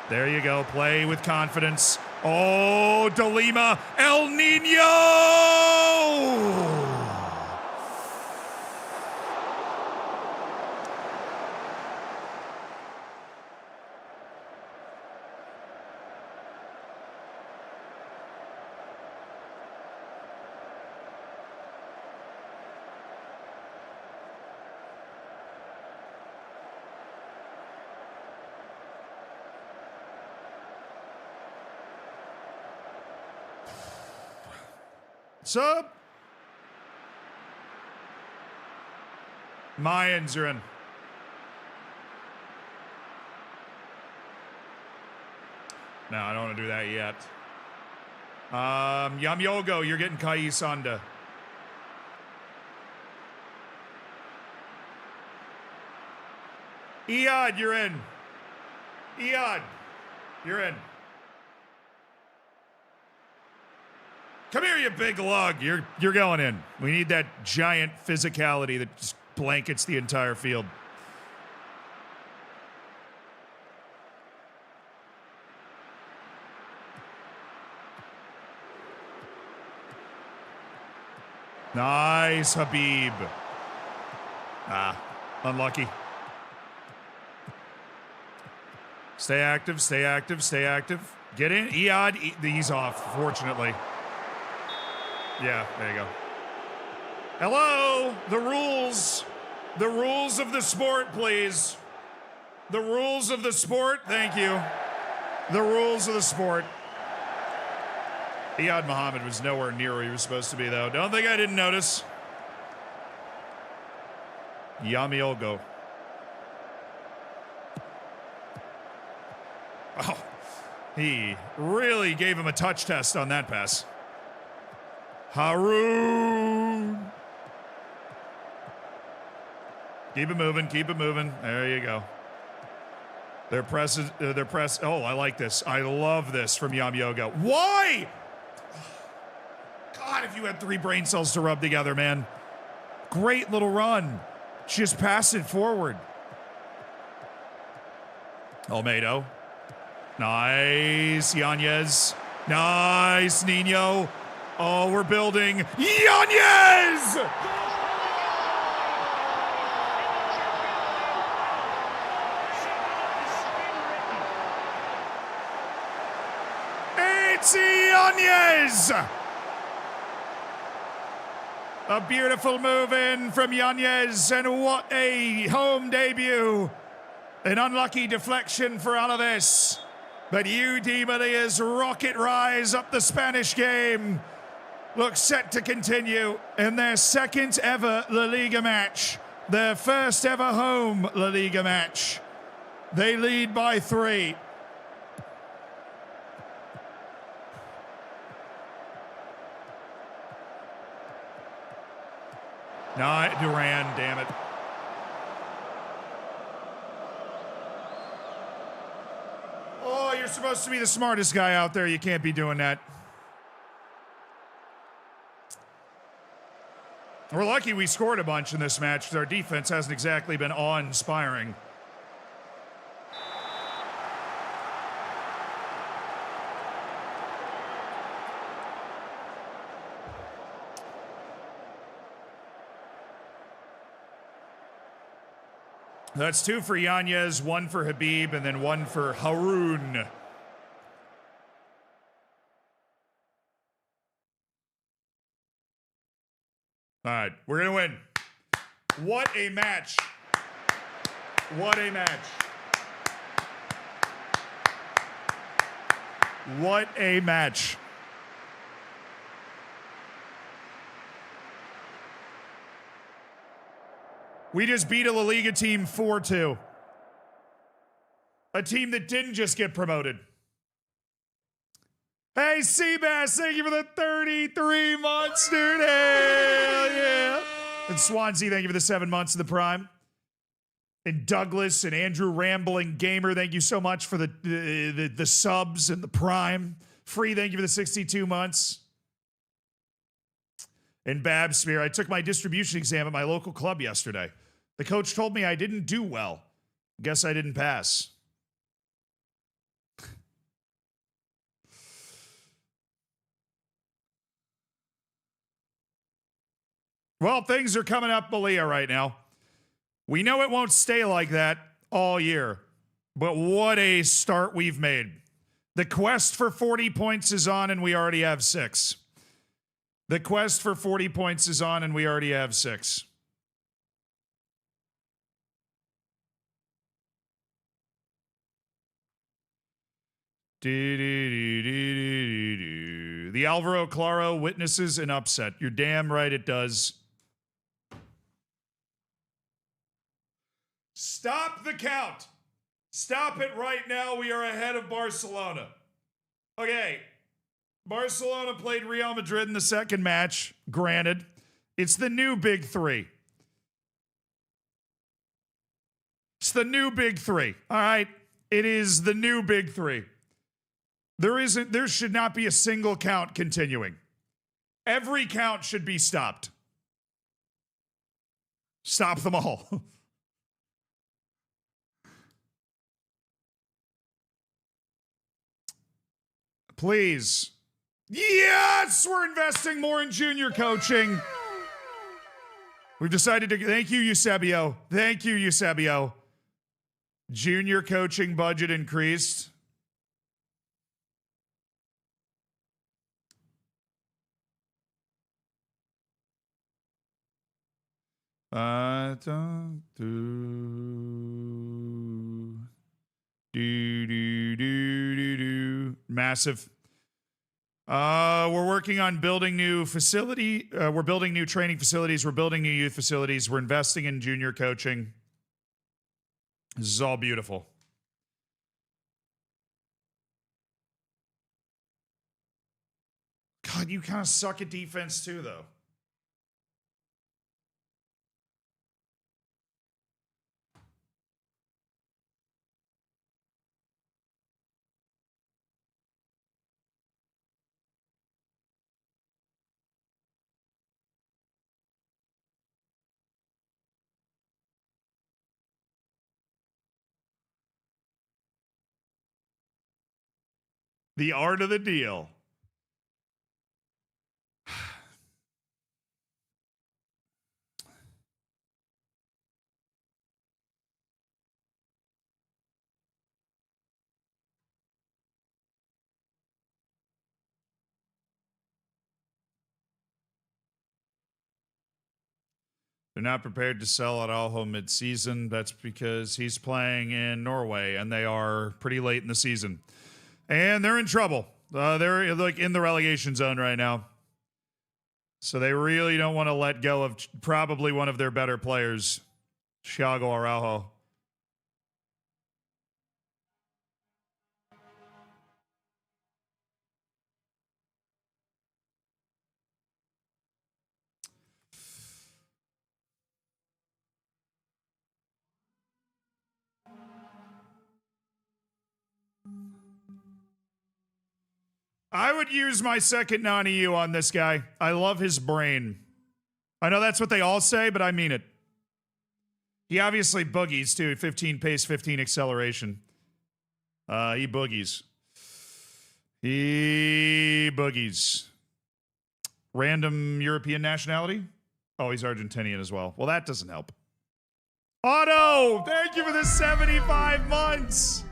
There you go. Play with confidence. Oh, De Lima. El Nino! Sub. Mayans are in. No, I don't want to do that yet. Yamyogo, you're getting Kai Sanda. Iad, you're in. Iad, you're in. Come here, you big lug. You're going in. We need that giant physicality that just blankets the entire field. Nice, Habib. Ah, unlucky. Stay active, stay active, stay active. Get in. Iad, he's off, fortunately. Yeah, there you go. Hello, the rules. The rules of the sport, please. The rules of the sport, thank you. The rules of the sport. Iad Muhammad was nowhere near where he was supposed to be, though. Don't think I didn't notice. Yamiogo. Oh, he really gave him a touch test on that pass. Haroon. Keep it moving, keep it moving. There you go. Their press. Oh, I like this. I love this from Yamiogo. Why? God, if you had 3 brain cells to rub together, man. Great little run. Just pass it forward. Olmedo. Nice. Yanez. Nice. Nino. Oh, we're building. Yanez! It's Yanez! A beautiful move in from Yanez, and what a home debut. An unlucky deflection for Alaves. But Di Maria's rocket rise up the Spanish game looks set to continue in their second ever La Liga match. Their first ever home La Liga match. They lead by 3. No, Duran, damn it. Oh, you're supposed to be the smartest guy out there. You can't be doing that. We're lucky we scored a bunch in this match because our defense hasn't exactly been awe-inspiring. That's 2 for Yanez, 1 for Habib, and then 1 for Haroun. All right, we're going to win. What a match. What a match. What a match. We just beat a La Liga team 4-2. A team that didn't just get promoted. Hey, Seabass, thank you for the 33 months, dude. Hell yeah. And Swansea, thank you for the 7 months of the Prime. And Douglas and Andrew Rambling Gamer, thank you so much for the subs and the Prime. Free, thank you for the 62 months. And Babsmear, I took my distribution exam at my local club yesterday. The coach told me I didn't do well. Guess I didn't pass. Well, things are coming up Malia right now. We know it won't stay like that all year, but what a start we've made. The quest for 40 points is on, and we already have 6. The quest for 40 points is on, and we already have 6. The Alvaro Claro witnesses an upset. You're damn right it does. Stop the count. Stop it right now. We are ahead of Barcelona. Okay. Barcelona played Real Madrid in the second match. Granted, it's the new big three. It's the new big three. All right. It is the new big three. There should not be a single count continuing. Every count should be stopped. Stop them all. Please. Yes, we're investing more in junior coaching. We've decided to, thank you, Eusebio. Thank you, Eusebio. Junior coaching budget increased. Massive. We're working on building new facility. We're building new training facilities. We're building new youth facilities. We're investing in junior coaching. This is all beautiful. God, you kind of suck at defense too, though. The art of the deal. They're not prepared to sell Araujo mid-season. That's because he's playing in Norway, and they are pretty late in the season. And they're in trouble. They're like in the relegation zone right now. So they really don't want to let go of probably one of their better players, Thiago Araujo. I would use my second non-EU on this guy. I love his brain. I know that's what they all say, but I mean it. He obviously boogies, too. 15 pace, 15 acceleration. He boogies. He boogies. Random European nationality? Oh, he's Argentinian as well. Well, that doesn't help. Otto, thank you for the 75 months.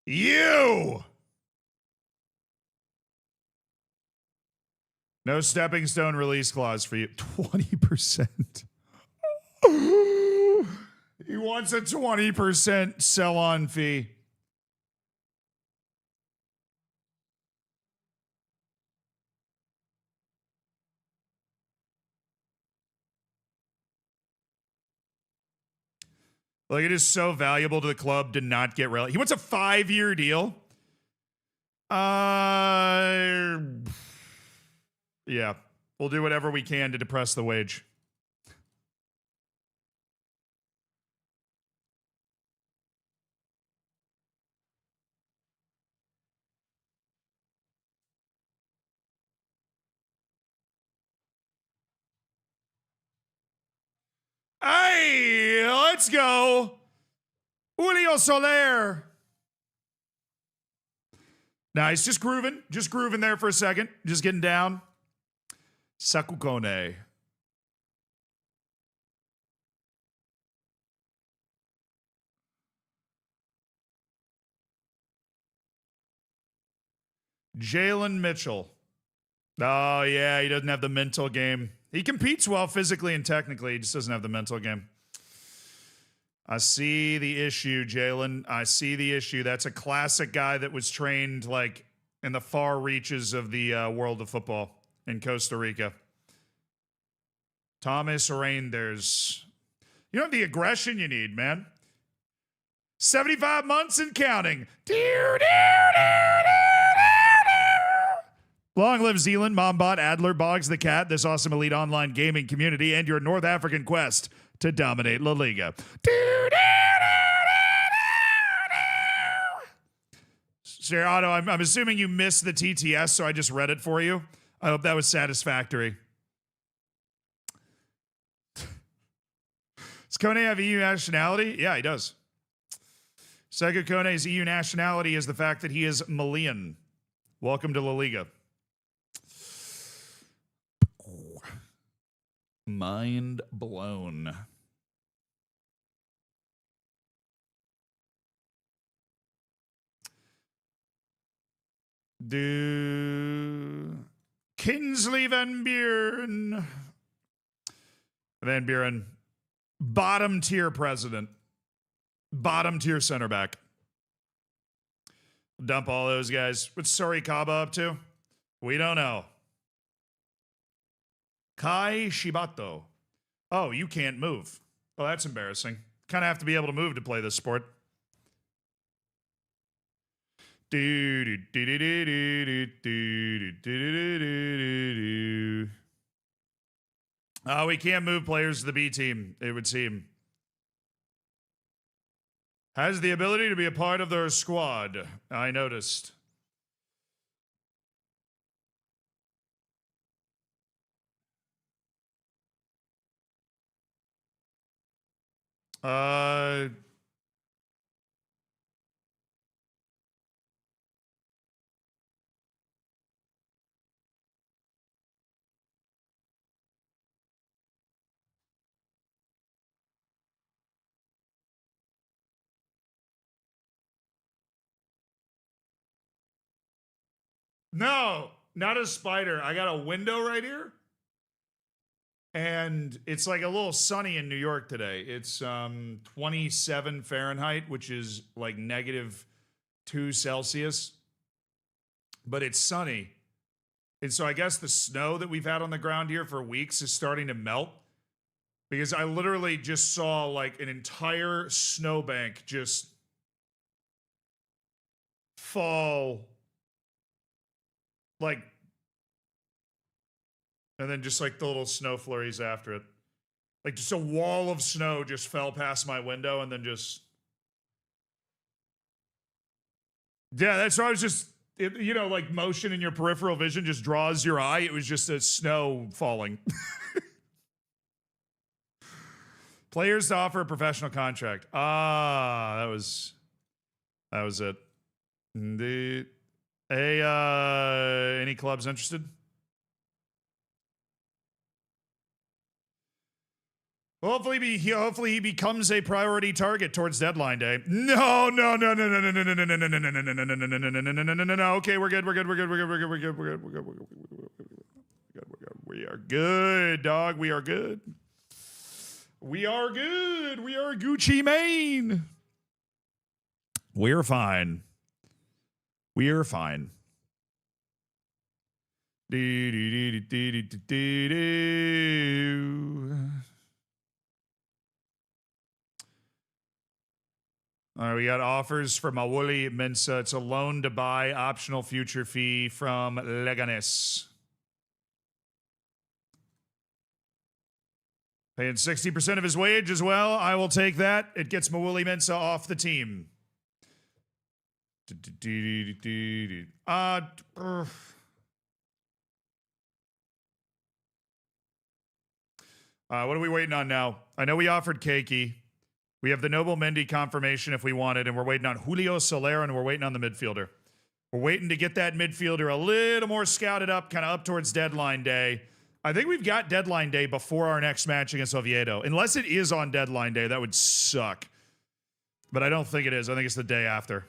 You! No stepping stone release clause for you. 20%. He wants a 20% sell-on fee. Like, it is so valuable to the club to not get relegated. He wants a 5-year deal. Yeah. We'll do whatever we can to depress the wage. Hey, let's go. Julio Soler. Nice. Just grooving there for a second. Just getting down. Sakukone. Jalen Mitchell. Oh, yeah, he doesn't have the mental game. He competes well physically and technically. He just doesn't have the mental game. I see the issue, Jalen. I see the issue. That's a classic guy that was trained like in the far reaches of the world of football in Costa Rica. Thomas Reinders. You know the aggression you need, man. 75 months and counting. Long live Zealand, Mombot, Adler, Boggs the Cat, this awesome elite online gaming community, and your North African quest to dominate La Liga. Sir Otto, I'm assuming you missed the TTS, so I just read it for you. I hope that was satisfactory. Does Kone have EU nationality? Yeah, he does. Sega Kone's EU nationality is the fact that he is Malian. Welcome to La Liga. Mind blown. Kingsley Van Buren. Van Buren. Bottom tier president. Bottom tier center back. Dump all those guys. What's Sorry Kaba up to? We don't know. Kai Shibato. Oh, you can't move. Oh, that's embarrassing. Kind of have to be able to move to play this sport. Oh, we can't move players to the B team, it would seem. Has the ability to be a part of their squad, I noticed. No, not a spider. I got a window right here. And it's like a little sunny in New York today. It's 27 Fahrenheit, which is like -2 Celsius. But it's sunny. And so I guess the snow that we've had on the ground here for weeks is starting to melt. Because I literally just saw like an entire snowbank just fall. Like, and then just like the little snow flurries after it. Like just a wall of snow just fell past my window and then just. Yeah, that's why I was just, you know, like motion in your peripheral vision just draws your eye. It was just a snow falling. Players to offer a professional contract. Ah, that was it. Indeed. Hey, any clubs interested? Hopefully he becomes a priority target towards deadline day. No. Okay, we're good. We are good, dog. We are good. We are Gucci Mane. We're fine. We're fine. All right, we got offers for Mawuli Mensa. It's a loan to buy, optional future fee from Leganes. Paying 60% of his wage as well. I will take that. It gets Mawuli Mensa off the team. What are we waiting on now? I know we offered Keiki. We have the Noble Mendy confirmation if we wanted, and we're waiting on Julio Soler, and we're waiting on the midfielder. We're waiting to get that midfielder a little more scouted up, kind of up towards deadline day. I think we've got deadline day before our next match against Oviedo. Unless it is on deadline day, that would suck. But I don't think it is. I think it's the day after.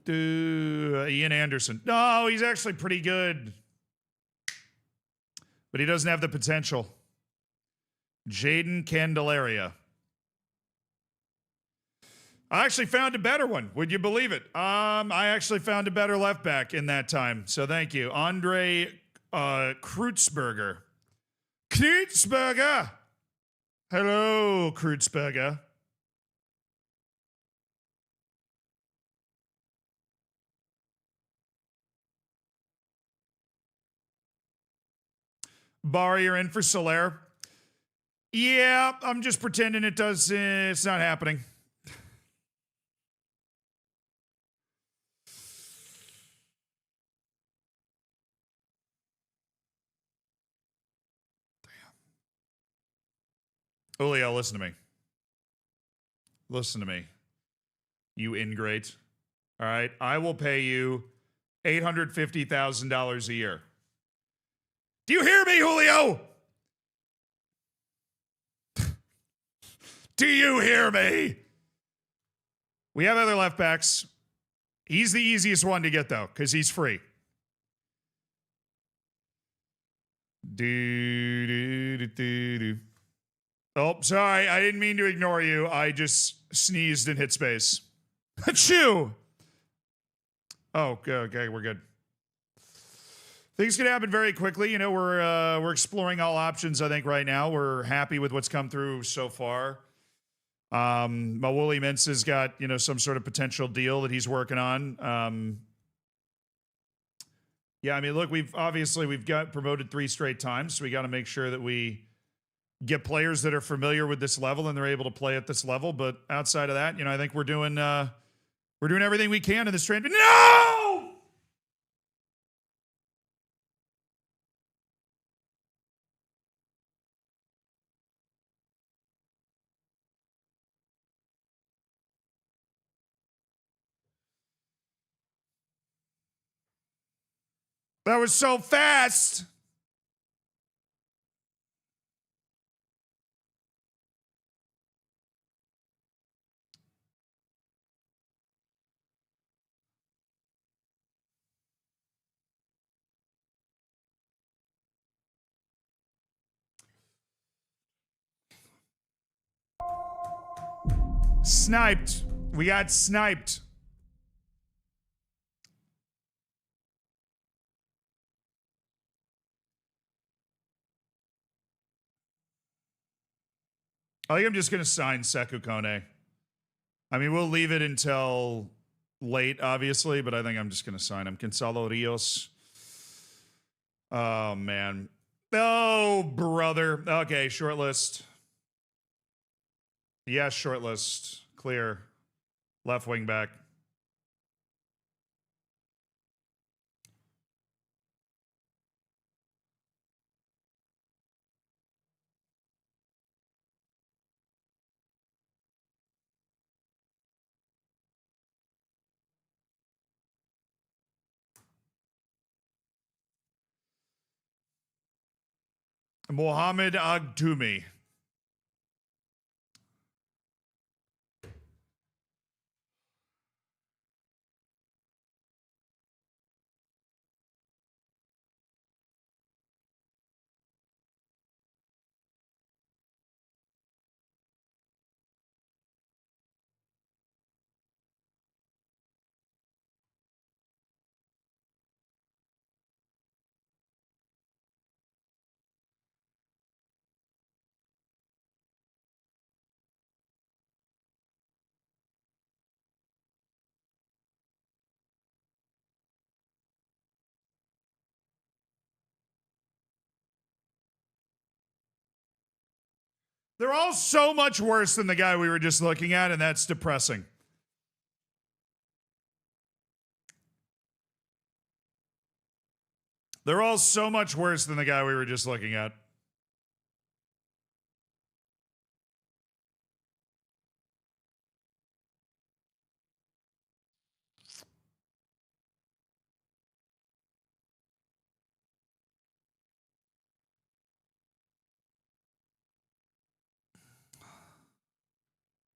Ian Anderson. No, he's actually pretty good. but he doesn't have the potential. Jaden Candelaria. I actually found a better one. Would you believe it? I actually found a better left back in that time. So thank you. Andre Kreutzberger. Kreutzberger! Hello, Kreutzberger. Barry, you're in for Soler. Yeah, I'm just pretending it does. It's not happening. Julio, listen to me. Listen to me. You ingrate. All right. I will pay you $850,000 a year. Do you hear me, Julio? Do you hear me? We have other left backs. He's the easiest one to get, though, because he's free. Oh, sorry. I didn't mean to ignore you. I just sneezed and hit space. Achoo! Oh, okay, we're good. Things can happen very quickly. You know, we're exploring all options, I think, right now. We're happy with what's come through so far. Mawuli Mintz has got, you know, some sort of potential deal that he's working on. Yeah, I mean, look, we've got promoted 3 straight times, so we got to make sure that we get players that are familiar with this level and they're able to play at this level. But outside of that, you know, I think we're doing everything we can in this trade. No! That was so fast. Sniped. We got sniped. I think I'm just going to sign Sekou Kone. I mean, we'll leave it until late, obviously, but I think I'm just going to sign him. Gonzalo Rios. Oh, man. Oh, brother. Okay, shortlist. Yes, shortlist. Clear. Left wing back. Mohamed Agtoumi. They're all so much worse than the guy we were just looking at, and that's depressing. They're all so much worse than the guy we were just looking at.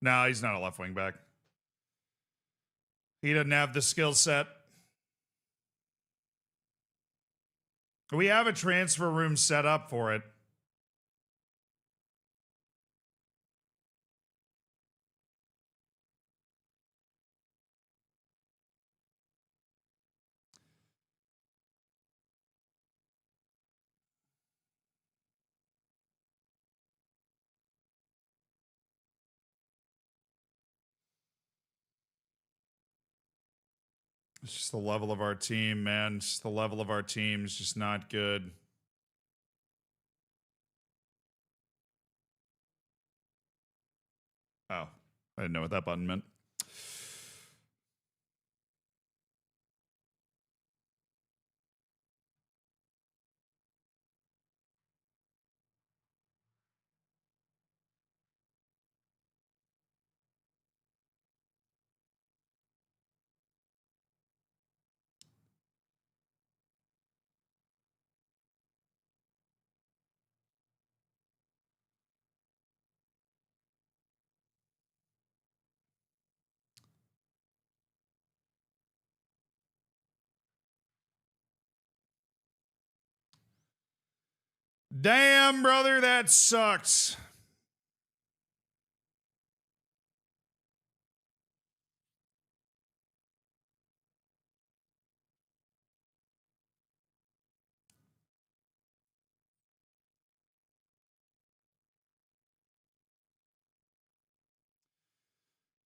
No, he's not a left wing back. He doesn't have the skill set. We have a transfer room set up for it. It's just the level of our team, man. Just the level of our team is just not good. Oh, I didn't know what that button meant. Damn, brother, that sucks.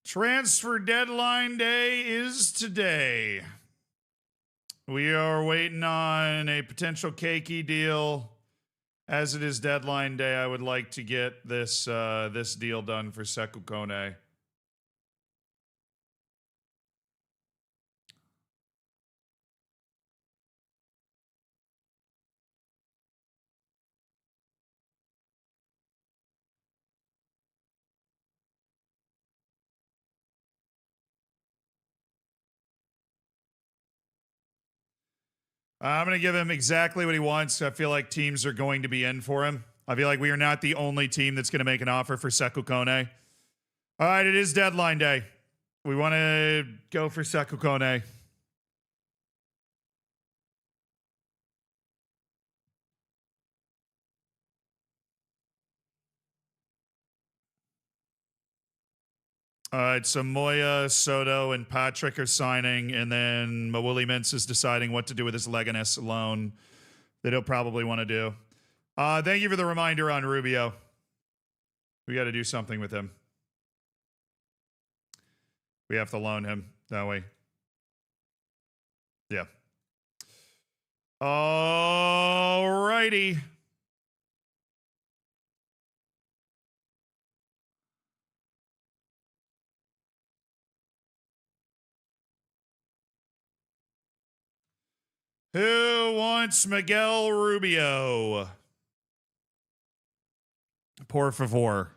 Transfer deadline day is today. We are waiting on a potential cakey deal. As it is deadline day, I would like to get this this deal done for Sekou Kone. I'm going to give him exactly what he wants. I feel like teams are going to be in for him. I feel like we are not the only team that's going to make an offer for Sekou Kone. All right, it is deadline day. We want to go for Sekou Kone. All right, so Moya, Soto, and Patrick are signing, and then Mawuli Mintz is deciding what to do with his Leganes loan that he'll probably want to do. Thank you for the reminder on Rubio. We got to do something with him. We have to loan him, don't we? Yeah. All righty. Who wants Miguel Rubio? Por favor.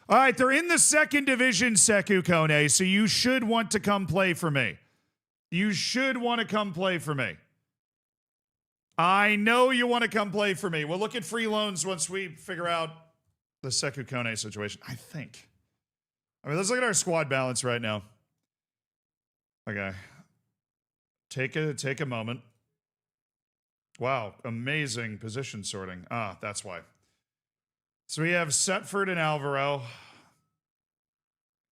All right, they're in the second division, Sekou Kone, so you should want to come play for me. You should want to come play for me. I know you want to come play for me. We'll look at free loans once we figure out the Sekou Kone situation, I think. I mean, let's look at our squad balance right now. Okay. Take a moment. Wow, amazing position sorting. Ah, that's why. So we have Setford and Alvaro,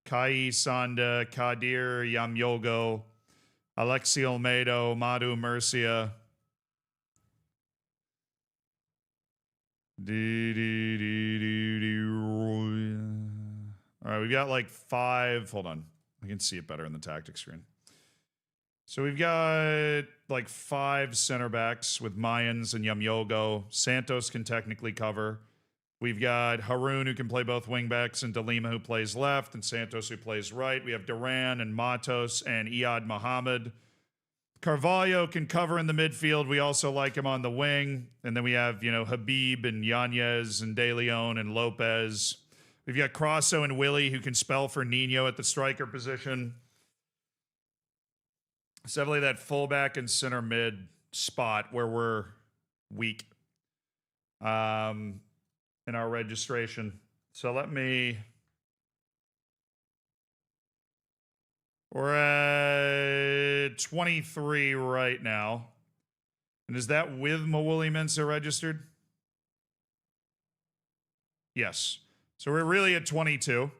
Kai Sanda, Kadir Yamyogo, Alexi Olmedo, Madu Murcia. All right, we've got like 5. Hold on. I can see it better in the tactics screen. So we've got like 5 center backs with Mayans and Yamyogo. Santos can technically cover. We've got Haroun, who can play both wingbacks, and Delima, who plays left, and Santos, who plays right. We have Duran and Matos and Iyad Mohammed. Carvalho can cover in the midfield. We also like him on the wing. And then we have, Habib and Yanez and De Leon and Lopez. We've got Crosso and Willie, who can spell for Nino at the striker position. It's definitely that fullback and center mid spot where we're weak. in our registration. So let me... We're at 23 right now. And is that with Mawuli Mensa registered? Yes. So we're really at 22.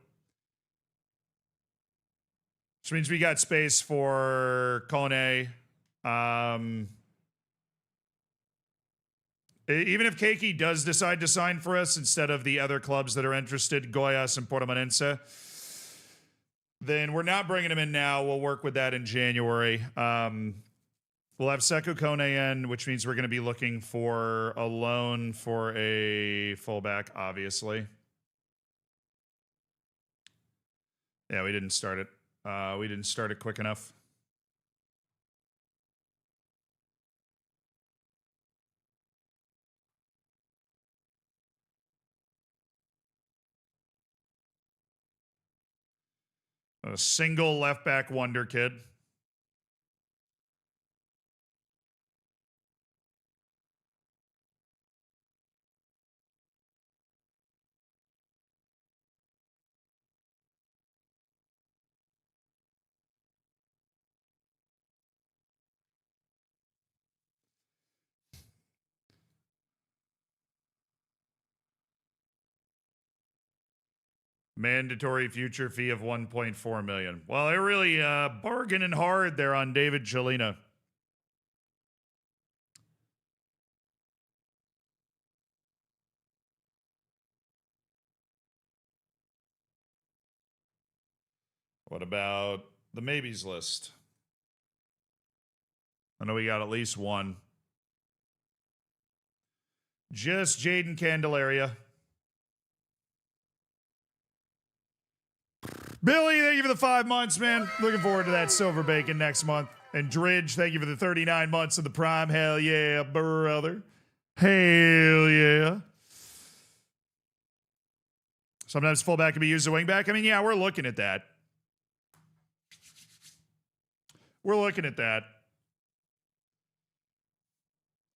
Which means we got space for Kone. Even if Keiki does decide to sign for us instead of the other clubs that are interested, Goiás and Portimonense, then we're not bringing him in now. We'll work with that in January. We'll have Sekou Kone in, which means we're going to be looking for a loan for a fullback, obviously. Yeah, we didn't start it. We didn't start it quick enough. A single left back wonder kid. Mandatory future fee of 1.4 million. Well, they're really bargaining hard there on David Chelina. What about the maybes list? I know we got at least one. Just Jaden Candelaria. Billy, thank you for the 5 months, man. Looking forward to that silver bacon next month. And Dridge, thank you for the 39 months of the prime. Hell yeah, brother. Hell yeah. Sometimes fullback can be used as a wingback. I mean, yeah, we're looking at that. We're looking at that.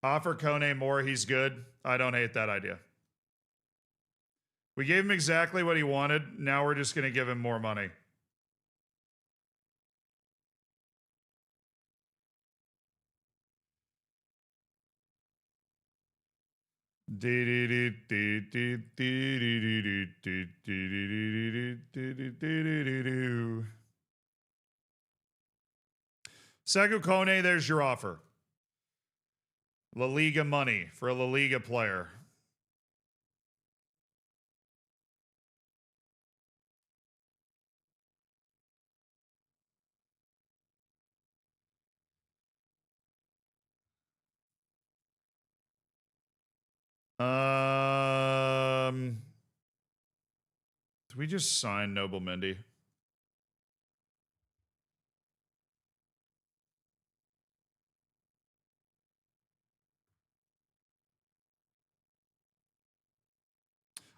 Offer Kone more, he's good. I don't hate that idea. We gave him exactly what he wanted. Now we're just going to give him more money. Sekou Kone, there's your offer. La Liga money for a La Liga player. Did we just sign Noble Mendy?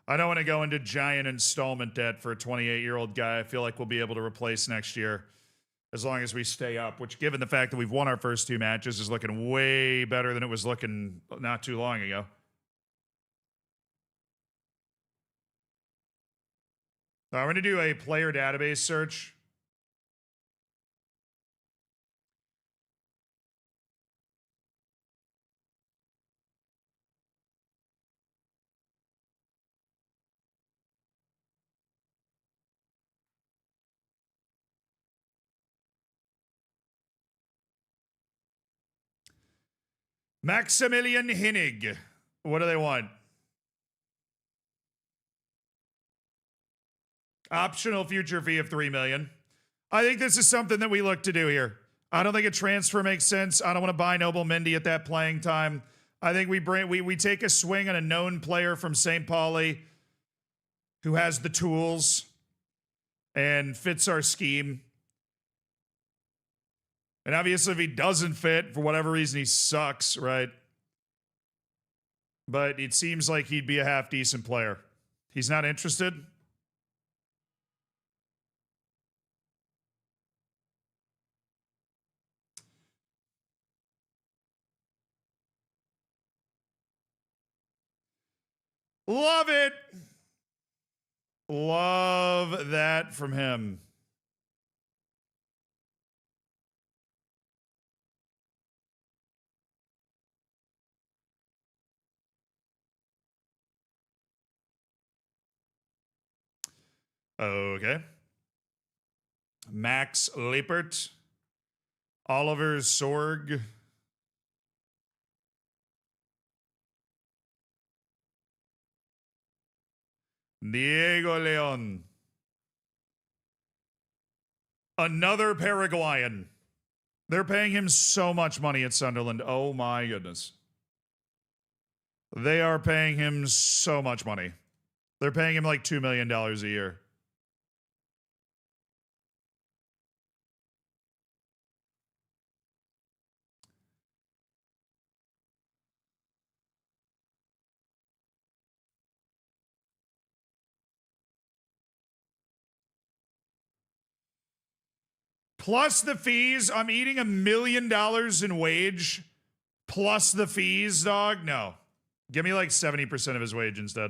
I don't want to go into giant installment debt for a 28-year-old guy. I feel like we'll be able to replace next year as long as we stay up, which, given the fact that we've won our first 2 matches, is looking way better than it was looking not too long ago. I'm going to do a player database search. Maximilian Hinnig. What do they want? Optional future fee of $3 million. I think this is something that we look to do here. I don't think a transfer makes sense. I don't want to buy Noble Mendy at that playing time. I think we take a swing on a known player from St. Pauli who has the tools and fits our scheme. And obviously, if he doesn't fit, for whatever reason, he sucks, right? But it seems like he'd be a half-decent player. He's not interested? Love it. Love that from him. Okay. Max Lippert. Oliver Sorg. Diego Leon. Another Paraguayan. They're paying him so much money at Sunderland. Oh my goodness. They are paying him so much money. They're paying him like $2 million a year. Plus the fees. I'm eating $1 million in wage. Plus the fees, dog. No. Give me like 70% of his wage instead.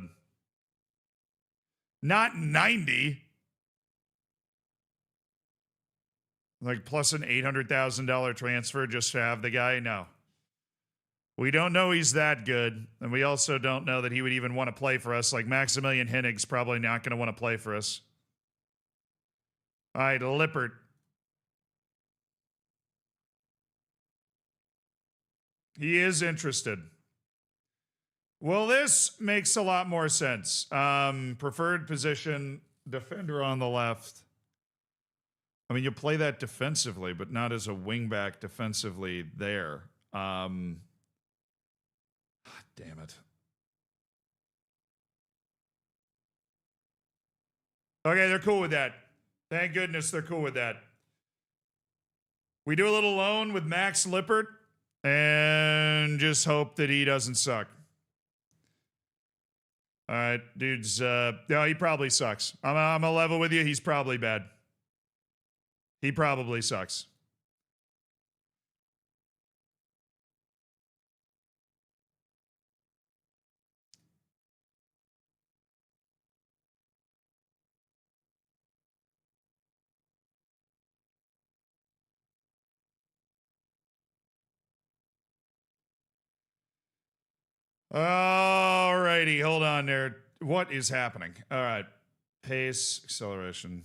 Not 90. Like plus an $800,000 transfer just to have the guy? No. We don't know he's that good. And we also don't know that he would even want to play for us. Like Maximilian Henig's probably not going to want to play for us. All right, Lippert. He is interested. Well, this makes a lot more sense. Preferred position, defender on the left. I mean, you play that defensively, but not as a wingback defensively there. Damn it. Okay, they're cool with that. Thank goodness they're cool with that. We do a little loan with Max Lippert and just hope that he doesn't suck. All right, dude's, no, he probably sucks. I'm a level with you. He's probably bad. He probably sucks. All righty, hold on there. What is happening? All right, pace, acceleration.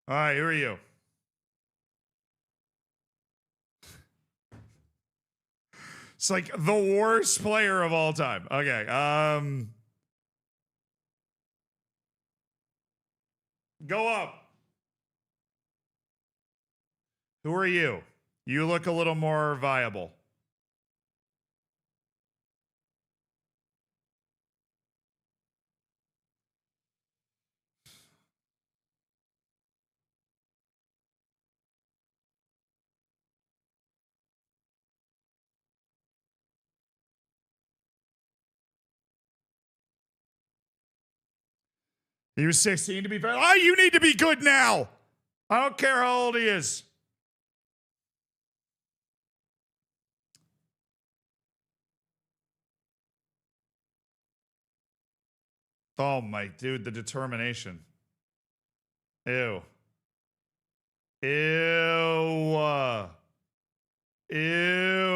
All right, who are you? It's like the worst player of all time. Okay. Go up. Who are you? You look a little more viable. He was 16 to be fair. Oh, you need to be good now. I don't care how old he is. Oh my dude, the determination. Ew. Ew. Ew.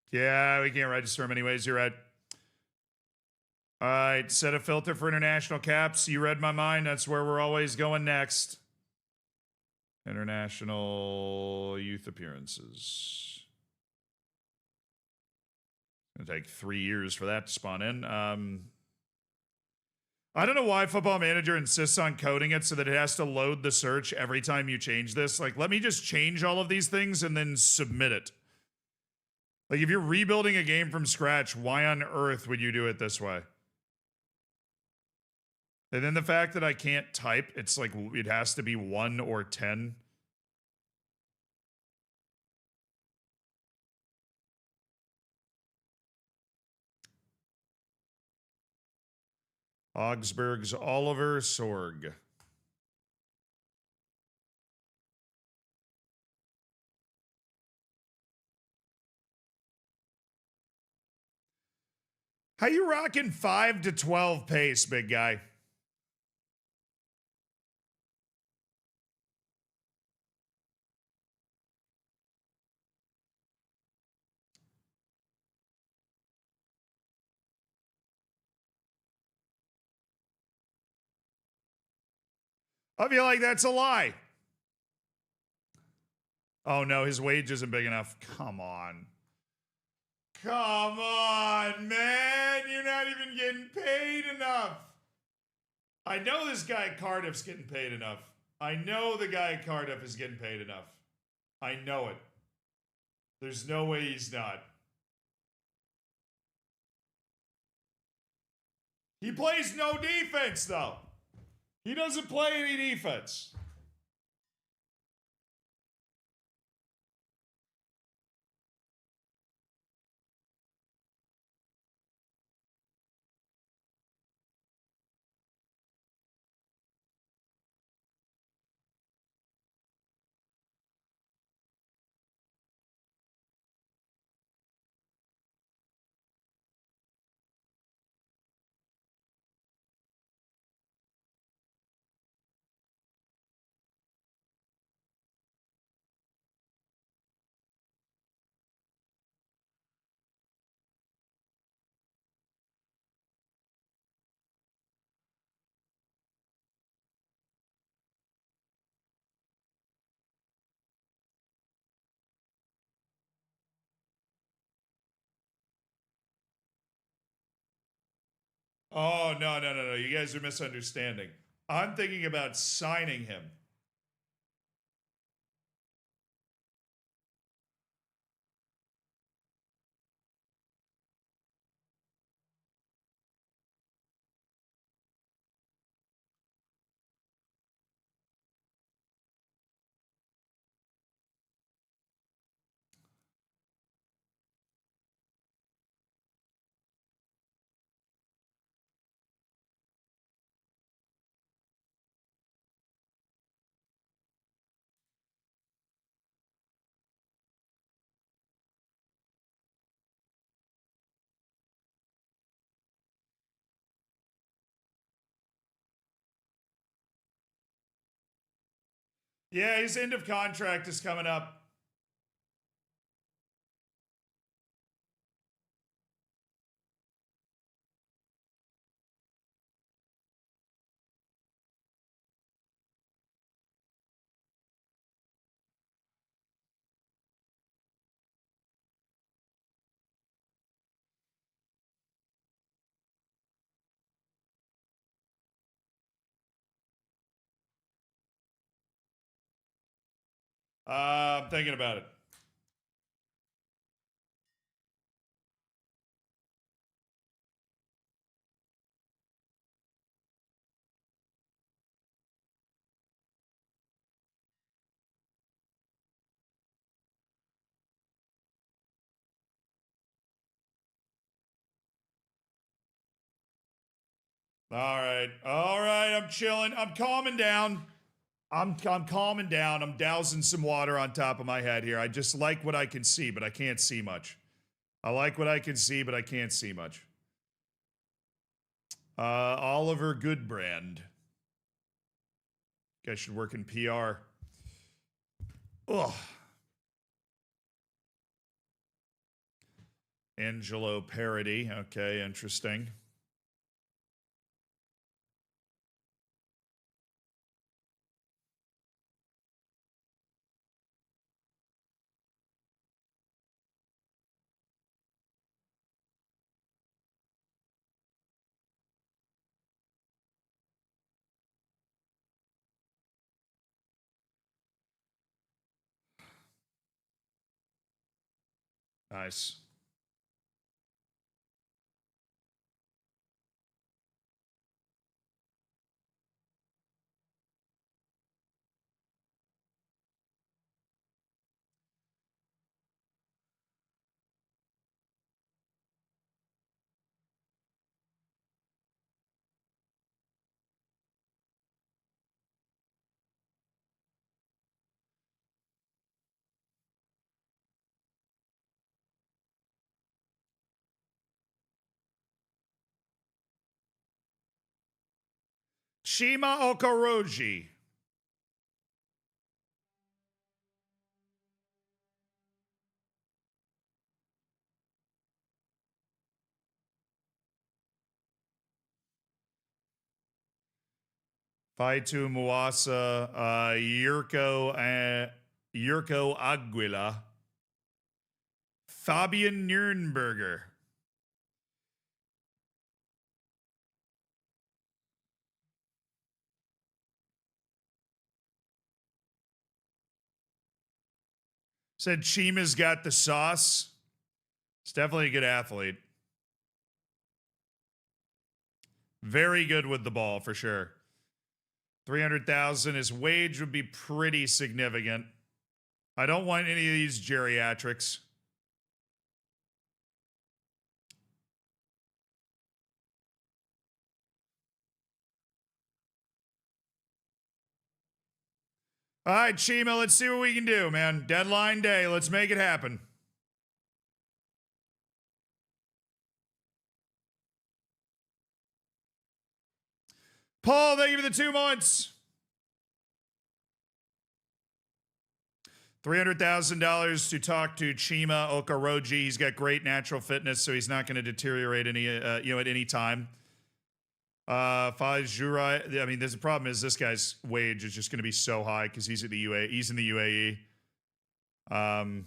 Yeah, we can't register him anyways. You're right. All right, set a filter for international caps. You read my mind. That's where we're always going next. International youth appearances. It's going to take 3 years for that to spawn in. I don't know why Football Manager insists on coding it so that it has to load the search every time you change this. Like, let me just change all of these things and then submit it. Like, if you're rebuilding a game from scratch, why on earth would you do it this way? And then the fact that I can't type, it's like it has to be 1 or 10. Augsburg's Oliver Sorg. How you rocking 5 to 12 pace, big guy? I feel like that's a lie. Oh no, his wage isn't big enough. Come on. Come on, man. You're not even getting paid enough. I know this guy at Cardiff's getting paid enough. I know the guy at Cardiff is getting paid enough. I know it. There's no way he's not. He plays no defense, though. He doesn't play any defense. Oh, no. You guys are misunderstanding. I'm thinking about signing him. Yeah, his end of contract is coming up. I'm thinking about it. All right. I'm chilling. I'm calming down. I'm calming down. I'm dousing some water on top of my head here. I just like what I can see, but I can't see much. I like what I can see, but I can't see much. Oliver Goodbrand. Guy should work in PR. Ugh. Angelo Parody. Okay, interesting. Nice. Shima Okoroji. Faitu Muasa, Yurko Aguila, Fabian Nürnberger. Said Chima's got the sauce. It's definitely a good athlete. Very good with the ball for sure. 300,000. His wage would be pretty significant. I don't want any of these geriatrics. All right, Chima, let's see what we can do, man. Deadline day. Let's make it happen. Paul, thank you for the 2 months. $300,000 to talk to Chima Okoroji. He's got great natural fitness, so he's not going to deteriorate any, at any time. Fajura. I mean, there's a problem is this guy's wage is just going to be so high because he's at the UAE. He's in the UAE. And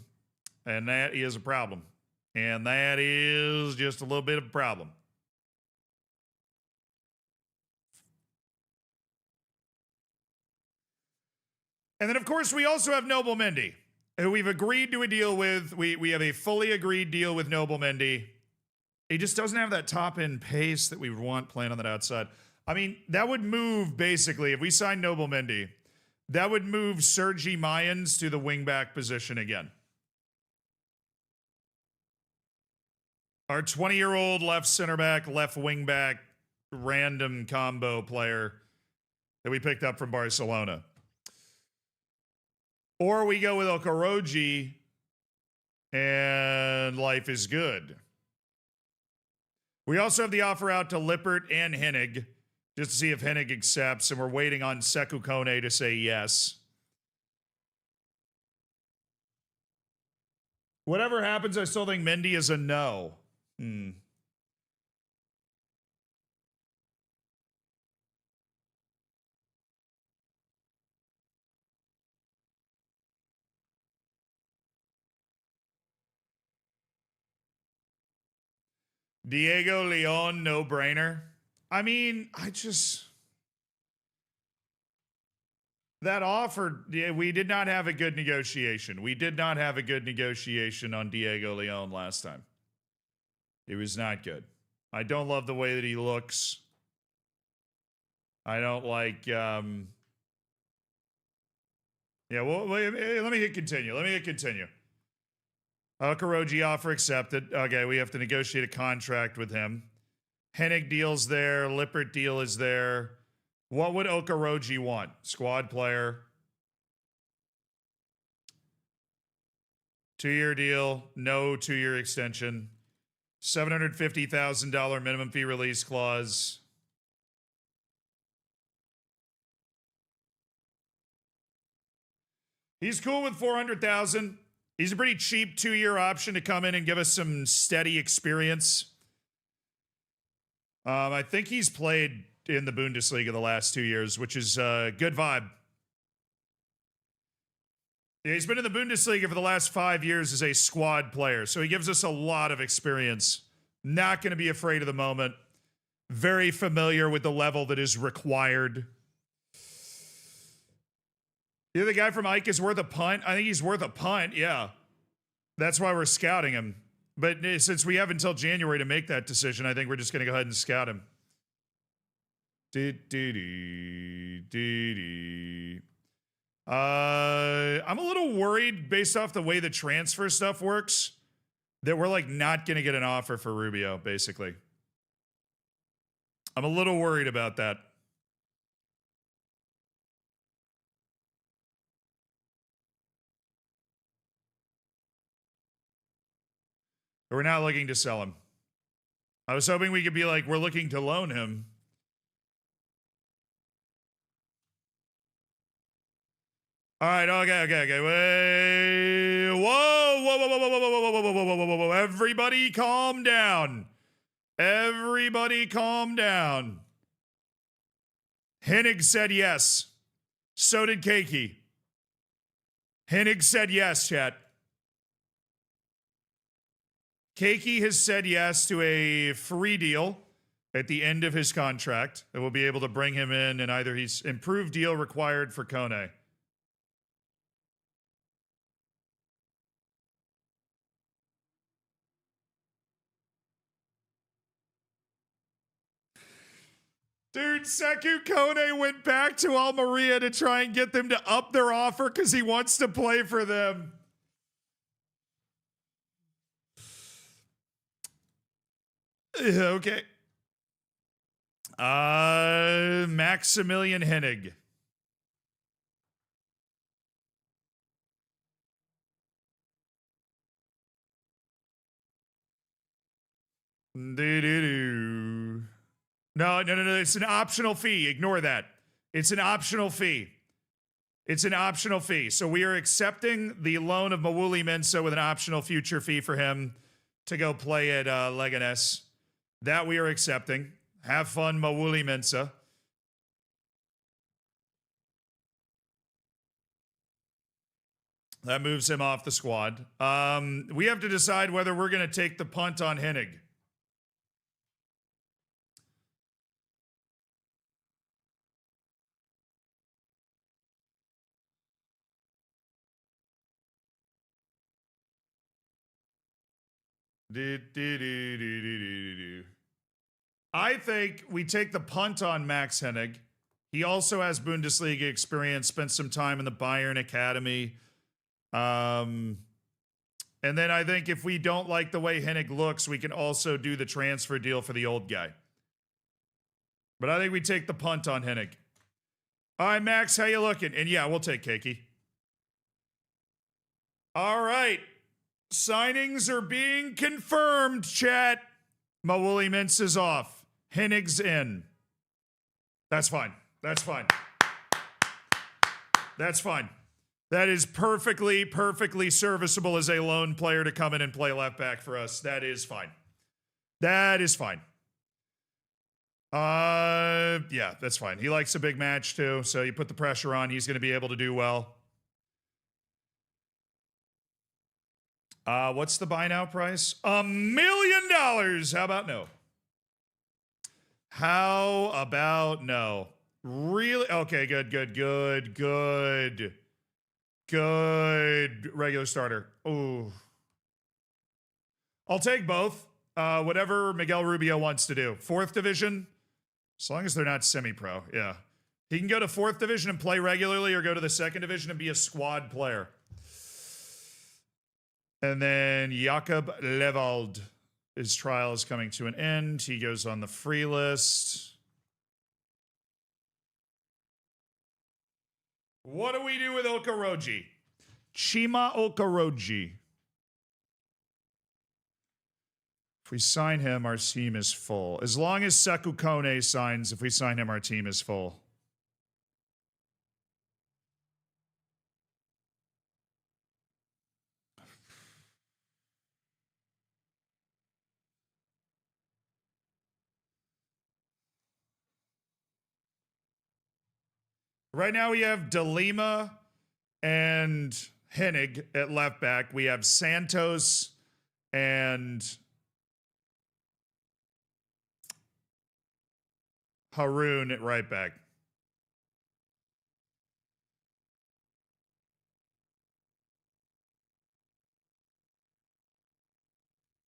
that is a problem. And that is just a little bit of a problem. And then, of course, we also have Noble Mendy, who we've agreed to a deal with. We have a fully agreed deal with Noble Mendy. He just doesn't have that top-end pace that we want playing on that outside. I mean, that would move, basically, if we sign Noble Mendy, that would move Sergi Mayans to the wingback position again. Our 20-year-old left center back, left wingback, random combo player that we picked up from Barcelona. Or we go with Okoroji and life is good. We also have the offer out to Lippert and Hennig just to see if Hennig accepts, and we're waiting on Sekou Kone to say yes. Whatever happens, I still think Mendy is a no. Diego Leon, no-brainer. I mean, that offer, we did not have a good negotiation. We did not have a good negotiation on Diego Leon last time. It was not good. I don't love the way that he looks. I don't like, yeah, well, let me hit continue. Let me hit continue. Okoroji offer accepted. Okay, we have to negotiate a contract with him. Hennig deal's there. Lippert deal is there. What would Okoroji want? Squad player. 2-year deal. No 2-year extension. $750,000 minimum fee release clause. He's cool with 400,000. He's a pretty cheap 2-year option to come in and give us some steady experience. I think he's played in the Bundesliga the last 2 years, which is a good vibe. Yeah, he's been in the Bundesliga for the last 5 years as a squad player, so he gives us a lot of experience. Not going to be afraid of the moment. Very familiar with the level that is required. The other guy from Ike is worth a punt. I think he's worth a punt, yeah. That's why we're scouting him. But since we have until January to make that decision, I think we're just going to go ahead and scout him. I'm a little worried based off the way the transfer stuff works that we're like not going to get an offer for Rubio, basically. I'm a little worried about that. We're not looking to sell him. I was hoping we could be like, we're looking to loan him. All right, okay. Wait. Whoa. Everybody calm down. Everybody calm down. Hennig said yes. So did Keiki. Hennig said yes, chat. Keiki has said yes to a free deal at the end of his contract that will be able to bring him in, and either he's improved deal required for Kone. Dude, Sekou Kone went back to Almeria to try and get them to up their offer because he wants to play for them. Okay. Maximilian Hennig. No. It's an optional fee. Ignore that. It's an optional fee. It's an optional fee. So we are accepting the loan of Mawuli Mensah with an optional future fee for him to go play at Leganes. That we are accepting. Have fun, Mawuli Mensah. That moves him off the squad. We have to decide whether we're going to take the punt on Hennig. I think we take the punt on Max Hennig. He also has Bundesliga experience, spent some time in the Bayern Academy. And then I think if we don't like the way Hennig looks, we can also do the transfer deal for the old guy. But I think we take the punt on Hennig. All right, Max, how you looking? And yeah, we'll take Keiki. All right. Signings are being confirmed, chat. Mawuli Mensah is off. Hennig's in. That's fine. That's fine. That's fine. That is perfectly serviceable as a lone player to come in and play left back for us. That is fine. That is fine. Yeah, that's fine. He likes a big match too, so you put the pressure on. He's going to be able to do well. What's the buy now price? $1 million. How about no? How about no? Really? Okay, good. Good regular starter. Ooh. I'll take both. Whatever Miguel Rubio wants to do. 4th division, as long as they're not semi-pro. Yeah. He can go to 4th division and play regularly or go to the 2nd division and be a squad player. And then Jakob Lewald, his trial is coming to an end. He goes on the free list. What do we do with Okoroji? Chima Okoroji. If we sign him, our team is full. As long as Sekou Kone signs, if we sign him, our team is full. Right now we have De Lima and Hennig at left back. We have Santos and Haroun at right back.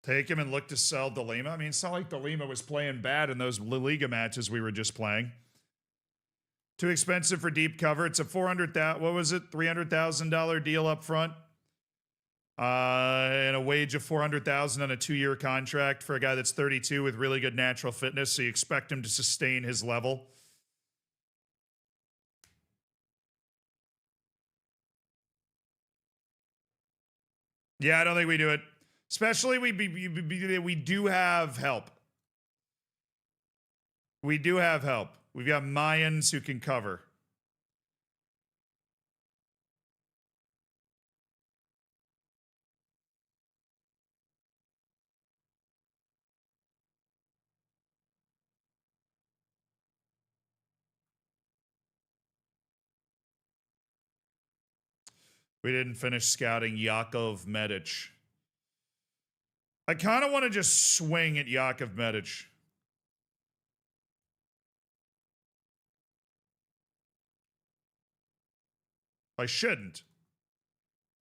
Take him and look to sell De Lima. I mean, it's not like De Lima was playing bad in those Liga matches we were just playing. Too expensive for deep cover. It's a what was it? $300,000 deal up front. And a wage of $400,000 on a 2-year contract for a guy that's 32 with really good natural fitness. So you expect him to sustain his level. Yeah, I don't think we do it. Especially we do have help. We do have help. We've got Mayans who can cover. We didn't finish scouting Yakov Medic. I kind of want to just swing at Yakov Medic. I shouldn't.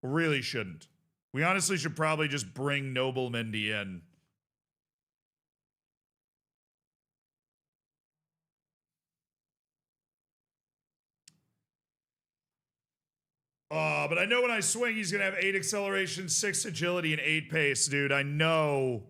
Really shouldn't. We honestly should probably just bring Noble Mindy in. But I know when I swing, he's going to have 8 acceleration, 6 agility, and 8 pace, dude. I know.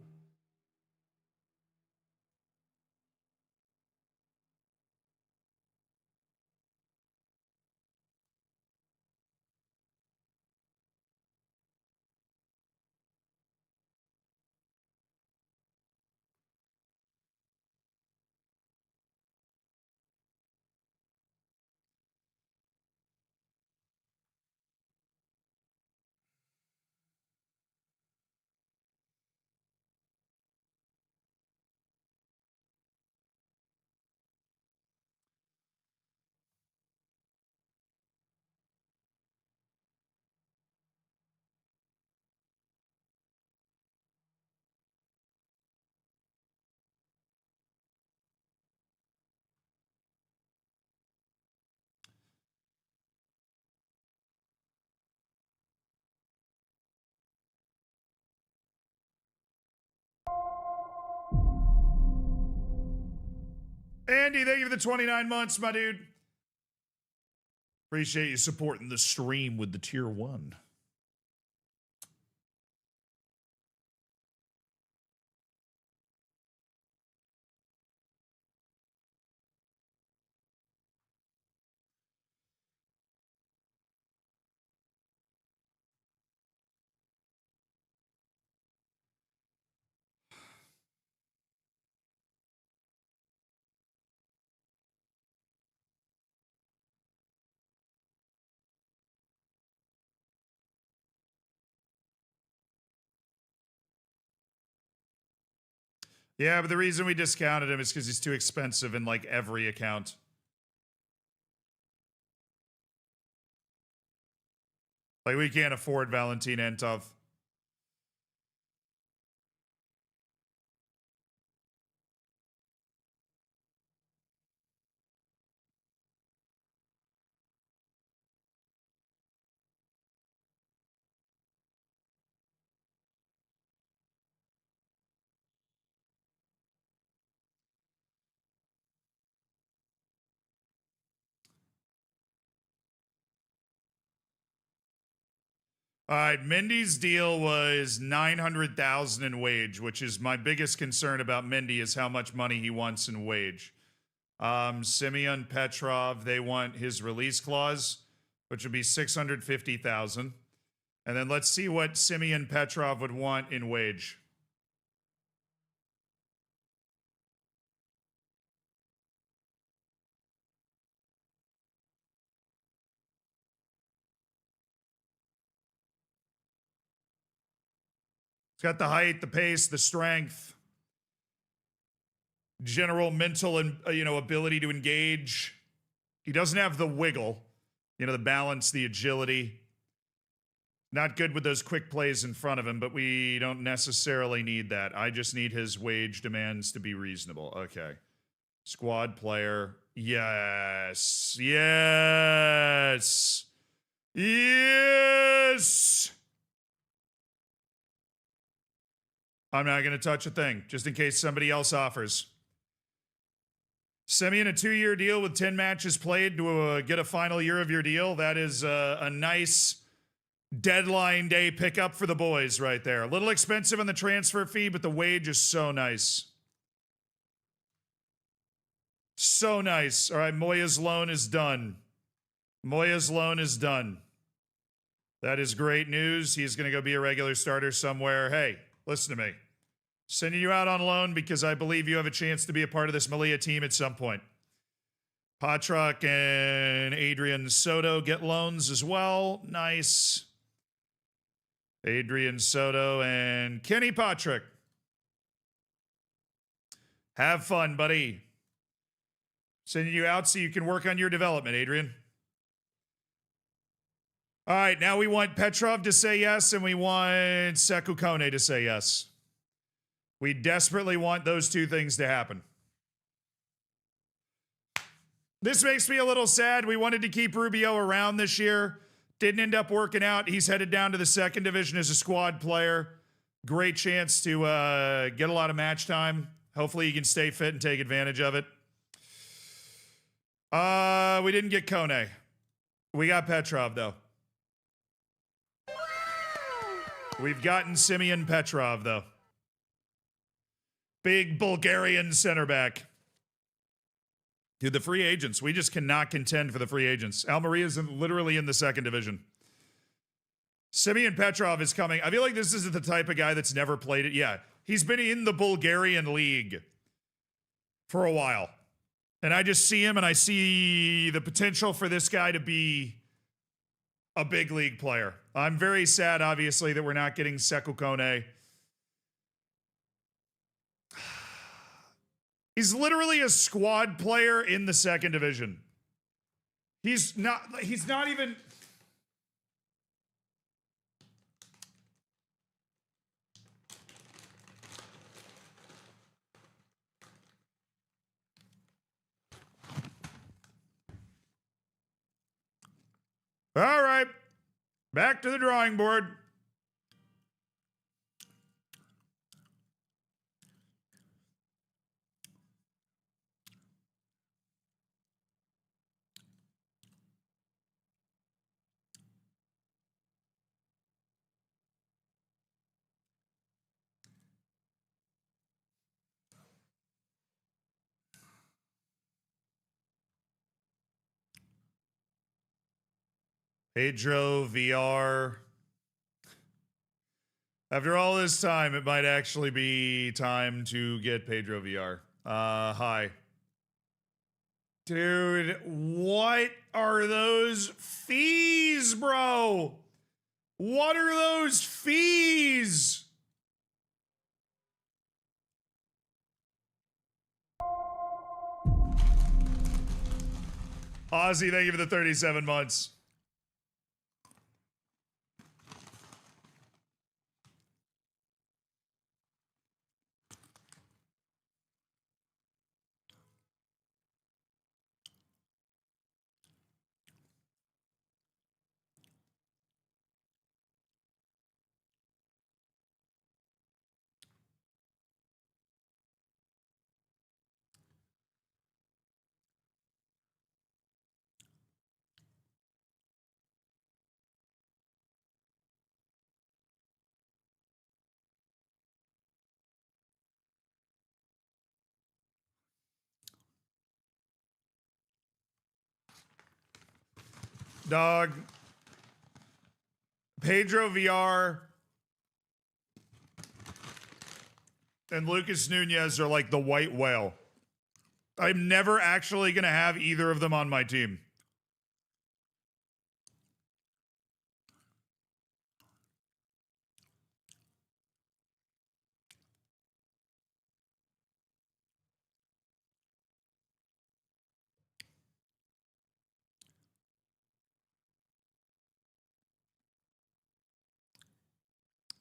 Andy, thank you for the 29 months, my dude. Appreciate you supporting the stream with the tier 1. Yeah, but the reason we discounted him is because he's too expensive in like every account. Like we can't afford Valentin Antov. All right, Mindy's deal was 900,000 in wage, which is my biggest concern about Mindy is how much money he wants in wage. Simeon Petrov, they want his release clause, which would be 650,000. And then let's see what Simeon Petrov would want in wage. He's got the height, the pace, the strength, general mental and ability to engage. He doesn't have the wiggle, the balance, the agility. Not good with those quick plays in front of him, but we don't necessarily need that. I just need his wage demands to be reasonable. Okay. Squad player. Yes. Yes. Yes. I'm not going to touch a thing, just in case somebody else offers. Simeon, a 2-year deal with 10 matches played to get a final year of your deal. That is a nice deadline day pickup for the boys right there. A little expensive on the transfer fee, but the wage is so nice. So nice. All right, Moya's loan is done. Moya's loan is done. That is great news. He's going to go be a regular starter somewhere. Hey, listen to me. Sending you out on loan because I believe you have a chance to be a part of this Malia team at some point. Patrick and Adrian Soto get loans as well. Nice. Adrian Soto and Kenny Patrick. Have fun, buddy. Sending you out so you can work on your development, Adrian. All right, now we want Petrov to say yes, and we want Sekou Kone to say yes. We desperately want those two things to happen. This makes me a little sad. We wanted to keep Rubio around this year. Didn't end up working out. He's headed down to the second division as a squad player. Great chance to get a lot of match time. Hopefully he can stay fit and take advantage of it. We didn't get Kone. We got Petrov, though. We've gotten Simeon Petrov, though. Big Bulgarian center back. Dude, the free agents, we just cannot contend for the free agents. Almeria's literally in the second division. Simeon Petrov is coming. I feel like this is the type of guy that's never played it. Yeah, he's been in the Bulgarian league for a while. And I just see him and I see the potential for this guy to be a big league player. I'm very sad, obviously, that we're not getting Sekou Kone. He's literally a squad player in the second division. He's not even... All right, back to the drawing board. Pedro VR. After all this time, it might actually be time to get Pedro VR. Hi. Dude, what are those fees, bro? What are those fees? Ozzy, thank you for the 37 months. Dog. Pedro VR and Lucas Nunez are like the white whale. I'm never actually going to have either of them on my team.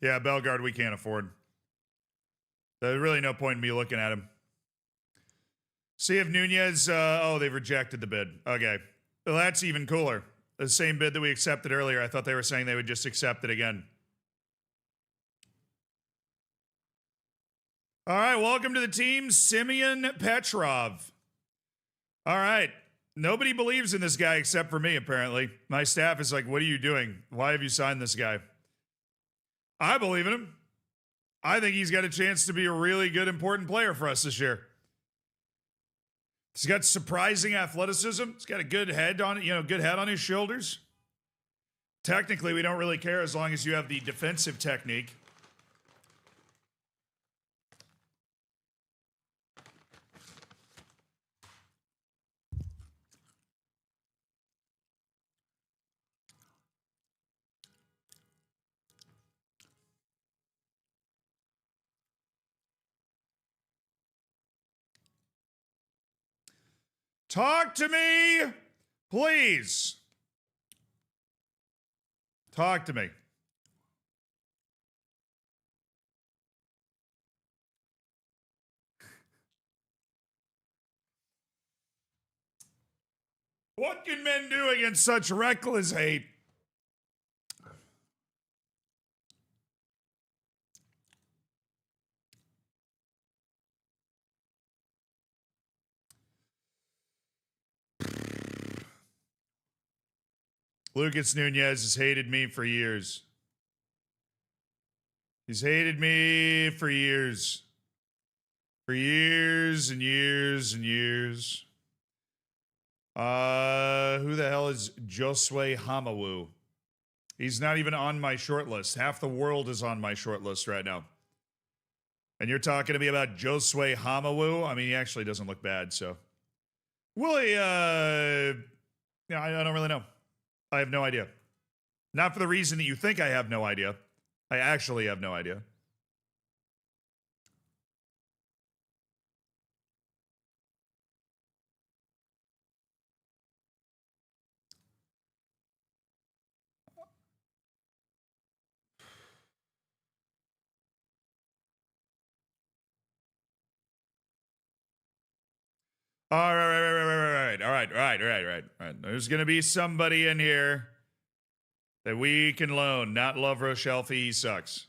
Yeah, Bellegarde, we can't afford. There's really no point in me looking at him. See if Nunez, they've rejected the bid. Okay. Well, that's even cooler. The same bid that we accepted earlier. I thought they were saying they would just accept it again. All right, welcome to the team, Simeon Petrov. All right. Nobody believes in this guy except for me, apparently. My staff is like, what are you doing? Why have you signed this guy? I believe in him. I think he's got a chance to be a really good, important player for us this year. He's got surprising athleticism. He's got a good head on, good head on his shoulders. Technically, we don't really care as long as you have the defensive technique. Talk to me, please. Talk to me. What can men do against such reckless hate? Lucas Nunez has hated me for years. He's hated me for years. For years and years and years. Who the hell is Josue Hamawu? He's not even on my short list. Half the world is on my short list right now. And you're talking to me about Josue Hamawu? I mean, he actually doesn't look bad, so. Willie, I don't really know. I have no idea. Not for the reason that you think I have no idea. I actually have no idea. All right. There's going to be somebody in here that we can loan. Not Love Rochelle. He sucks.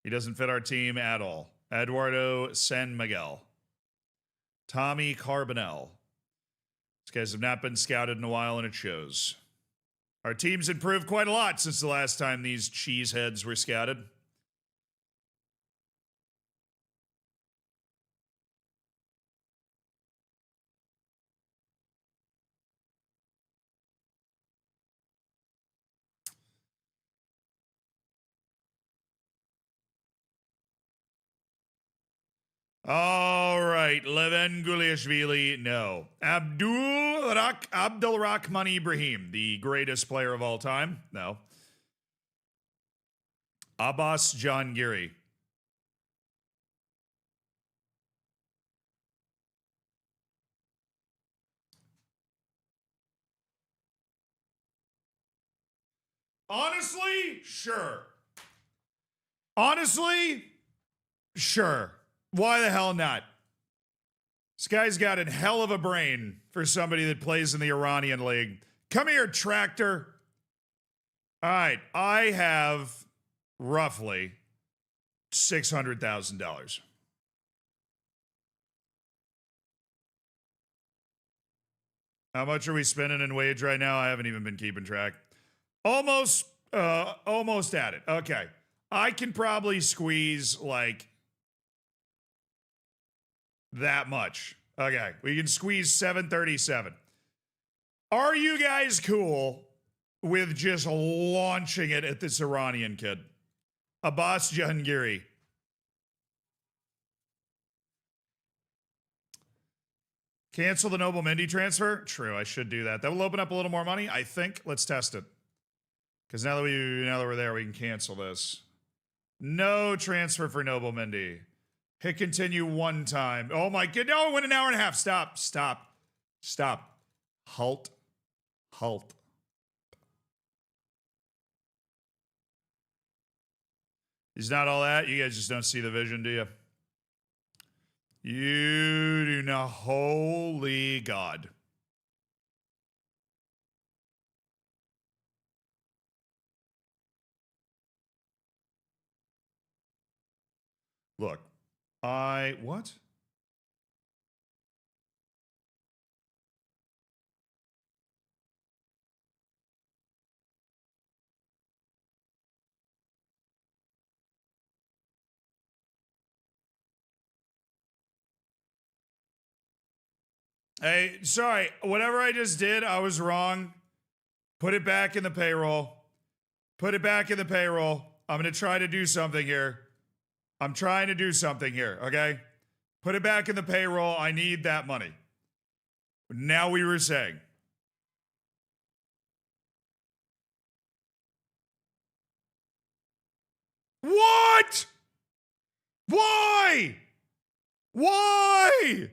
He doesn't fit our team at all. Eduardo San Miguel. Tommy Carbonell. These guys have not been scouted in a while, and it shows. Our team's improved quite a lot since the last time these cheeseheads were scouted. All right, Leven Guliashvili, no. Abdulrahman Ibrahim, the greatest player of all time, no. Abbas Jahangiri. Honestly, sure. Why the hell not? This guy's got a hell of a brain for somebody that plays in the Iranian league. Come here, tractor. All right, I have roughly $600,000. How much are we spending in wage right now? I haven't even been keeping track. Almost at it. Okay. I can probably squeeze like that much. Okay. We can squeeze 737. Are you guys cool with just launching it at this Iranian kid? Abbas Jahangiri. Cancel the Noble Mendy transfer? True, I should do that. That will open up a little more money, I think. Let's test it. Because now that we're there, we can cancel this. No transfer for Noble Mendy. Hit continue one time. Oh my god, no, it went an hour and a half. Stop. Halt. He's not all that. You guys just don't see the vision, do you? You do not. Holy God. Look, What? Hey, sorry. Whatever I just did, I was wrong. Put it back in the payroll. Put it back in the payroll. I'm going to try to do something here. I'm trying to do something here, okay? Put it back in the payroll. I need that money. Now we were saying. What? Why? Why?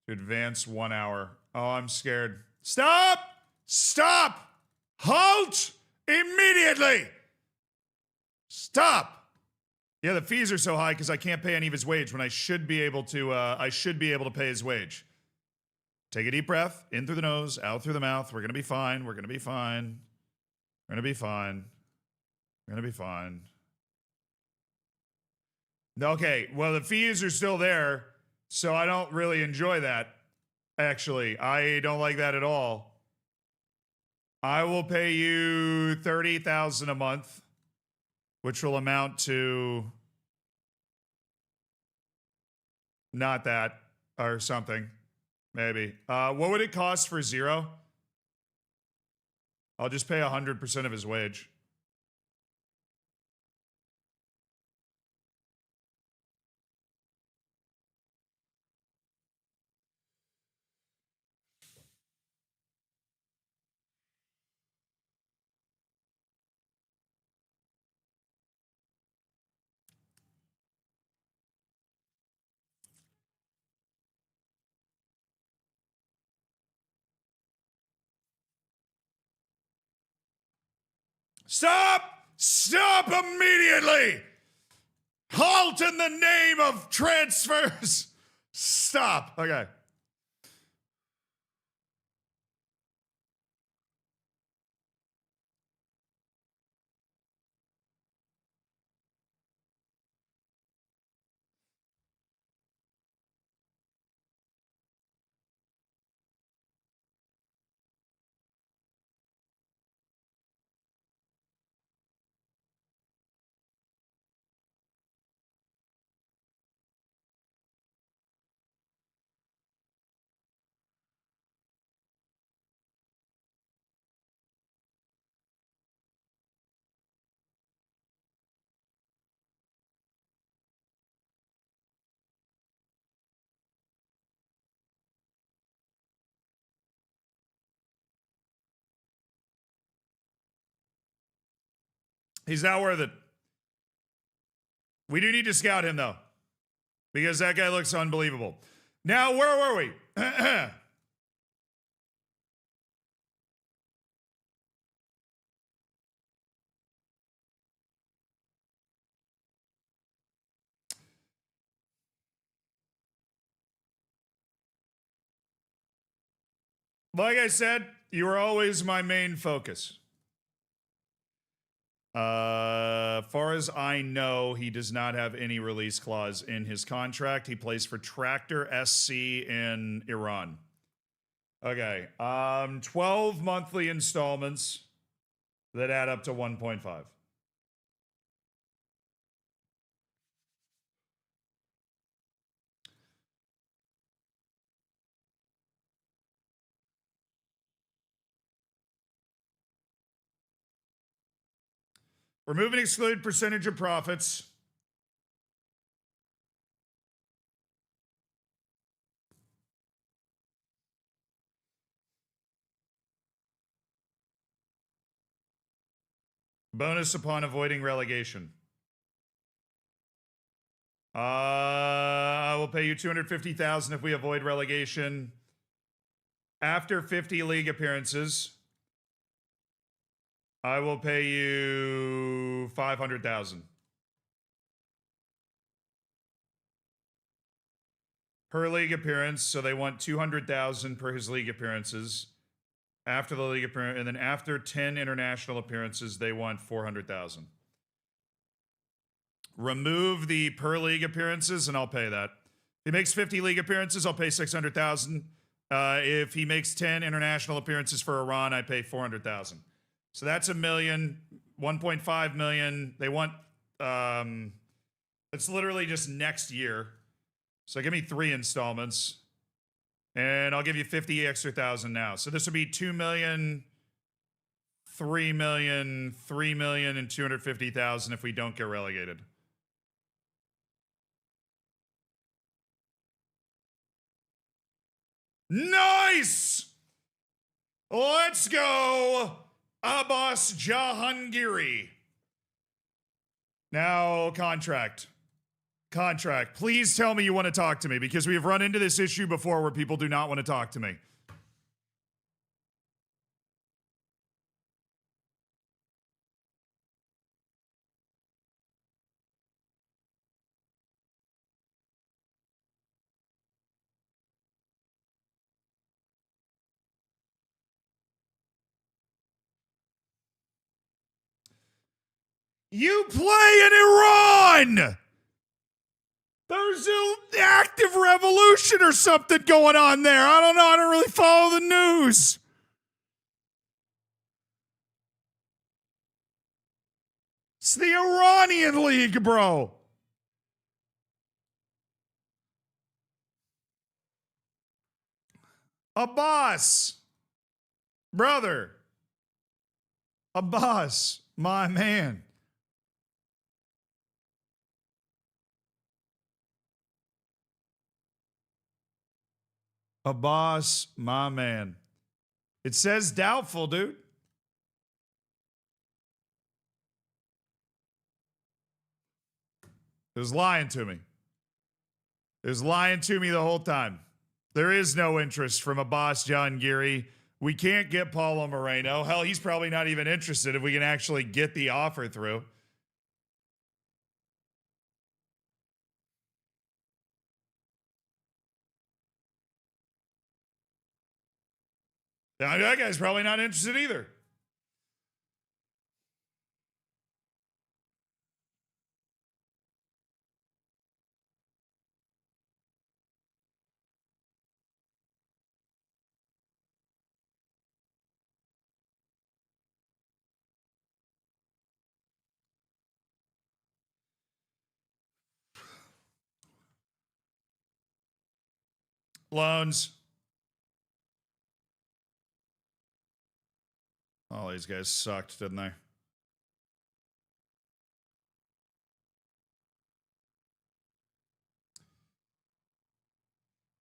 To advance 1 hour. Oh, I'm scared. Stop! Stop! Halt! Immediately! Stop! Yeah, the fees are so high because I can't pay any of his wage when I should be able to. I should be able to pay his wage. Take a deep breath, in through the nose, out through the mouth. We're gonna be fine. We're gonna be fine. We're gonna be fine. We're gonna be fine. Okay, well, the fees are still there, so I don't really enjoy that. Actually, I don't like that at all. I will pay you $30,000 a month, which will amount to not that or something, maybe. What would it cost for 0? I'll just pay 100% of his wage. Stop! Stop immediately! Halt in the name of transfers! Stop. Okay. He's not worth it. We do need to scout him, though, because that guy looks unbelievable. Now, where were we? Like I said, you were always my main focus. Far as I know, he does not have any release clause in his contract. He plays for Tractor SC in Iran. Okay. 12 monthly installments that add up to 1.5. Remove and exclude percentage of profits. Bonus upon avoiding relegation. I will pay you $250,000 if we avoid relegation. After 50 league appearances, I will pay you $500,000 per league appearance. So they want $200,000 per his league appearances. After the league appearance, and then after 10 international appearances, they want 400,000. Remove the per league appearances, and I'll pay that. If he makes 50 league appearances, I'll pay 600,000. If he makes 10 international appearances for Iran, I pay 400,000. So that's $1 million, 1.5 million. They want it's literally just next year. So give me 3 installments. And I'll give you 50 extra thousand now. So this would be 2 million, 3 million, 3 million, and 250,000 if we don't get relegated. Nice! Let's go, Abbas Jahangiri. Now, contract. Please tell me you want to talk to me, because we have run into this issue before where people do not want to talk to me. You play in Iran! There's an active revolution or something going on there. I don't know. I don't really follow the news. It's the Iranian League, bro. Abbas. Brother. Abbas, my man. Abbas, my man. It says doubtful, dude. It was lying to me. It was lying to me the whole time. There is no interest from Abbas Jahangiri. We can't get Paulo Moreno. Hell, he's probably not even interested if we can actually get the offer through. Now, that guy's probably not interested either. Loans. All these guys sucked, didn't they?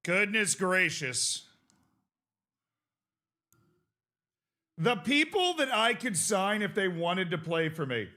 Goodness gracious. The people that I could sign if they wanted to play for me.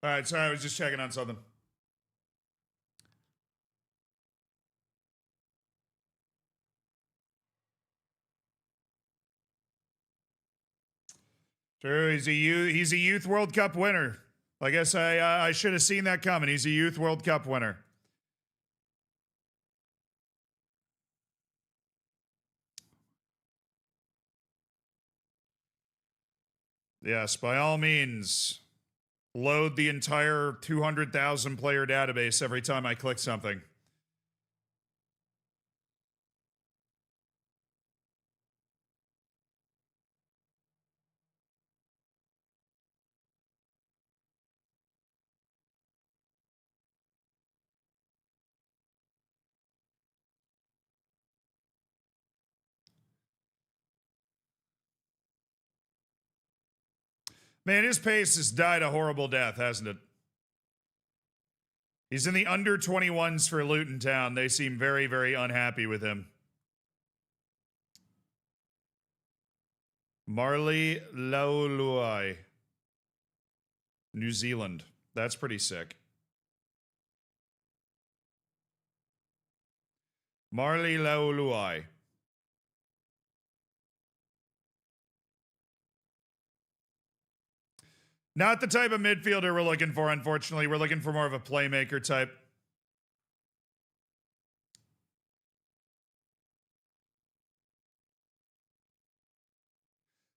All right, sorry, I was just checking on something. True, he's a youth World Cup winner. I guess I should have seen that coming. He's a youth World Cup winner. Yes, by all means, load the entire 200,000 player database every time I click something. Man, his pace has died a horrible death, hasn't it? He's in the under 21s for Luton Town. They seem very, very unhappy with him. Marley Laului, New Zealand. That's pretty sick. Marley Laului. Not the type of midfielder we're looking for, unfortunately. We're looking for more of a playmaker type.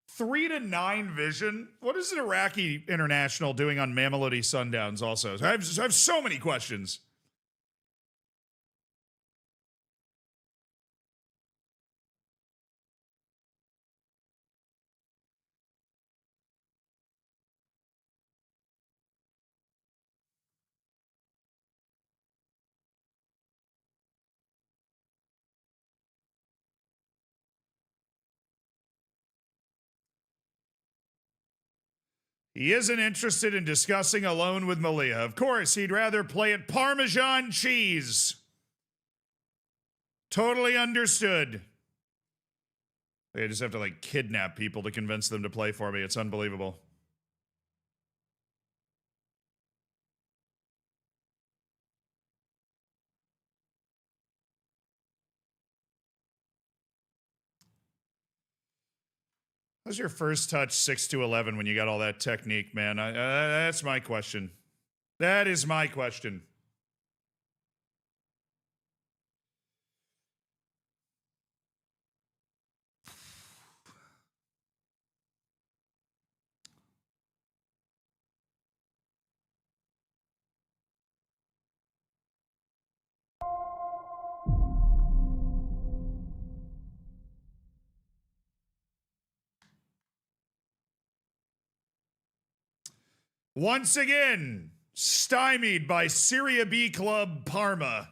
Three to 9 vision. What is an Iraqi international doing on Mamelodi Sundowns also? I have so many questions. He isn't interested in discussing a loan with Malia. Of course, he'd rather play at Parmesan cheese. Totally understood. I just have to like kidnap people to convince them to play for me. It's unbelievable. How's your first touch 6 to 11 when you got all that technique, man? That's my question. That is my question. Once again, stymied by Serie B club Parma.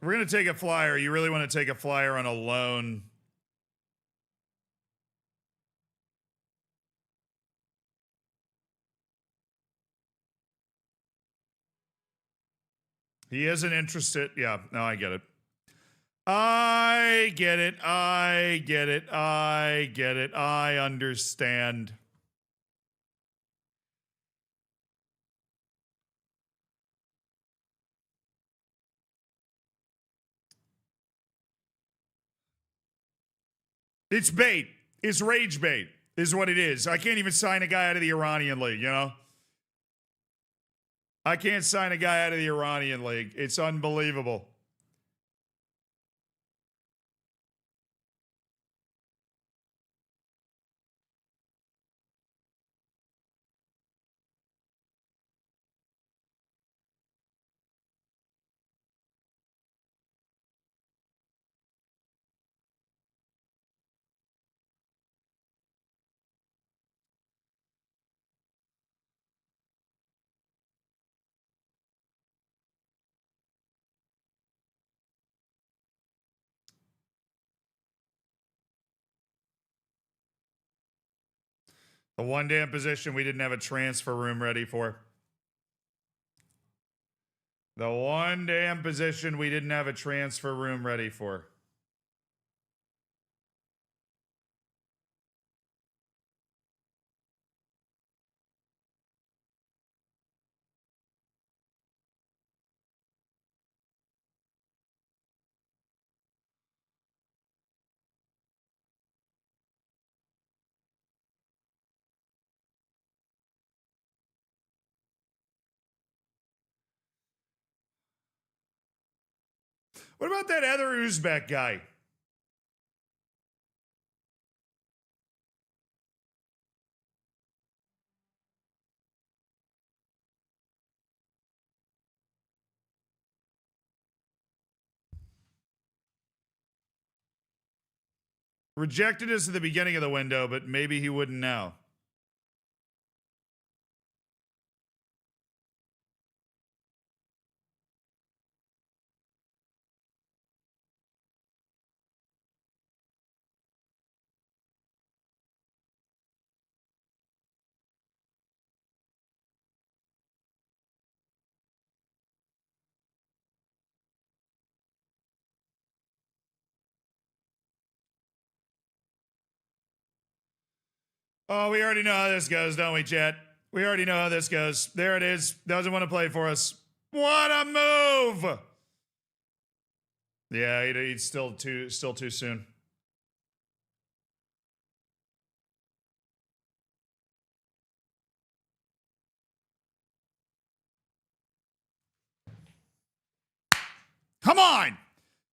We're going to take a flyer. You really want to take a flyer on a loan? He isn't interested. Yeah, no, I get it. I get it. I get it. I get it. I understand. It's bait. It's rage bait, is what it is. I can't even sign a guy out of the Iranian league, you know? I can't sign a guy out of the Iranian league. It's unbelievable. The one damn position we didn't have a transfer room ready for. The one damn position we didn't have a transfer room ready for. What about that other Uzbek guy? Rejected us at the beginning of the window, but maybe he wouldn't now. Oh, we already know how this goes, don't we, chat? We already know how this goes. There it is. Doesn't want to play for us. What a move! Yeah, he's still too soon. Come on!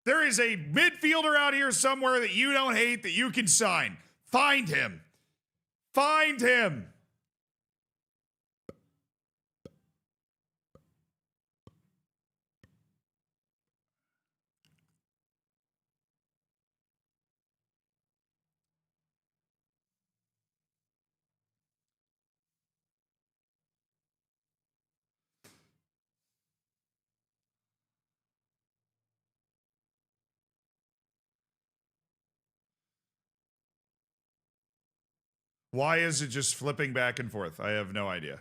There is a midfielder out here somewhere that you don't hate that you can sign. Find him. Find him. Why is it just flipping back and forth? I have no idea.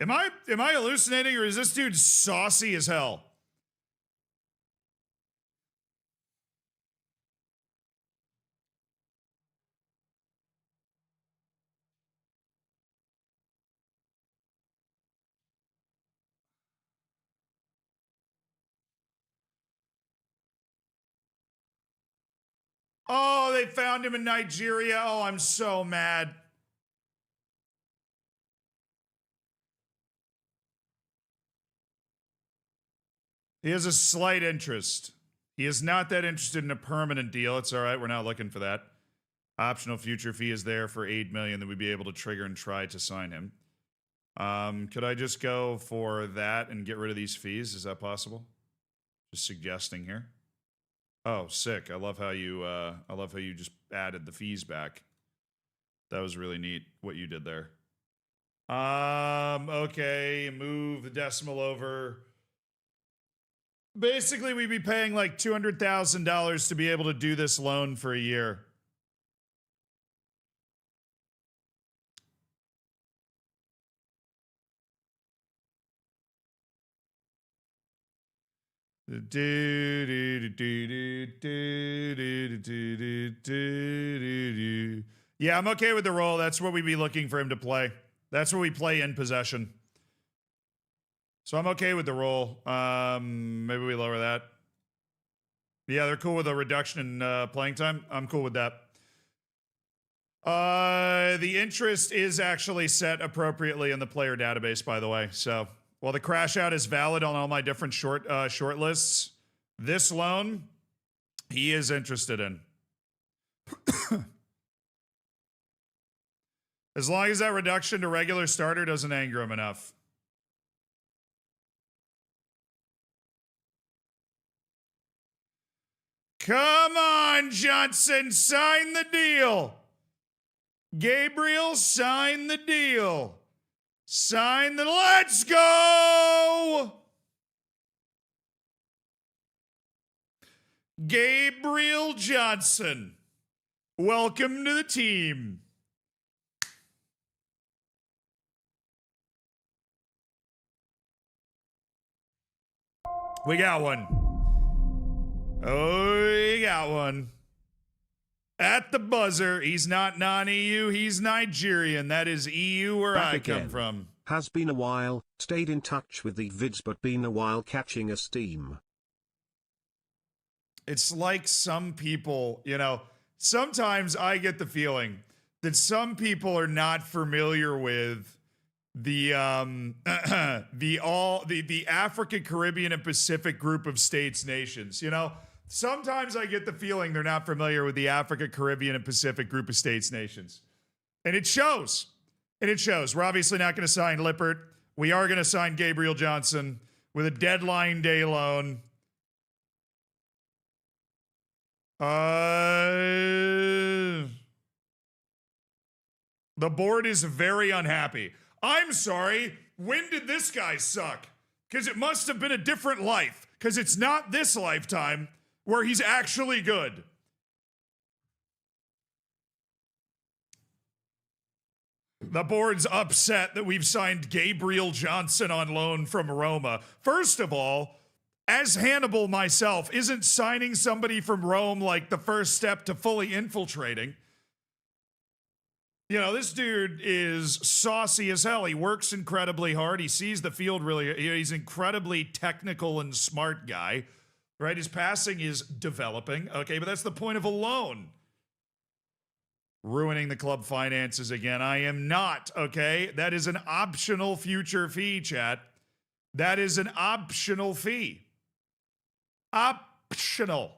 Am I hallucinating, or is this dude saucy as hell? Oh, they found him in Nigeria. Oh, I'm so mad. He has a slight interest. He is not that interested in a permanent deal. It's all right. We're not looking for that. Optional future fee is there for $8 million that we'd be able to trigger and try to sign him. Could I just go for that and get rid of these fees? Is that possible? Just suggesting here. Oh, sick. I love how you just added the fees back. That was really neat what you did there. Okay, move the decimal over. Basically, we'd be paying like $200,000 to be able to do this loan for a year. Yeah, I'm okay with the role. That's what we'd be looking for him to play. That's what we play in possession. So I'm okay with the role. Maybe we lower that. Yeah, they're cool with a reduction in playing time. I'm cool with that. The interest is actually set appropriately in the player database, by the way. So while the crash out is valid on all my different short lists, this loan he is interested in. As long as that reduction to regular starter doesn't anger him enough. Come on, Johnson, sign the deal. Gabriel, sign the deal. Sign the... Let's go! Gabriel Johnson, welcome to the team. We got one. Oh, we got one. At the buzzer, he's not non-EU, he's Nigerian. That is EU where Back I again. come from. Has been a while, stayed in touch with the vids but been a while catching a steam. It's like some people, sometimes I get the feeling that some people are not familiar with the the African, Caribbean, and Pacific group of states, nations. Sometimes I get the feeling they're not familiar with the Africa, Caribbean, and Pacific group of states, nations. And it shows. We're obviously not going to sign Lippert. We are going to sign Gabriel Johnson with a deadline day loan. The board is very unhappy. I'm sorry. When did this guy suck? Because it must have been a different life. Because it's not this lifetime where he's actually good. The board's upset that we've signed Gabriel Johnson on loan from Roma. First of all, as Hannibal myself, isn't signing somebody from Rome like the first step to fully infiltrating? This dude is saucy as hell. He works incredibly hard. He sees the field really. He's incredibly technical and smart guy, right? His passing is developing. Okay, but that's the point of a loan. Ruining the club finances again. I am not, okay? That is an optional future fee, chat. That is an optional fee. Optional.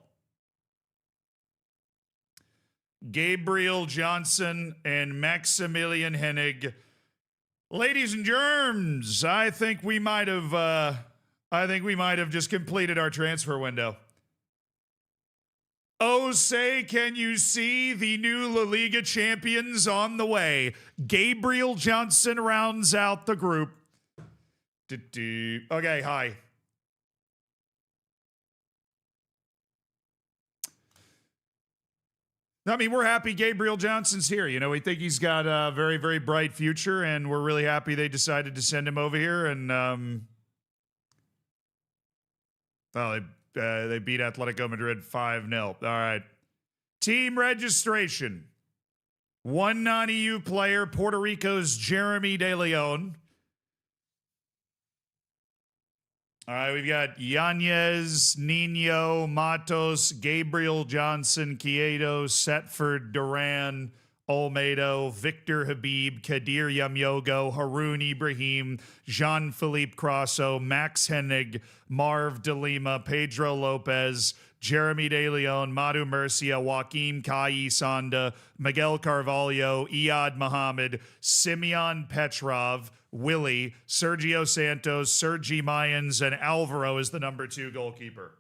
Gabriel Johnson and Maximilian Hennig. Ladies and germs, I think we might have just completed our transfer window. Oh, say, can you see the new La Liga champions on the way? Gabriel Johnson rounds out the group. Okay, hi. I mean, we're happy Gabriel Johnson's here. We think he's got a very, very bright future, and we're really happy they decided to send him over here. And, they beat Atletico Madrid 5-0. All right. Team registration. One non-EU player, Puerto Rico's Jeremy De Leon. All right, we've got Yanez, Nino, Matos, Gabriel Johnson, Quieto, Setford, Duran, Olmedo, Victor Habib, Kadir Yamyogo, Haroun Ibrahim, Jean-Philippe Crosso, Max Hennig, Marv De Lima, Pedro Lopez, Jeremy De Leon, Madu Murcia, Joaquim Kai Sanda, Miguel Carvalho, Iyad Mohammed, Simeon Petrov, Willie, Sergio Santos, Sergi Mayans, and Alvaro is the number 2 goalkeeper.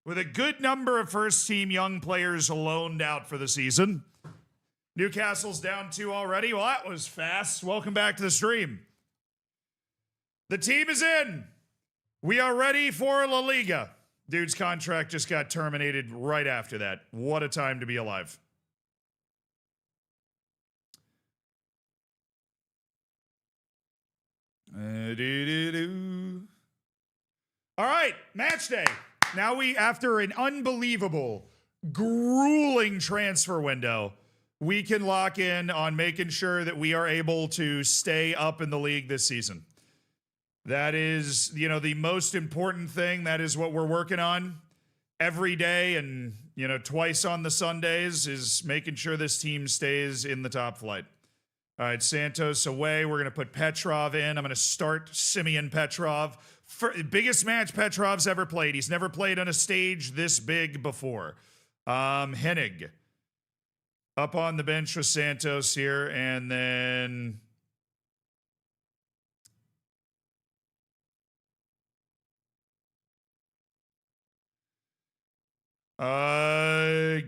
With a good number of first-team young players loaned out for the season. Newcastle's down 2 already. Well, that was fast. Welcome back to the stream. The team is in. We are ready for La Liga. Dude's contract just got terminated right after that. What a time to be alive. All right, match day. Now after an unbelievable, grueling transfer window, we can lock in on making sure that we are able to stay up in the league this season. That is, the most important thing. That is what we're working on every day and, twice on the Sundays is making sure this team stays in the top flight. All right, Santos away. We're going to put Petrov in. I'm going to start Simeon Petrov. Biggest match Petrov's ever played. He's never played on a stage this big before. Hennig up on the bench with Santos here. And then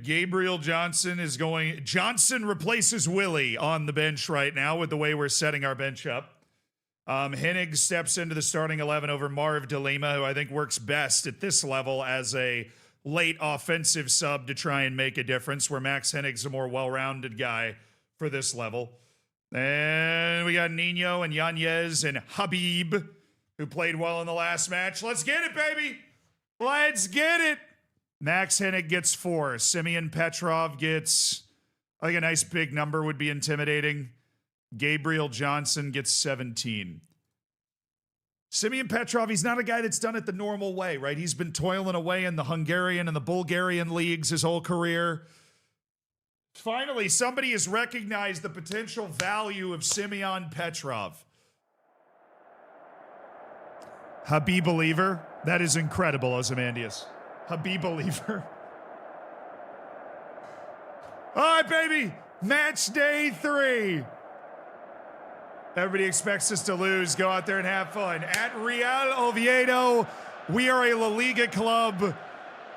Gabriel Johnson is going. Johnson replaces Willie on the bench right now with the way we're setting our bench up. Hennig steps into the starting 11 over Marv De Lima, who I think works best at this level as a late offensive sub to try and make a difference, where Max Hennig's a more well-rounded guy for this level. And we got Nino and Yanez and Habib, who played well in the last match. Let's get it, baby. Let's get it. Max Hennig gets 4. Simeon Petrov gets, I think a nice big number would be intimidating. Gabriel Johnson gets 17. Simeon Petrov, he's not a guy that's done it the normal way, right? He's been toiling away in the Hungarian and the Bulgarian leagues his whole career. Finally, somebody has recognized the potential value of Simeon Petrov. Habib believer. That is incredible, Ozymandias. Habib believer. All right, baby. Match day 3. Everybody expects us to lose. Go out there and have fun. At Real Oviedo, we are a La Liga club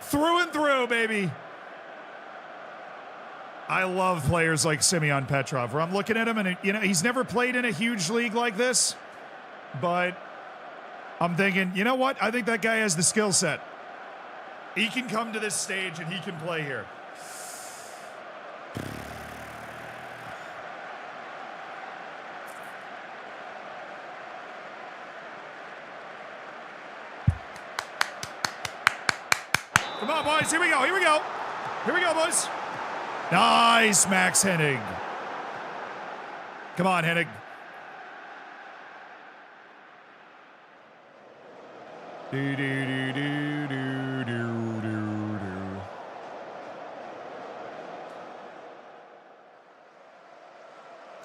through and through, baby. I love players like Simeon Petrov, where I'm looking at him and, he's never played in a huge league like this, but I'm thinking, you know what? I think that guy has the skill set. He can come to this stage and he can play here. Come on, boys. Here we go. Here we go. Here we go, boys. Nice, Max Hennig. Come on, Hennig. Do, do, do, do, do, do, do,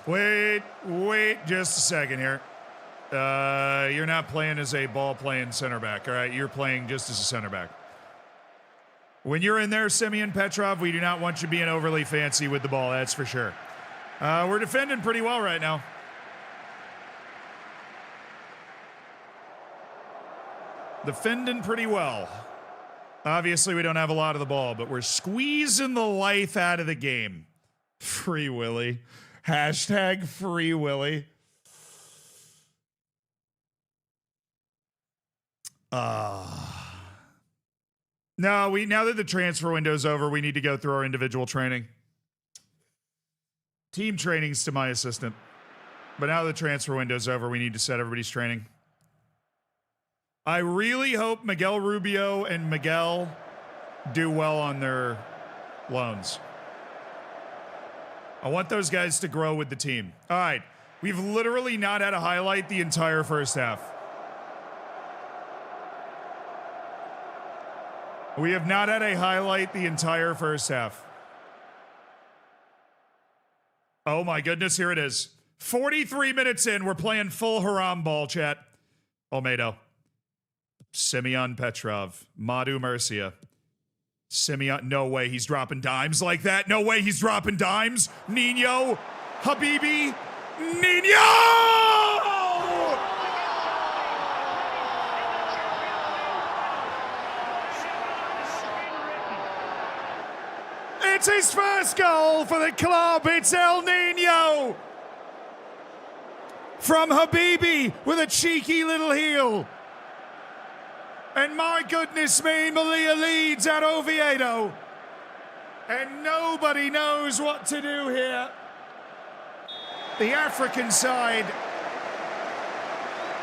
do. Wait just a second here. You're not playing as a ball-playing center back, all right? You're playing just as a center back. When you're in there, Simeon Petrov, we do not want you being overly fancy with the ball, that's for sure. We're defending pretty well right now. Defending pretty well. Obviously, we don't have a lot of the ball, but we're squeezing the life out of the game. Free Willy. Hashtag Free Willy. No, now that the transfer window's over, we need to go through our individual training. Team training's to my assistant. But now the transfer window's over, we need to set everybody's training. I really hope Miguel Rubio and Miguel do well on their loans. I want those guys to grow with the team. All right. We've literally not had a highlight the entire first half. We have not had a highlight the entire first half. Oh my goodness, here it is. 43 minutes in, we're playing full haram ball, chat. Olmedo. Simeon Petrov. Madu Murcia. Simeon, no way he's dropping dimes like that. No way he's dropping dimes. Nino. Habibi. Nino! It's his first goal for the club. It's El Nino. From Habibi with a cheeky little heel. And my goodness me, Malia leads at Oviedo. And nobody knows what to do here. The African side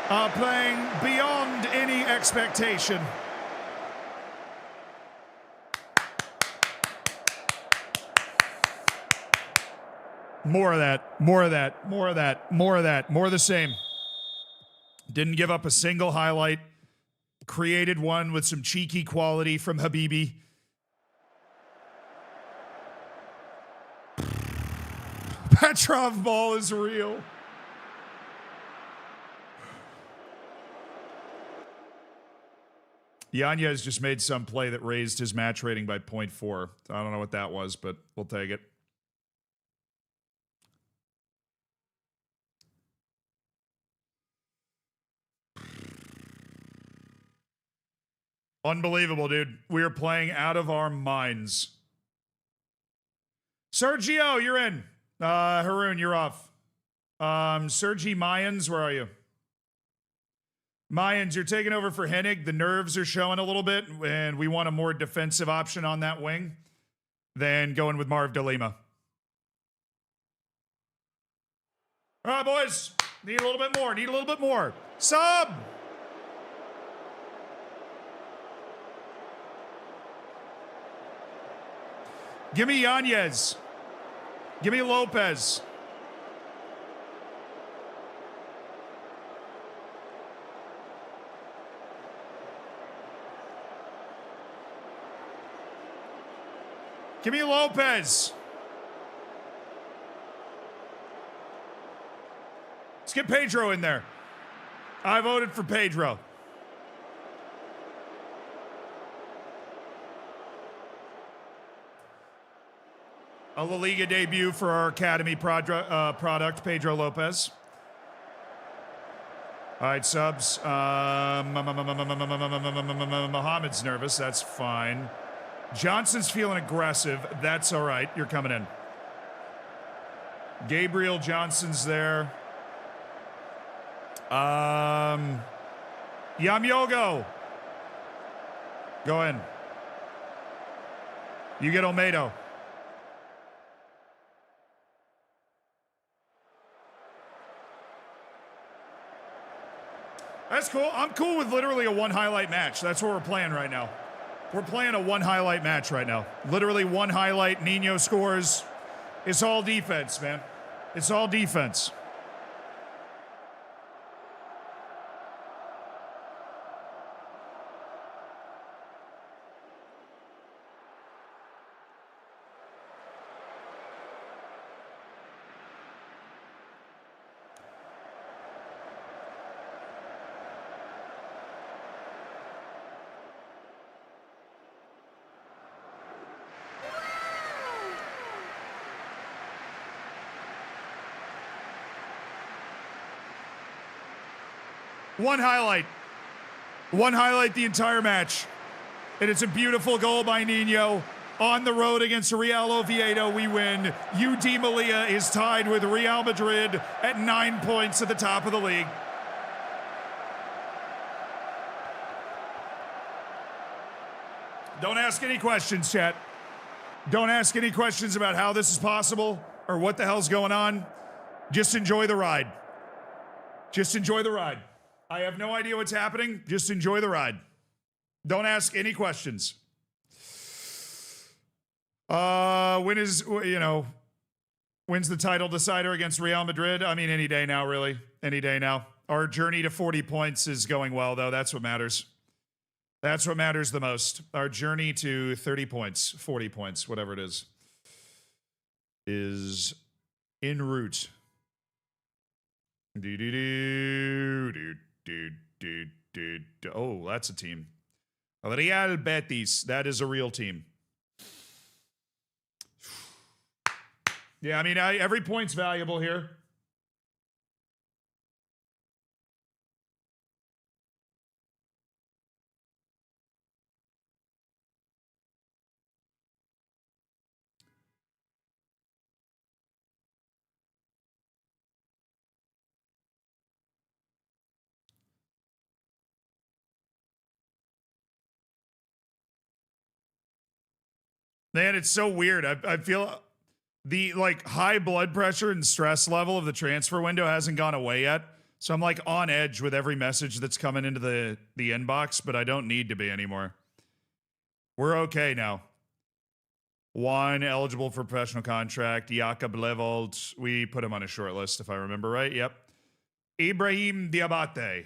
are playing beyond any expectation. More of that, more of that, more of that, more of that, more of the same. Didn't give up a single highlight. Created one with some cheeky quality from Habibi. Petrov ball is real. Yanez just made some play that raised his match rating by 0.4. I don't know what that was, but we'll take it. Unbelievable, dude. We are playing out of our minds. Sergio, you're in. Haroon, you're off. Sergi Mayans, where are you? Mayans, you're taking over for Hennig. The nerves are showing a little bit, and we want a more defensive option on that wing than going with Marv de Lima. All right, boys. Need a little bit more. Need a little bit more. Sub! Give me Yanez. Give me Lopez. Give me Lopez. Let's get Pedro in there. I voted for Pedro. A La Liga debut for our academy product, Pedro Lopez. All right, subs. Mohamed's nervous. That's fine. Johnson's feeling aggressive. That's all right. You're coming in. Gabriel Johnson's there. Yamyogo. Go in. You get Olmedo. That's cool. I'm cool with literally a one highlight match. That's what we're playing right now. We're playing a one highlight match right now. Literally one highlight. Nino scores. It's all defense, man. It's all defense. One highlight. One highlight the entire match. And it's a beautiful goal by Nino. On the road against Real Oviedo, we win. UD Melilla is tied with Real Madrid at 9 points at the top of the league. Don't ask any questions, chat. Don't ask any questions about how this is possible or what the hell's going on. Just enjoy the ride. Just enjoy the ride. I have no idea what's happening. Just enjoy the ride. Don't ask any questions. When's the title decider against Real Madrid? I mean, any day now, really. Any day now. Our journey to 40 points is going well, though. That's what matters. That's what matters the most. Our journey to 30 points, 40 points, whatever it is en route. Oh, that's a team. Real Betis. That is a real team. Yeah, I mean, every point's valuable here. Man, it's so weird. I feel the high blood pressure and stress level of the transfer window hasn't gone away yet. So I'm like on edge with every message that's coming into the inbox, but I don't need to be anymore. We're okay now. One eligible for professional contract, Jakob Levold. We put him on a short list if I remember right. Yep. Ibrahim Diabate.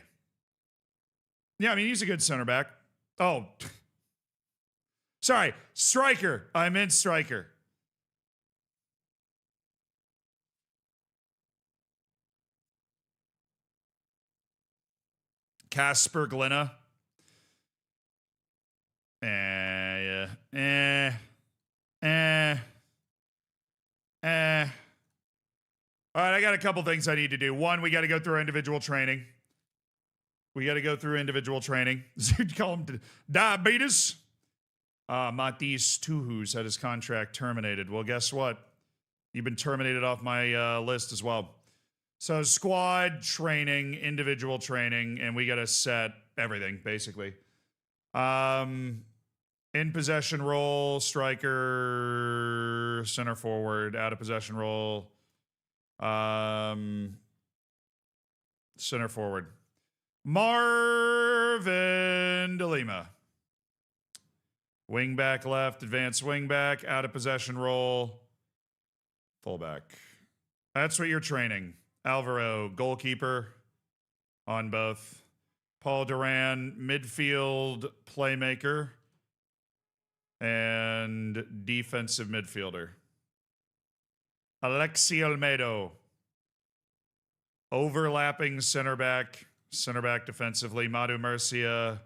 Yeah, I mean, he's a good center back. Oh, sorry, striker. I meant striker. Casper Glenna. Yeah. All right, I got a couple things I need to do. One, we got to go through individual training. Call him diabetes. Matis Tuhus had his contract terminated. Well, guess what? You've been terminated off my list as well. So squad training, individual training, and we got to set everything, basically. In possession role, striker, center forward, out of possession role, center forward. Marvin De Lima. Wing back left, advanced wing back, out of possession role, fullback. That's what you're training. Alvaro, goalkeeper on both. Paul Duran, midfield playmaker. and defensive midfielder. Alexi Olmedo. Overlapping center back defensively. Madu Murcia,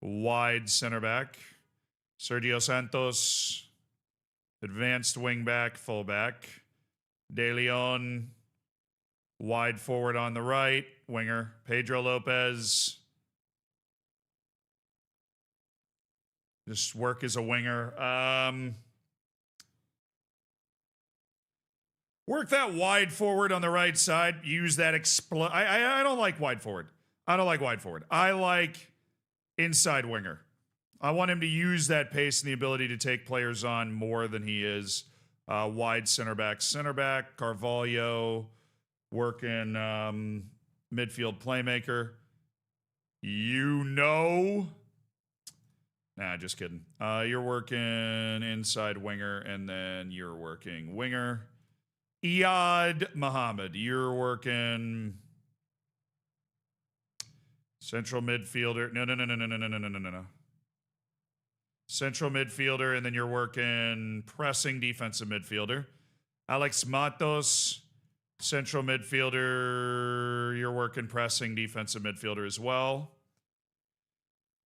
wide center back. Sergio Santos, advanced wing back, full back. De Leon, wide forward on the right, winger. Pedro Lopez, just work as a winger. Work that wide forward on the right side. Use that I don't like wide forward. I don't like wide forward. I like inside winger. I want him to use that pace and the ability to take players on more than he is. Wide center back. Carvalho, working midfield playmaker. Nah, just kidding. You're working inside winger, and then you're working winger. Iyad Muhammad, you're working central midfielder. No. Central midfielder, and then you're working pressing defensive midfielder. Alex Matos, central midfielder. You're working pressing defensive midfielder as well.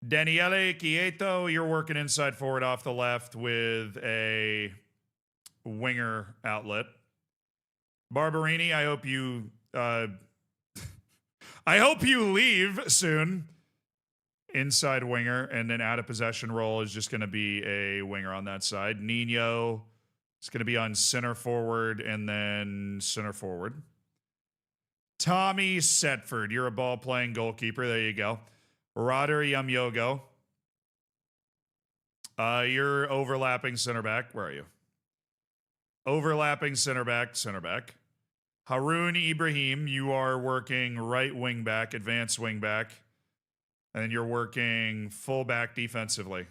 Daniele Quieto, you're working inside forward off the left with a winger outlet. Barberini, I hope you leave soon. Inside winger, and then out of possession role is just going to be a winger on that side. Nino is going to be on center forward and then center forward. Tommy Setford, you're a ball-playing goalkeeper. There you go. Roder Yamyogo, you're overlapping center back. Where are you? Overlapping center back. Haroun Ibrahim, you are working right wing back, advanced wing back. And then you're working fullback defensively.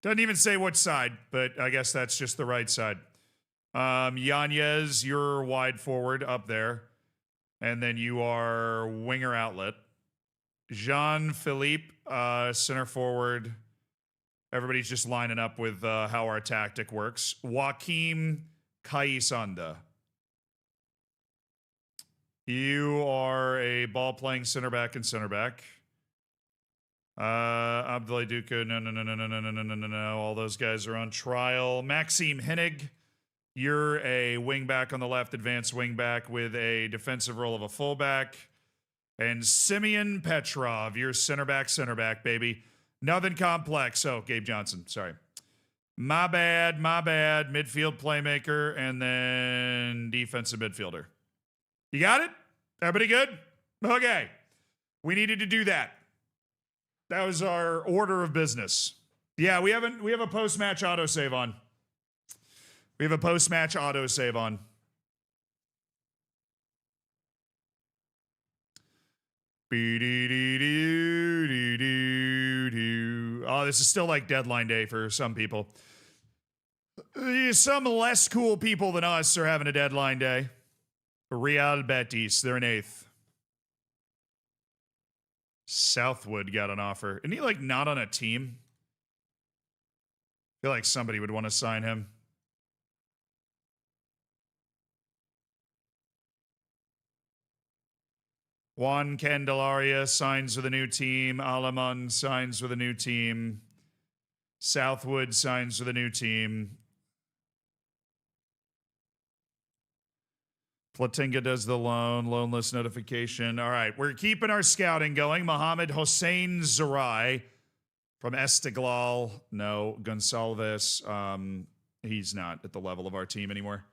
Doesn't even say which side, but I guess that's just the right side. Yanez, you're wide forward up there. And then you are winger outlet. Jean-Philippe, center forward. Everybody's just lining up with how our tactic works. Joaquim Kaisanda. You are a ball-playing center back and center back. Abdoulaye Duka, no. All those guys are on trial. Maxime Hennig, you're a wing back on the left, advanced wing back with a defensive role of a fullback. And Simeon Petrov, you're center back, baby. Nothing complex. Oh, Gabe Johnson, sorry. My bad. Midfield playmaker and then defensive midfielder. You got it? Everybody good? Okay. We needed to do that. That was our order of business. Yeah, we have a post-match autosave on. Oh, this is still like deadline day for some people. Some less cool people than us are having a deadline day. Real Betis, they're in 8th. Southwood got an offer. Isn't he like not on a team? I feel like somebody would want to sign him. Juan Candelaria signs with a new team. Alaman signs with a new team. Southwood signs with a new team. Platinga does the loan list notification. All right, we're keeping our scouting going. Mohammed Hossein Zarai from Esteghlal. No, Gonsalves. He's not at the level of our team anymore.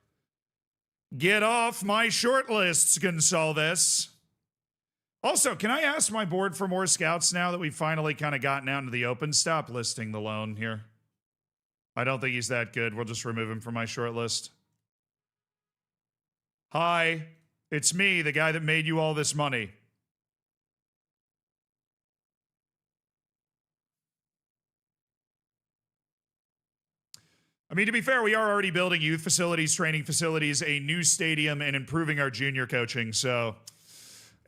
Get off my short lists, Gonsalves. Also, can I ask my board for more scouts now that we've finally kind of gotten out into the open? Stop listing the loan here. I don't think he's that good. We'll just remove him from my short list. Hi, it's me, the guy that made you all this money. I mean, to be fair, we are already building youth facilities, training facilities, a new stadium, and improving our junior coaching,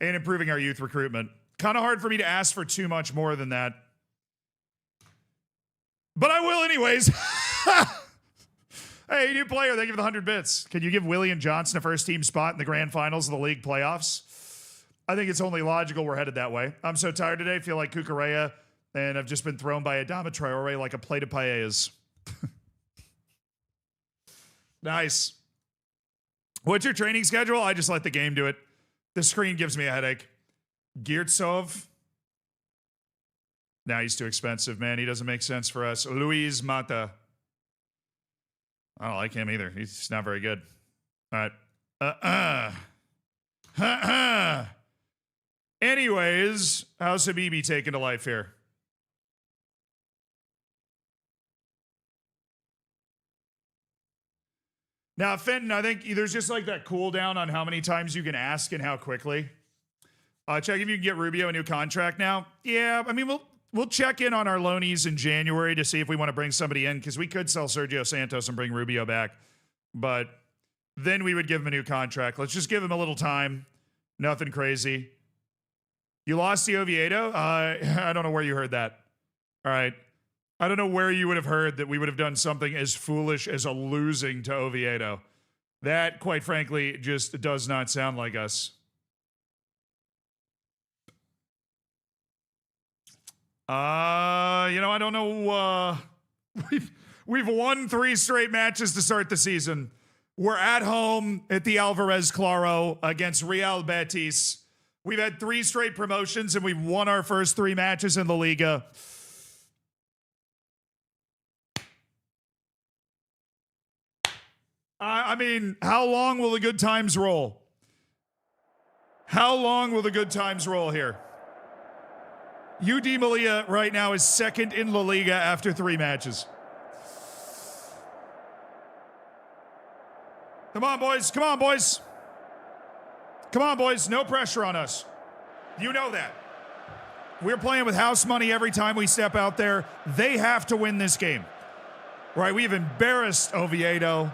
and improving our youth recruitment. Kind of hard for me to ask for too much more than that. But I will anyways. Hey, new player, thank you for the 100 bits. Can you give William Johnson a first-team spot in the grand finals of the league playoffs? I think it's only logical we're headed that way. I'm so tired today, feel like Cucurella, and I've just been thrown by Adama Traore like a plate of paellas. Nice. What's your training schedule? I just let the game do it. The screen gives me a headache. Girtsov. Nah, he's too expensive, man. He doesn't make sense for us. Luis Mata. I don't like him either. He's not very good. All right. Anyways, how's Habibi taken to life here? Now, Fenton, I think there's just like that cooldown on how many times you can ask and how quickly. Check if you can get Rubio a new contract now. Yeah, I mean, we'll check in on our loanies in January to see if we want to bring somebody in, because we could sell Sergio Santos and bring Rubio back. But then we would give him a new contract. Let's just give him a little time. Nothing crazy. You lost to Oviedo? I don't know where you heard that. All right. I don't know where you would have heard that we would have done something as foolish as a losing to Oviedo. That, quite frankly, just does not sound like us. I don't know. We've won 3 straight matches to start the season. We're at home at the Alvarez Claro against Real Betis. We've had 3 straight promotions, and we've won our first 3 matches in the Liga. I mean, how long will the good times roll? How long will the good times roll here? UD Malia right now is second in La Liga after 3 matches. Come on, boys. Come on, boys. Come on, boys. No pressure on us. You know that. We're playing with house money every time we step out there. They have to win this game. Right? We've embarrassed Oviedo.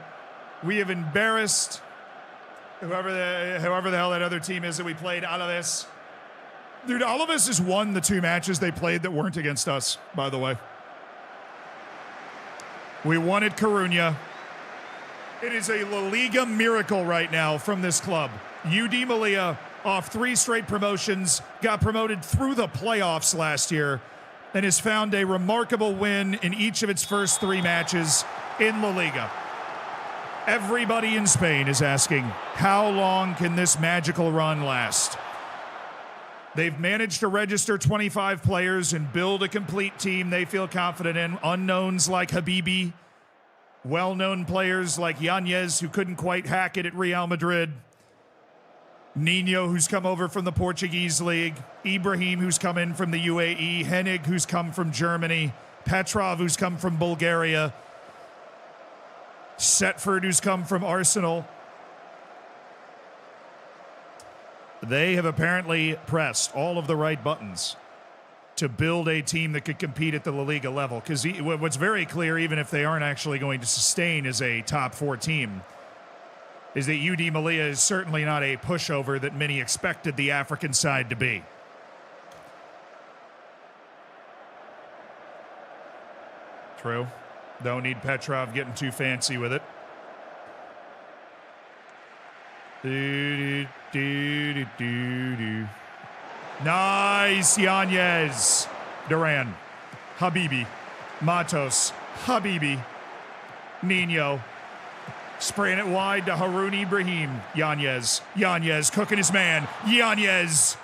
We have embarrassed whoever the hell that other team is that we played, Alaves. Dude, Alaves has won the 2 matches they played that weren't against us, by the way. We won at Coruña. It is a La Liga miracle right now from this club. UD Malia, off 3 straight promotions, got promoted through the playoffs last year, and has found a remarkable win in each of its first 3 matches in La Liga. Everybody in Spain is asking, how long can this magical run last? They've managed to register 25 players and build a complete team they feel confident in. Unknowns like Habibi, well-known players like Yanez, who couldn't quite hack it at Real Madrid, Nino, who's come over from the Portuguese league, Ibrahim, who's come in from the UAE, Hennig, who's come from Germany, Petrov, who's come from Bulgaria, Setford, who's come from Arsenal. They have apparently pressed all of the right buttons to build a team that could compete at the La Liga level. Because what's very clear, even if they aren't actually going to sustain as a top 4 team, is that UD Malia is certainly not a pushover that many expected the African side to be. True. Don't need Petrov getting too fancy with it. Nice, Yanez. Duran. Habibi. Matos. Habibi. Nino. Spraying it wide to Haroun Ibrahim. Yanez. Yanez cooking his man. Yanez.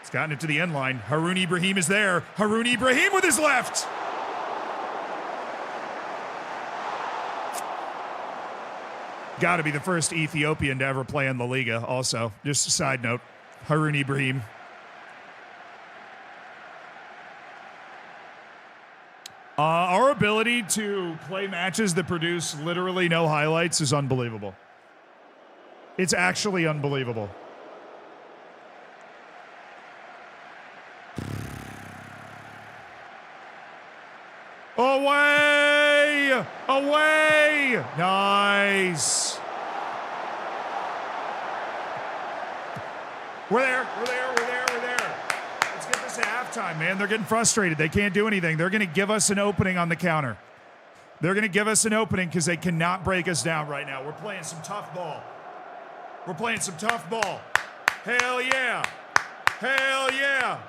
It's gotten it to the end line. Haroun Ibrahim is there. Haroun Ibrahim with his left. Got to be the first Ethiopian to ever play in the Liga also. Just a side note. Haroun Ibrahim. Our ability to play matches that produce literally no highlights is unbelievable. It's actually unbelievable. Away! Away! Nice. We're there. Let's get this at halftime, man. They're getting frustrated. They can't do anything. They're going to give us an opening on the counter. They're going to give us an opening because they cannot break us down right now. We're playing some tough ball. We're playing some tough ball. Hell yeah. Hell yeah.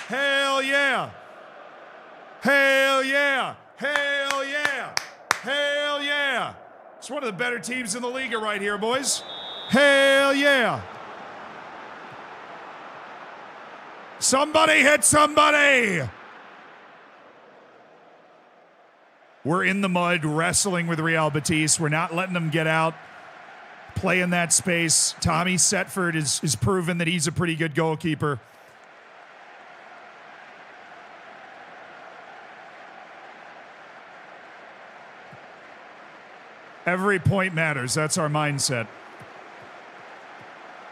Hell yeah. Hell yeah. Hell yeah. Hell yeah. It's one of the better teams in the Liga right here, boys. Hell yeah. Somebody hit somebody. We're in the mud wrestling with Real Betis. We're not letting them get out, play in that space. Tommy Setford is proven that he's a pretty good goalkeeper. Every point matters. That's our mindset.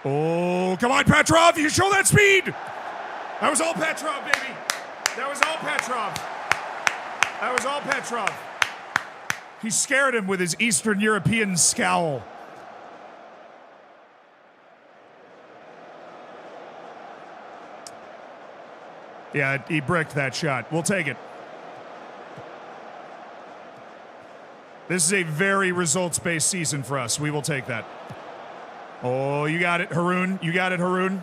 Oh, come on, Petrov. You show that speed. That was all Petrov, baby. That was all Petrov. That was all Petrov. He scared him with his Eastern European scowl. Yeah, he bricked that shot. We'll take it. This is a very results-based season for us. We will take that. Oh, you got it, Haroon. You got it, Haroon.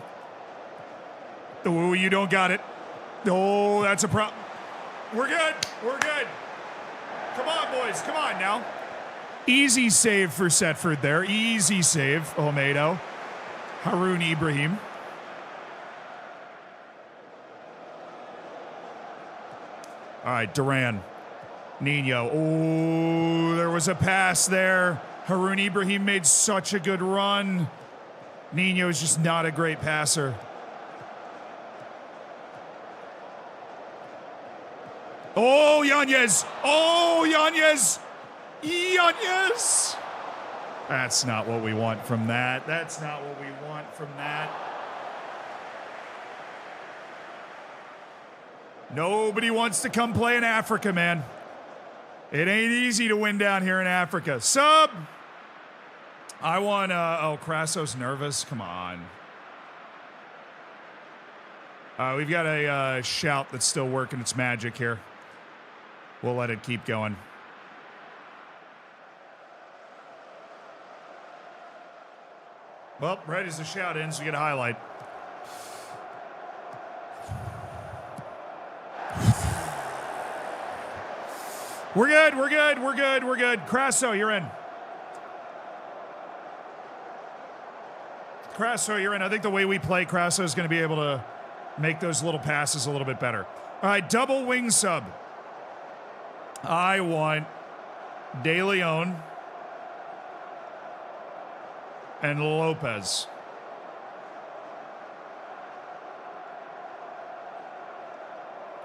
Oh, you don't got it. Oh, that's a problem. We're good. We're good. Come on, boys. Come on now. Easy save for Setford there. Easy save, Olmedo. Haroon Ibrahim. All right, Duran. Nino. Oh, there was a pass there. Haroon Ibrahim made such a good run. Nino is just not a great passer. Oh, Yanez. Oh, Yanez. Yanez. That's not what we want from that. That's not what we want from that. Nobody wants to come play in Africa, man. It ain't easy to win down here in Africa. Sub. I want, oh, Crasso's nervous. Come on. We've got a shout that's still working its magic here. We'll let it keep going. Well, right as the shout ends, we get a highlight. We're good, we're good, we're good, we're good. Crasso, you're in. Crasso, you're in. I think the way we play, Crasso is going to be able to make those little passes a little bit better. All right, double wing sub. I want De Leon and Lopez.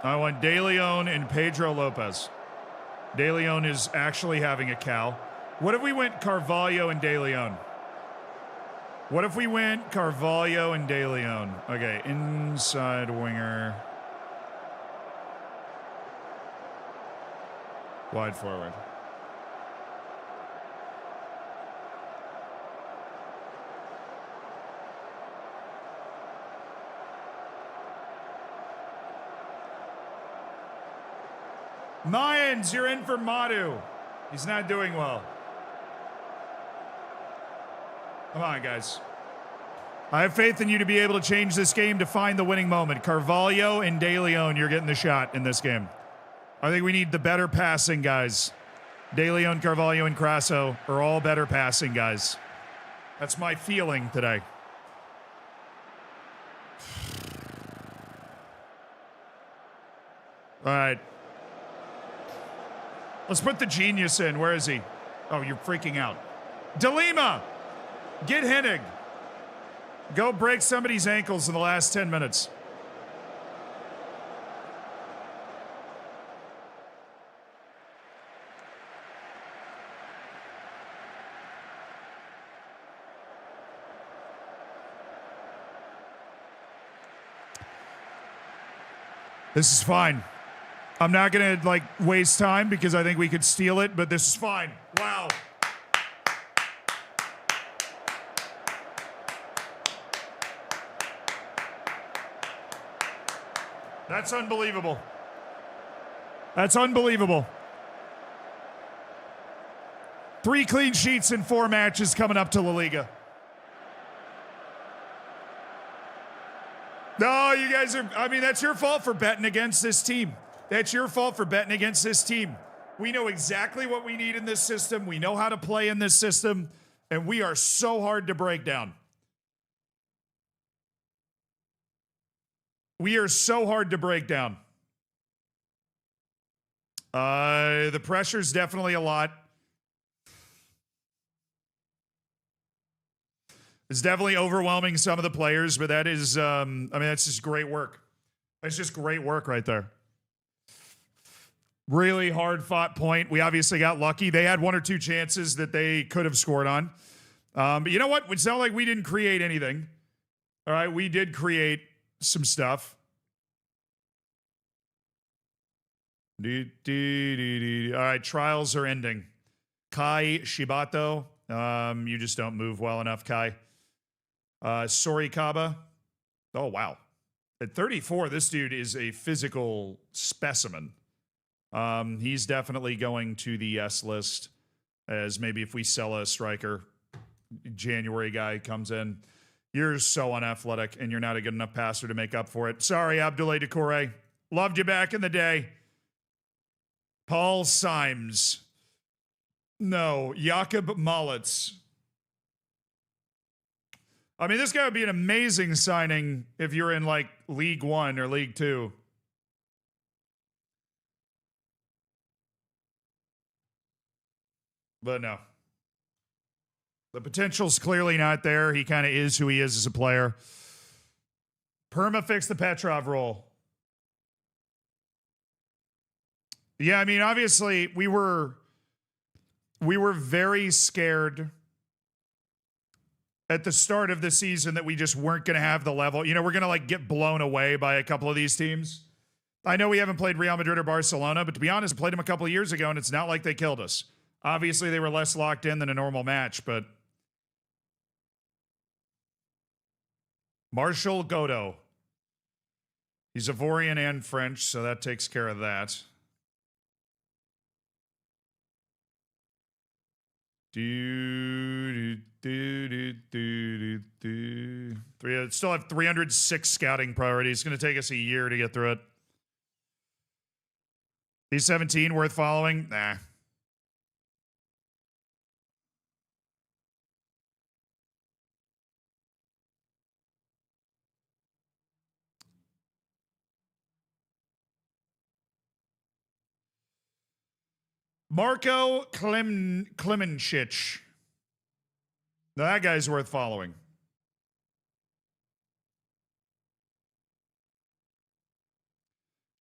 I want De Leon and Pedro Lopez. De Leon is actually having a cow. What if we went Carvalho and De Leon? What if we went Carvalho and De Leon? Okay, inside winger. Wide forward. Mayans, you're in for Madu. He's not doing well. Come on, guys. I have faith in you to be able to change this game to find the winning moment. Carvalho and De Leon, you're getting the shot in this game. I think we need the better passing guys. De Leon, Carvalho, and Crasso are all better passing guys. That's my feeling today. All right. Let's put the genius in. Where is he? Oh, you're freaking out. DeLima, get Hennig. Go break somebody's ankles in the last 10 minutes. This is fine. I'm not going to, waste time because I think we could steal it, but this is fine. Wow. That's unbelievable. That's unbelievable. 3 clean sheets in 4 matches coming up to La Liga. No, you guys are, I mean, that's your fault for betting against this team. That's your fault for betting against this team. We know exactly what we need in this system. We know how to play in this system, and we are so hard to break down. We are so hard to break down. The pressure's definitely a lot. It's definitely overwhelming some of the players, but that is, I mean, that's just great work. That's just great work right there. Really hard fought point. We obviously got lucky. They had 1 or 2 chances that they could have scored on. But you know what? It's not like we didn't create anything. All right, we did create some stuff. All right, trials are ending. Kai Shibato. You just don't move well enough, Kai. Sorikaba. Oh, wow. At 34, this dude is a physical specimen. He's definitely going to the yes list, as maybe if we sell a striker, January guy comes in. You're so unathletic, and you're not a good enough passer to make up for it. Sorry, Abdoulaye Doucouré. Loved you back in the day. Paul Symes. No, Jakob Malitz. I mean, this guy would be an amazing signing if you're in, like, League 1 or League 2. But no. The potential's clearly not there. He kind of is who he is as a player. Perma fixed the Petrov role. Yeah, I mean, obviously, we were very scared at the start of the season that we just weren't going to have the level. You know, we're going to, like, get blown away by a couple of these teams. I know we haven't played Real Madrid or Barcelona, but to be honest, I played them a couple of years ago, and it's not like they killed us. Obviously, they were less locked in than a normal match, but Marshall Godot. He's Ivorian and French, so that takes care of that. Still have 306 scouting priorities. It's going to take us a year to get through it. He's 17, worth following? Nah. Marco Klemenčić. Now that guy's worth following.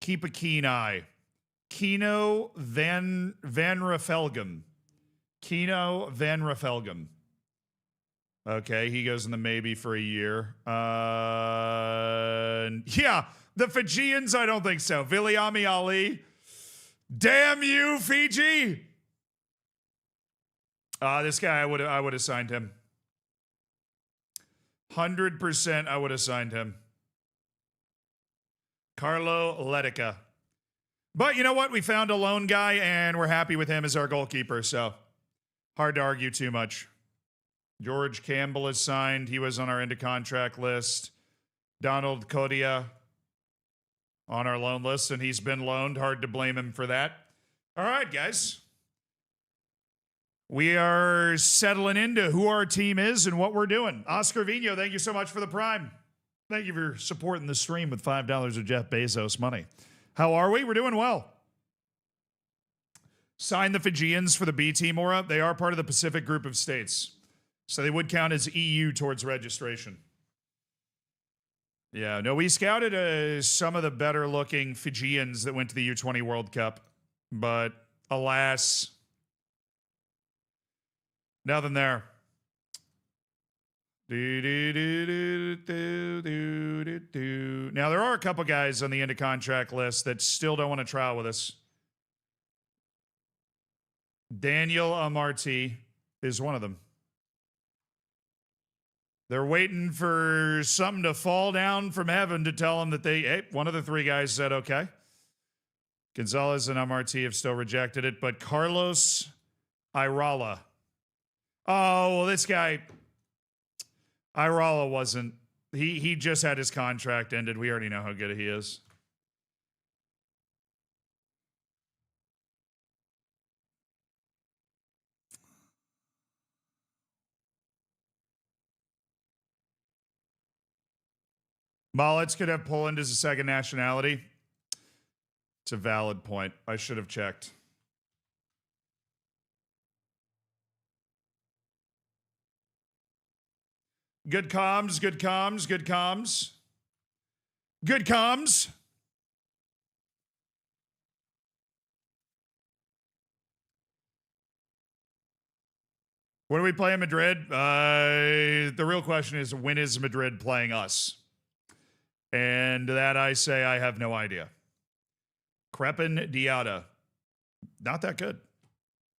Keep a keen eye. Kino van Rafelgem. Kino van Rafelgem. Okay, he goes in the maybe for a year. Yeah, the Fijians, I don't think so. Viliami Ali. Damn you, Fiji! This guy, I would have signed him. 100% I would have signed him. Carlo Letica. But you know what? We found a lone guy, and we're happy with him as our goalkeeper, so hard to argue too much. George Campbell is signed. He was on our end-of-contract list. Donald Kodia on our loan list, and he's been loaned. Hard to blame him for that. All right, guys. We are settling into who our team is and what we're doing. Oscar Vino, thank you so much for the Prime. Thank you for supporting the stream with $5 of Jeff Bezos money. How are we? We're doing well. Signed the Fijians for the B team, Aura. They are part of the Pacific Group of States, so they would count as EU towards registration. Yeah, no, we scouted some of the better-looking Fijians that went to the U20 World Cup, but alas, nothing there. Now, there are a couple guys on the end-of-contract list that still don't want to trial with us. Daniel Amarty is one of them. They're waiting for something to fall down from heaven to tell them that hey, one of the three guys said okay. Gonzalez and MRT have still rejected it, but Carlos Irala. Oh, well, this guy, Irala wasn't. He just had his contract ended. We already know how good he is. Mullets could have Poland as a second nationality. It's a valid point. I should have checked. Good comms, good comms, good comms. Good comms. When do we play in Madrid? The real question is, when is Madrid playing us? And that I say I have no idea. Crepin Diata. Not that good.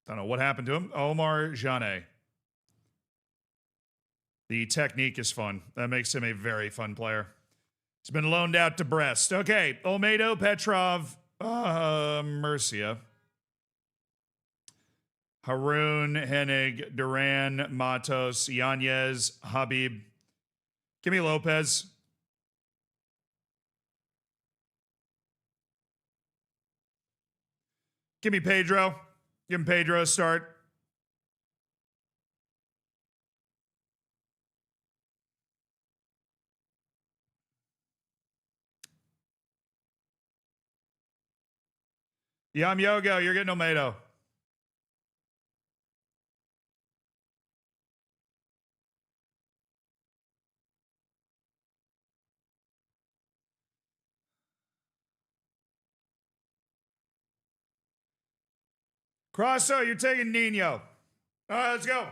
Don't know what happened to him. Omar Jane. The technique is fun. That makes him a very fun player. He's been loaned out to Brest. Okay, Olmedo, Petrov, Murcia. Haroun, Hennig, Duran, Matos, Yanez, Habib. Give me Lopez. Give me Pedro. Give him Pedro a start. Yeah, I'm Yogo. You're getting Olmedo. Crosso, you're taking Nino. All right, let's go.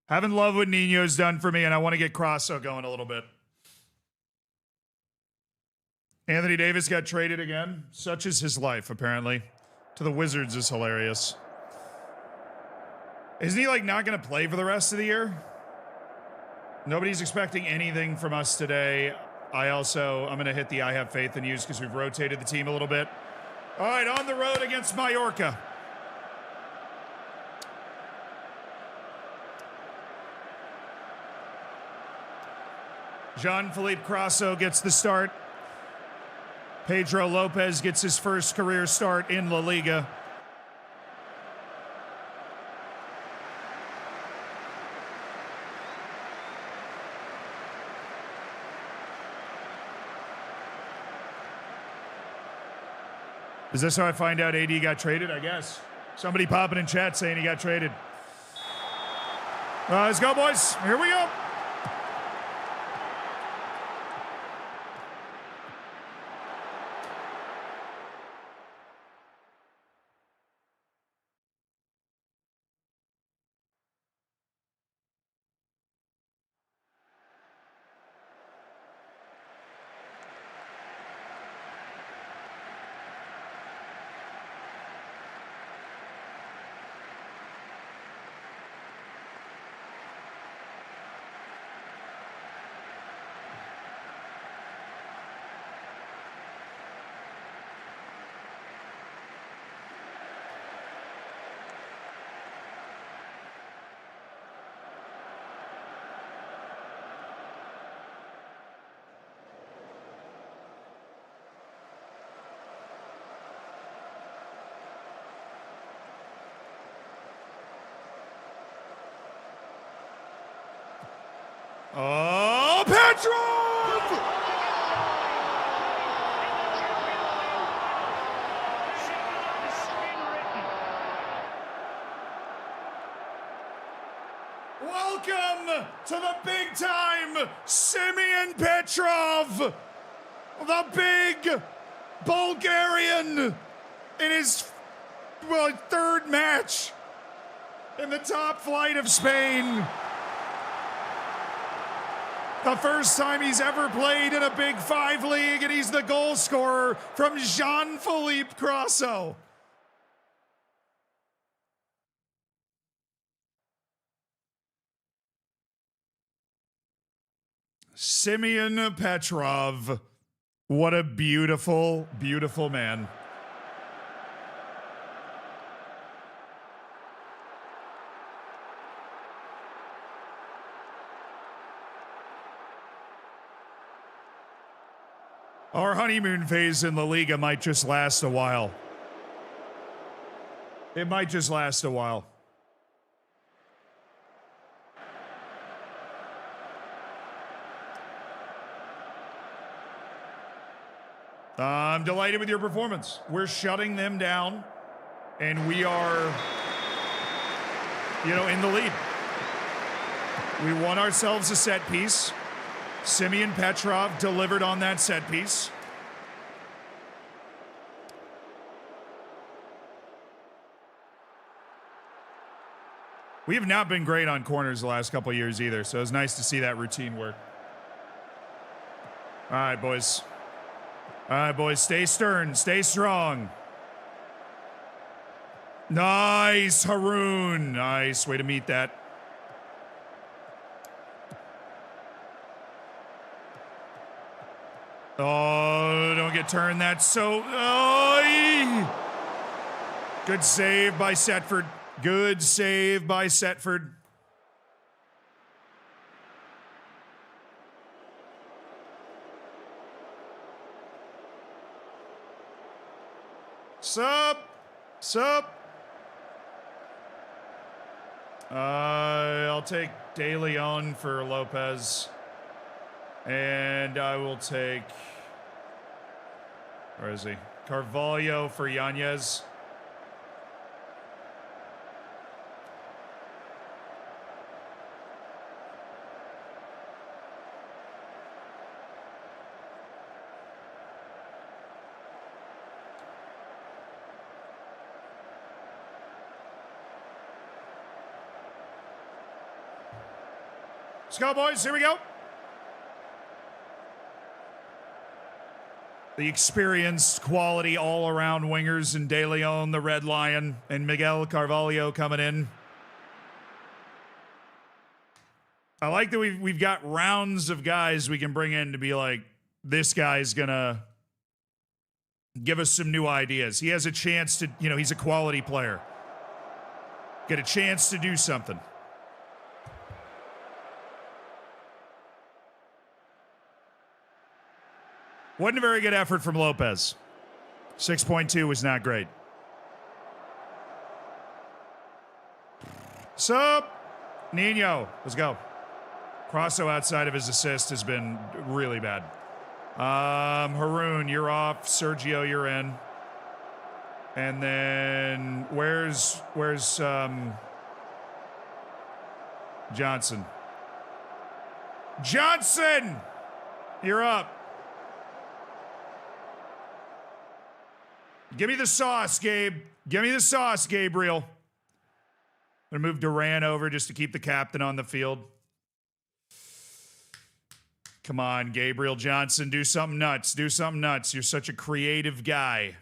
Haven't loved what Nino's done for me, and I want to get Crosso going a little bit. Anthony Davis got traded again. Such is his life, apparently. To the Wizards is hilarious. Isn't he, like, not going to play for the rest of the year? Nobody's expecting anything from us today. I'm going to hit the I have faith in yous because we've rotated the team a little bit. All right, on the road against Mallorca. Jean-Philippe Crosso gets the start. Pedro Lopez gets his first career start in La Liga. Is this how I find out AD got traded? I guess. Somebody popping in chat saying he got traded. Let's go, boys. Here we go. Oh, Petrov! Welcome to the big time, Simeon Petrov, the big Bulgarian in his third match in the top flight of Spain. The first time he's ever played in a Big Five league, and he's the goal scorer from Jean-Philippe Crosso. Simeon Petrov. What a beautiful, beautiful man. Our honeymoon phase in La Liga might just last a while. It might just last a while. I'm delighted with your performance. We're shutting them down, and we are, in the lead. We won ourselves a set piece. Simeon Petrov delivered on that set piece. We have not been great on corners the last couple of years either, so it's nice to see that routine work. All right, boys. All right, boys, stay stern, stay strong. Nice, Haroon. Nice, way to meet that. Oh, don't get turned. That's so... Oh, good save by Setford. Good save by Setford. Sup. I'll take De Leon for Lopez. And I will take... Where is he? Carvalho for Yanez. Let's go, boys. Here we go. The experienced, quality, all-around wingers in De Leon, the Red Lion, and Miguel Carvalho coming in. I like that we've got rounds of guys we can bring in to be like, this guy's gonna give us some new ideas. He has a chance to, he's a quality player. Get a chance to do something. Wasn't a very good effort from Lopez. 6.2 was not great. Sup? Nino, let's go. Crosso outside of his assist has been really bad. Haroon, you're off. Sergio, you're in. And then where's Johnson? Johnson! You're up. Give me the sauce, Gabe. Give me the sauce, Gabriel. I'm going to move Duran over just to keep the captain on the field. Come on, Gabriel Johnson. Do something nuts. Do something nuts. You're such a creative guy.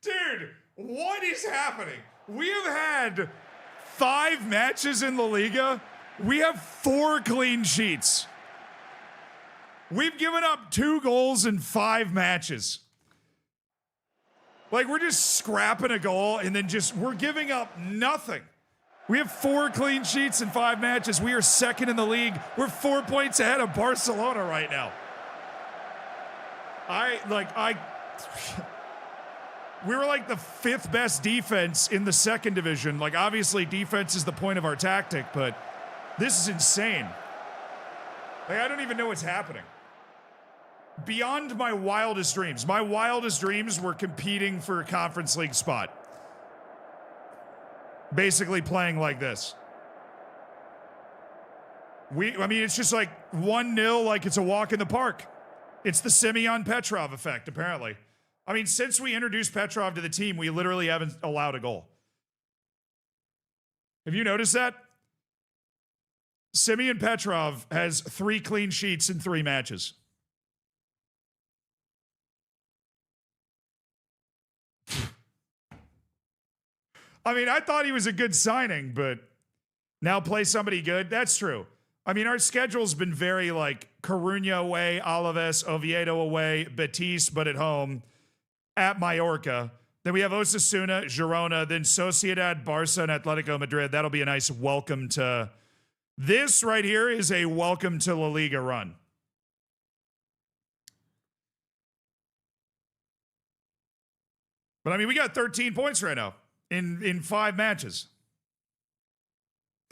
Dude, what is happening? We have had 5 matches in La Liga. We have 4 clean sheets. We've given up 2 goals in 5 matches. Like, we're just scrapping a goal and then we're giving up nothing. We have 4 clean sheets in 5 matches. We are second in the league. We're 4 points ahead of Barcelona right now. We were like the 5th best defense in the second division. Like, obviously, defense is the point of our tactic, but this is insane. Like, I don't even know what's happening. Beyond my wildest dreams. My wildest dreams were competing for a Conference League spot. Basically playing like this. It's just like 1-0, like it's a walk in the park. It's the Simeon Petrov effect, apparently. Since we introduced Petrov to the team, we literally haven't allowed a goal. Have you noticed that? Simeon Petrov has 3 clean sheets in 3 matches. I mean, I thought he was a good signing, but now play somebody good. That's true. I mean, our schedule's been very like Coruña away, Alaves, Oviedo away, Betis, but at home, at Mallorca. Then we have Osasuna, Girona, then Sociedad, Barca, and Atletico Madrid. That'll be a nice welcome to... This right here is a welcome to La Liga run. But I mean, we got 13 points right now in 5 matches.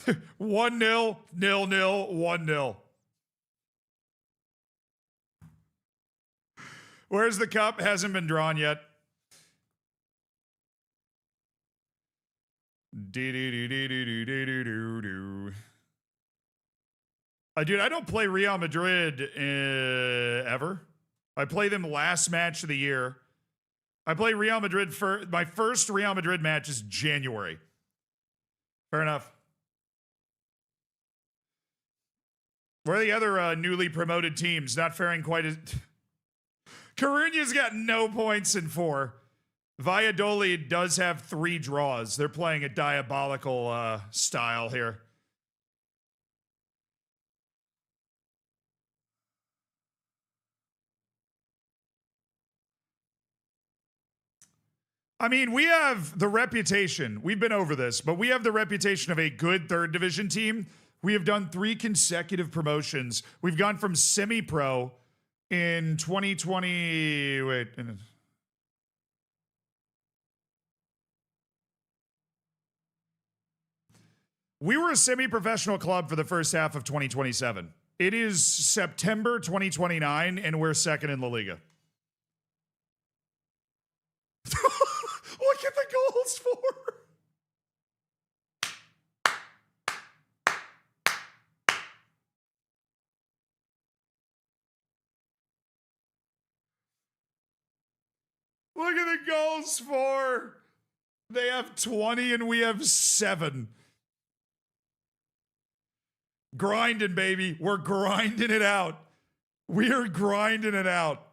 1-0, 0-0, 1-0. Where's the cup? Hasn't been drawn yet. Dude, I don't play Real Madrid ever. I play them last match of the year. I play Real Madrid for my first Real Madrid match is January. Fair enough. Where are the other newly promoted teams? Not faring quite as... Coruña's got no points in 4. Valladolid does have 3 draws. They're playing a diabolical style here. I mean, we have the reputation. We've been over this, but we have the reputation of a good 3rd division team. We have done 3 consecutive promotions. We've gone from semi-pro in 2020. Wait. We were a semi-professional club for the first half of 2027. It is September 2029, and we're 2nd in La Liga. Look at the goals for. Look at the goals for. They have 20 and we have 7. Grinding, baby. We're grinding it out. We are grinding it out.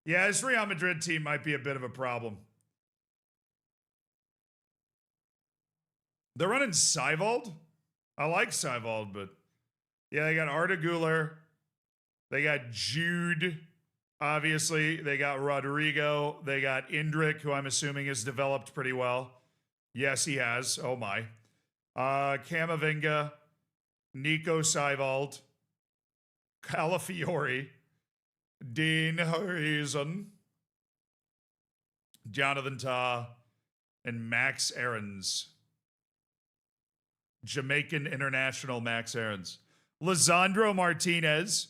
Yeah, this Real Madrid team might be a bit of a problem. They're running Seiwald. I like Seiwald, but yeah, they got Arda Güler. They got Jude. Obviously, they got Rodrigo. They got Indrik, who I'm assuming has developed pretty well. Yes, he has. Oh my. Camavinga, Nico Seiwald, Calafiori, Dean Horizon, Jonathan Tah, and Max Aarons. Jamaican international Max Aarons. Lisandro Martinez,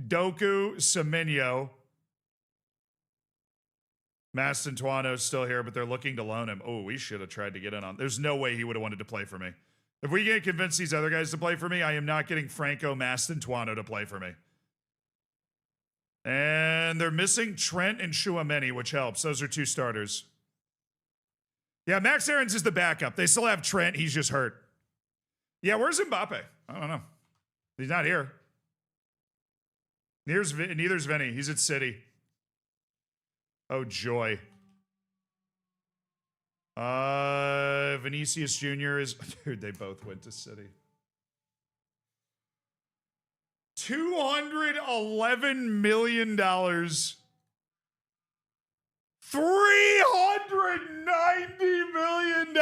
Doku Semenyo. Mastantuano's still here, but they're looking to loan him. Oh, we should have tried to get in on. There's no way he would have wanted to play for me. If we can't convince these other guys to play for me, I am not getting Franco Mastantuano to play for me. And they're missing Trent and Tchouaméni, which helps. Those are 2 starters. Yeah, Max Aarons is the backup. They still have Trent. He's just hurt. Yeah, where's Mbappe? I don't know. He's not here. Neither's Vinny. He's at City. Oh, joy. Vinicius Jr. is... Dude, they both went to City. $211 million. $390 million.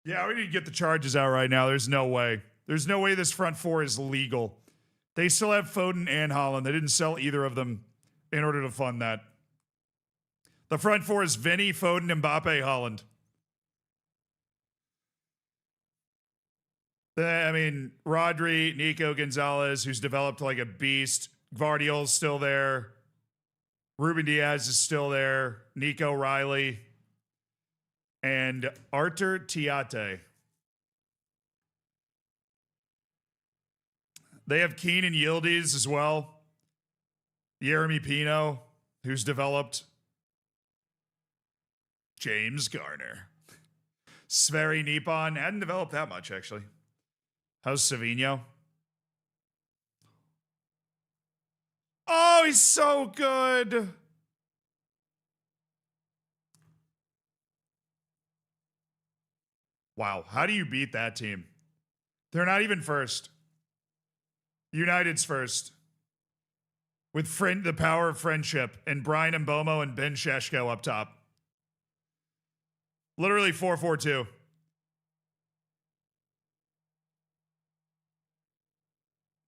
Yeah, we need to get the charges out right now. There's no way. There's no way this front 4 is legal. They still have Foden and Haaland. They didn't sell either of them in order to fund that. The front 4 is Vinny, Foden, Mbappe, Haaland. I mean, Rodri, Nico Gonzalez, who's developed like a beast. Gvardiol's still there. Ruben Diaz is still there. Nico Riley. and Artur Tiate. They have Keenan Yildiz as well. Jeremy Pino, who's developed. James Garner. Sverre Nippon. Hadn't developed that much, actually. How's Savino? Oh, he's so good. Wow. How do you beat that team? They're not even first. United's first. With the power of friendship and Brian Mbomo and Ben Sheshko up top. Literally 4-4-2.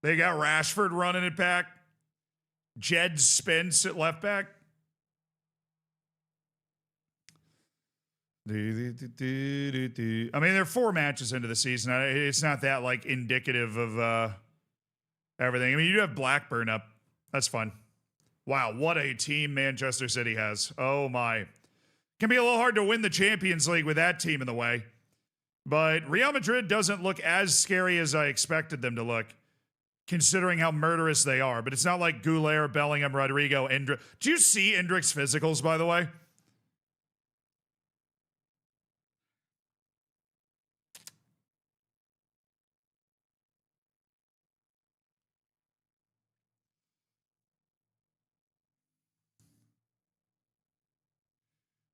They got Rashford running it back. Jed Spence at left back. I mean, they're 4 matches into the season. It's not that like indicative of everything. I mean, you do have Blackburn up. That's fun. Wow, what a team Manchester City has. Oh my. Can be a little hard to win the Champions League with that team in the way. But Real Madrid doesn't look as scary as I expected them to look, considering how murderous they are. But it's not like Goulet, Bellingham, Rodrigo, Endrick. Do you see Endrick's physicals, by the way?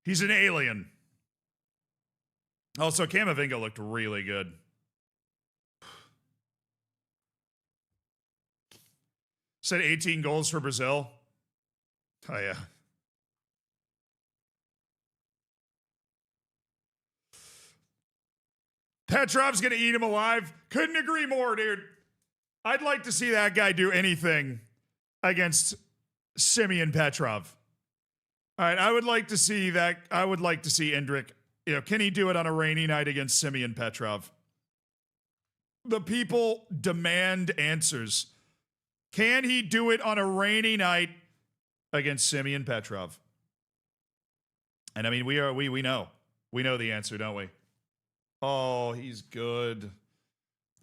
He's an alien. Also, Camavinga looked really good. Said 18 goals for Brazil. Oh, yeah. Petrov's going to eat him alive. Couldn't agree more, dude. I'd like to see that guy do anything against Simeon Petrov. All right, I would like to see that. I would like to see Endrick. You know, can he do it on a rainy night against Simeon Petrov? The people demand answers. Can he do it on a rainy night against Simeon Petrov? And I mean, we know. We know the answer, don't we? Oh, he's good.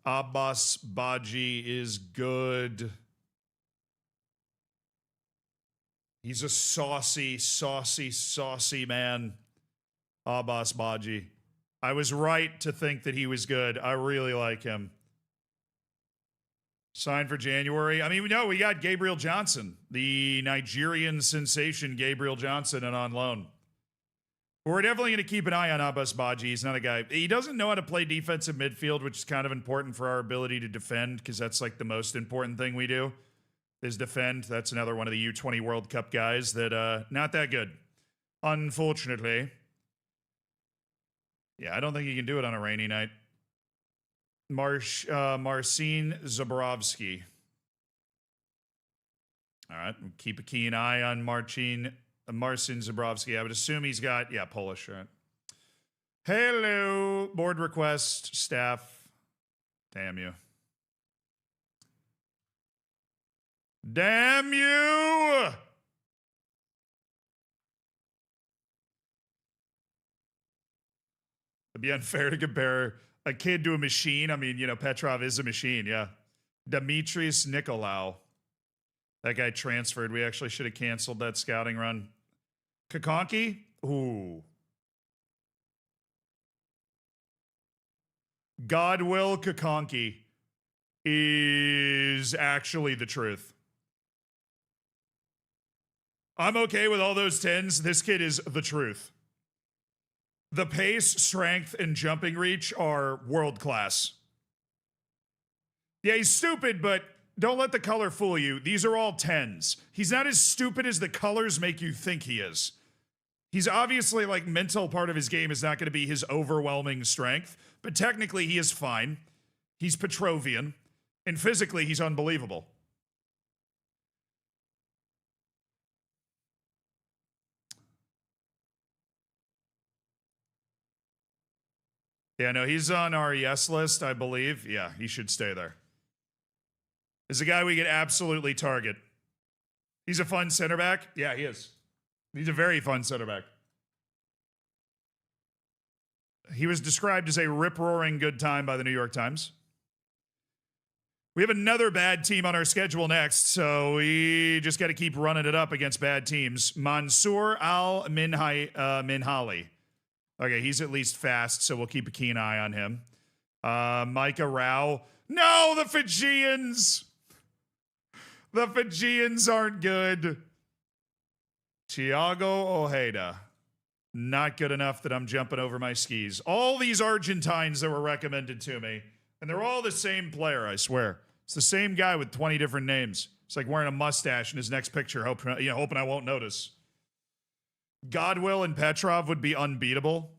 Abbas Baji is good. He's a saucy, saucy, saucy man. Abbas Baji. I was right to think that he was good. I really like him. Signed for January. I mean, we got Gabriel Johnson, the Nigerian sensation Gabriel Johnson, and on loan. We're definitely going to keep an eye on Abbas Baji. He's not a guy. He doesn't know how to play defensive midfield, which is kind of important for our ability to defend, because that's like the most important thing we do is defend. That's another one of the U20 World Cup guys that not that good, unfortunately. Yeah, I don't think he can do it on a rainy night. Marcin Zabrovsky. All right, we'll keep a keen eye on Marcin Zabrovsky. I would assume he's got, Polish, right? Hello, board request, staff. Damn you. Damn you! It'd be unfair to compare a kid to a machine. I mean, Petrov is a machine, yeah. Dimitris Nicolau. That guy transferred. We actually should have canceled that scouting run. Kakonki? Ooh. Godwill Kakonki is actually the truth. I'm okay with all those 10s. This kid is the truth. The pace, strength, and jumping reach are world class. Yeah, he's stupid, but don't let the color fool you. These are all 10s. He's not as stupid as the colors make you think he is. He's obviously, like, mental part of his game is not going to be his overwhelming strength, but technically he is fine. He's Petrovian, and physically he's unbelievable. Yeah, no, he's on our yes list, I believe. Yeah, he should stay there. Is a guy we could absolutely target. He's a fun center back. Yeah, he is. He's a very fun center back. He was described as a rip-roaring good time by the New York Times. We have another bad team on our schedule next, so we just got to keep running it up against bad teams. Mansour Al-Minhali. Okay, he's at least fast, so we'll keep a keen eye on him. Micah Rao. No, the Fijians! The Fijians aren't good. Thiago Ojeda. Not good enough that I'm jumping over my skis. All these Argentines that were recommended to me, and they're all the same player, I swear. It's the same guy with 20 different names. It's like wearing a mustache in his next picture, hoping I won't notice. Godwill and Petrov would be unbeatable.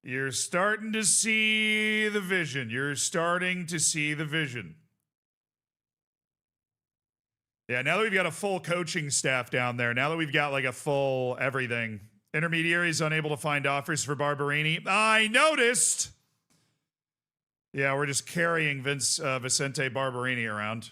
You're starting to see the vision. You're starting to see the vision. Yeah, now that we've got a full coaching staff down there, now that we've got like a full everything, intermediaries unable to find offers for Barberini. I noticed. Yeah, we're just carrying Vicente Barberini around.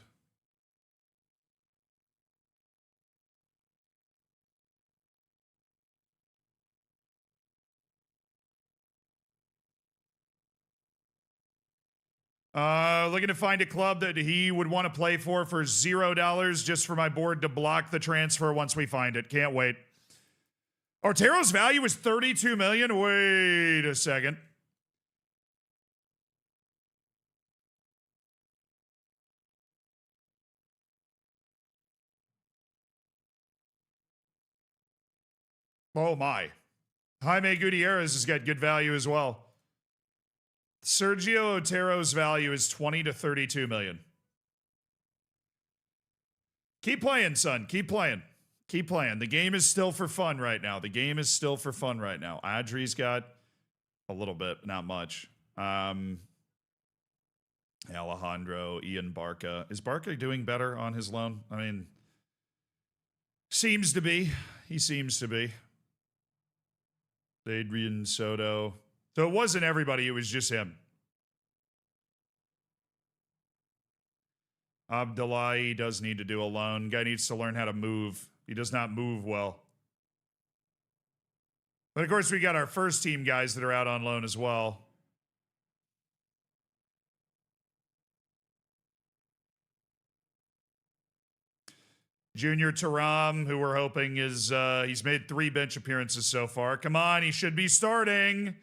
Looking to find a club that he would want to play for $0 just for my board to block the transfer once we find it. Can't wait. Otero's value is $32 million. Wait a second. Oh my. Jaime Gutierrez has got good value as well. Sergio Otero's value is 20 to 32 million. Keep playing, son. Keep playing. Keep playing. The game is still for fun right now. The game is still for fun right now. Adri's got a little bit, not much. Alejandro, Ian Barca. Is Barca doing better on his loan? I mean, seems to be. He seems to be. Adrian Soto. So it wasn't everybody, it was just him. Abdullahi does need to do a loan. Guy needs to learn how to move. He does not move well. But of course, we got our first team guys that are out on loan as well. Junior Taram, who we're hoping is, he's made 3 bench appearances so far. Come on, he should be starting.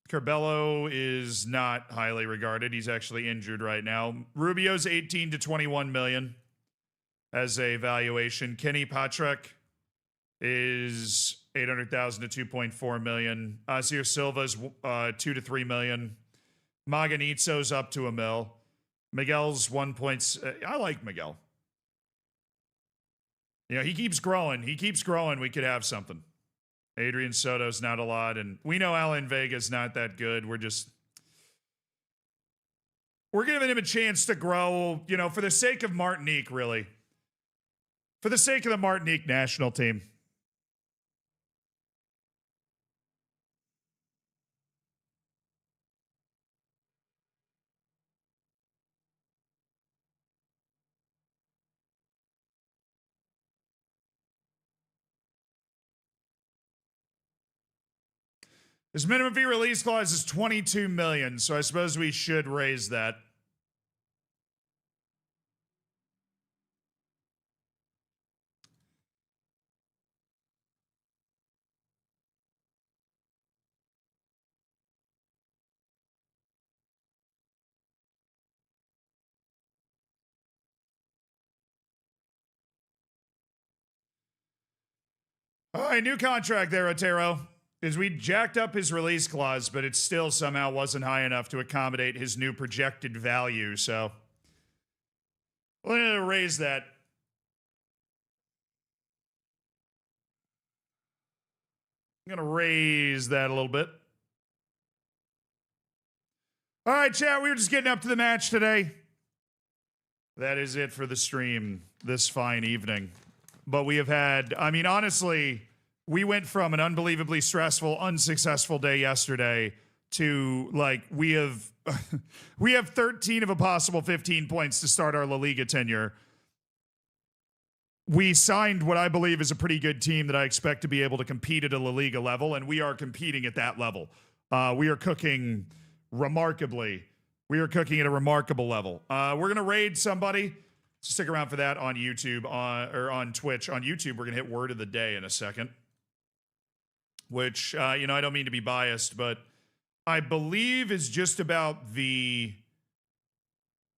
Carbello is not highly regarded. He's actually injured right now. Rubio's 18 to 21 million as a valuation. Kenny Patrick is 800,000 to 2.4 million. Asier Silva's 2 to 3 million. Maganitzo's up to $1 million. Miguel's 1 point. I like Miguel. You know, he keeps growing. He keeps growing. We could have something. Adrian Soto's not a lot, and we know Alan Vega's not that good. We're giving him a chance to grow, you know, for the sake of Martinique, really. For the sake of the Martinique national team. His minimum fee release clause is 22 million, so I suppose we should raise that. All right, new contract there, Otero. Is we jacked up his release clause, but it still somehow wasn't high enough to accommodate his new projected value. So we're going to raise that. I'm going to raise that a little bit. All right, chat, we were just getting up to the match today. That is it for the stream this fine evening. But we have had, I mean, honestly, we went from an unbelievably stressful, unsuccessful day yesterday to like we have 13 of a possible 15 points to start our La Liga tenure. we signed what I believe is a pretty good team that I expect to be able to compete at a La Liga level, and we are competing at that level. We are cooking remarkably. We are cooking at a remarkable level. We're going to raid somebody. Stick around for that on YouTube, or on Twitch. On YouTube, we're going to hit word of the day in a second. Which, I don't mean to be biased, but I believe is just about the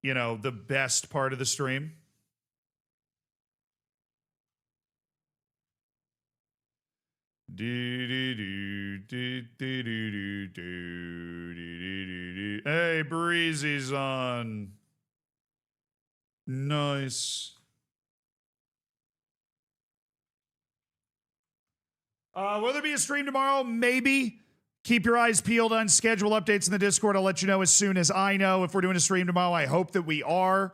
best part of the stream. Hey, Breezy's on. Nice. Will there be a stream tomorrow? Maybe. Keep your eyes peeled on schedule updates in the Discord. I'll let you know as soon as I know if we're doing a stream tomorrow. I hope that we are.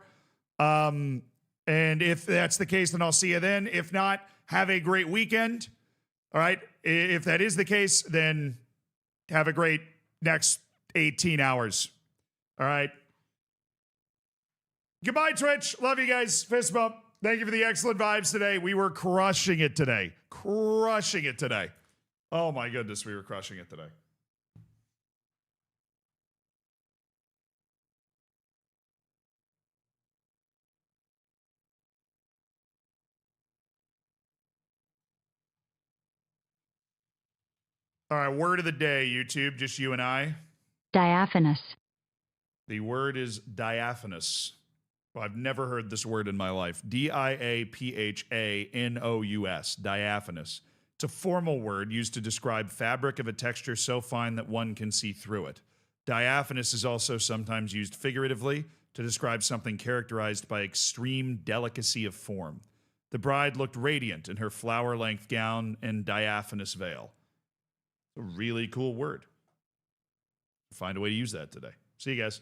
And if that's the case, then I'll see you then. If not, have a great weekend. All right. If that is the case, then have a great next 18 hours. All right. Goodbye, Twitch. Love you guys. Fist bump. Thank you for the excellent vibes today. We were crushing it today. Crushing it today. Oh my goodness, we were crushing it today. All right, word of the day, YouTube, just you and I. Diaphanous. The word is diaphanous. Well, I've never heard this word in my life. D-I-A-P-H-A-N-O-U-S, diaphanous. It's a formal word used to describe fabric of a texture so fine that one can see through it. Diaphanous is also sometimes used figuratively to describe something characterized by extreme delicacy of form. The bride looked radiant in her flower-length gown and diaphanous veil. A really cool word. Find a way to use that today. See you guys.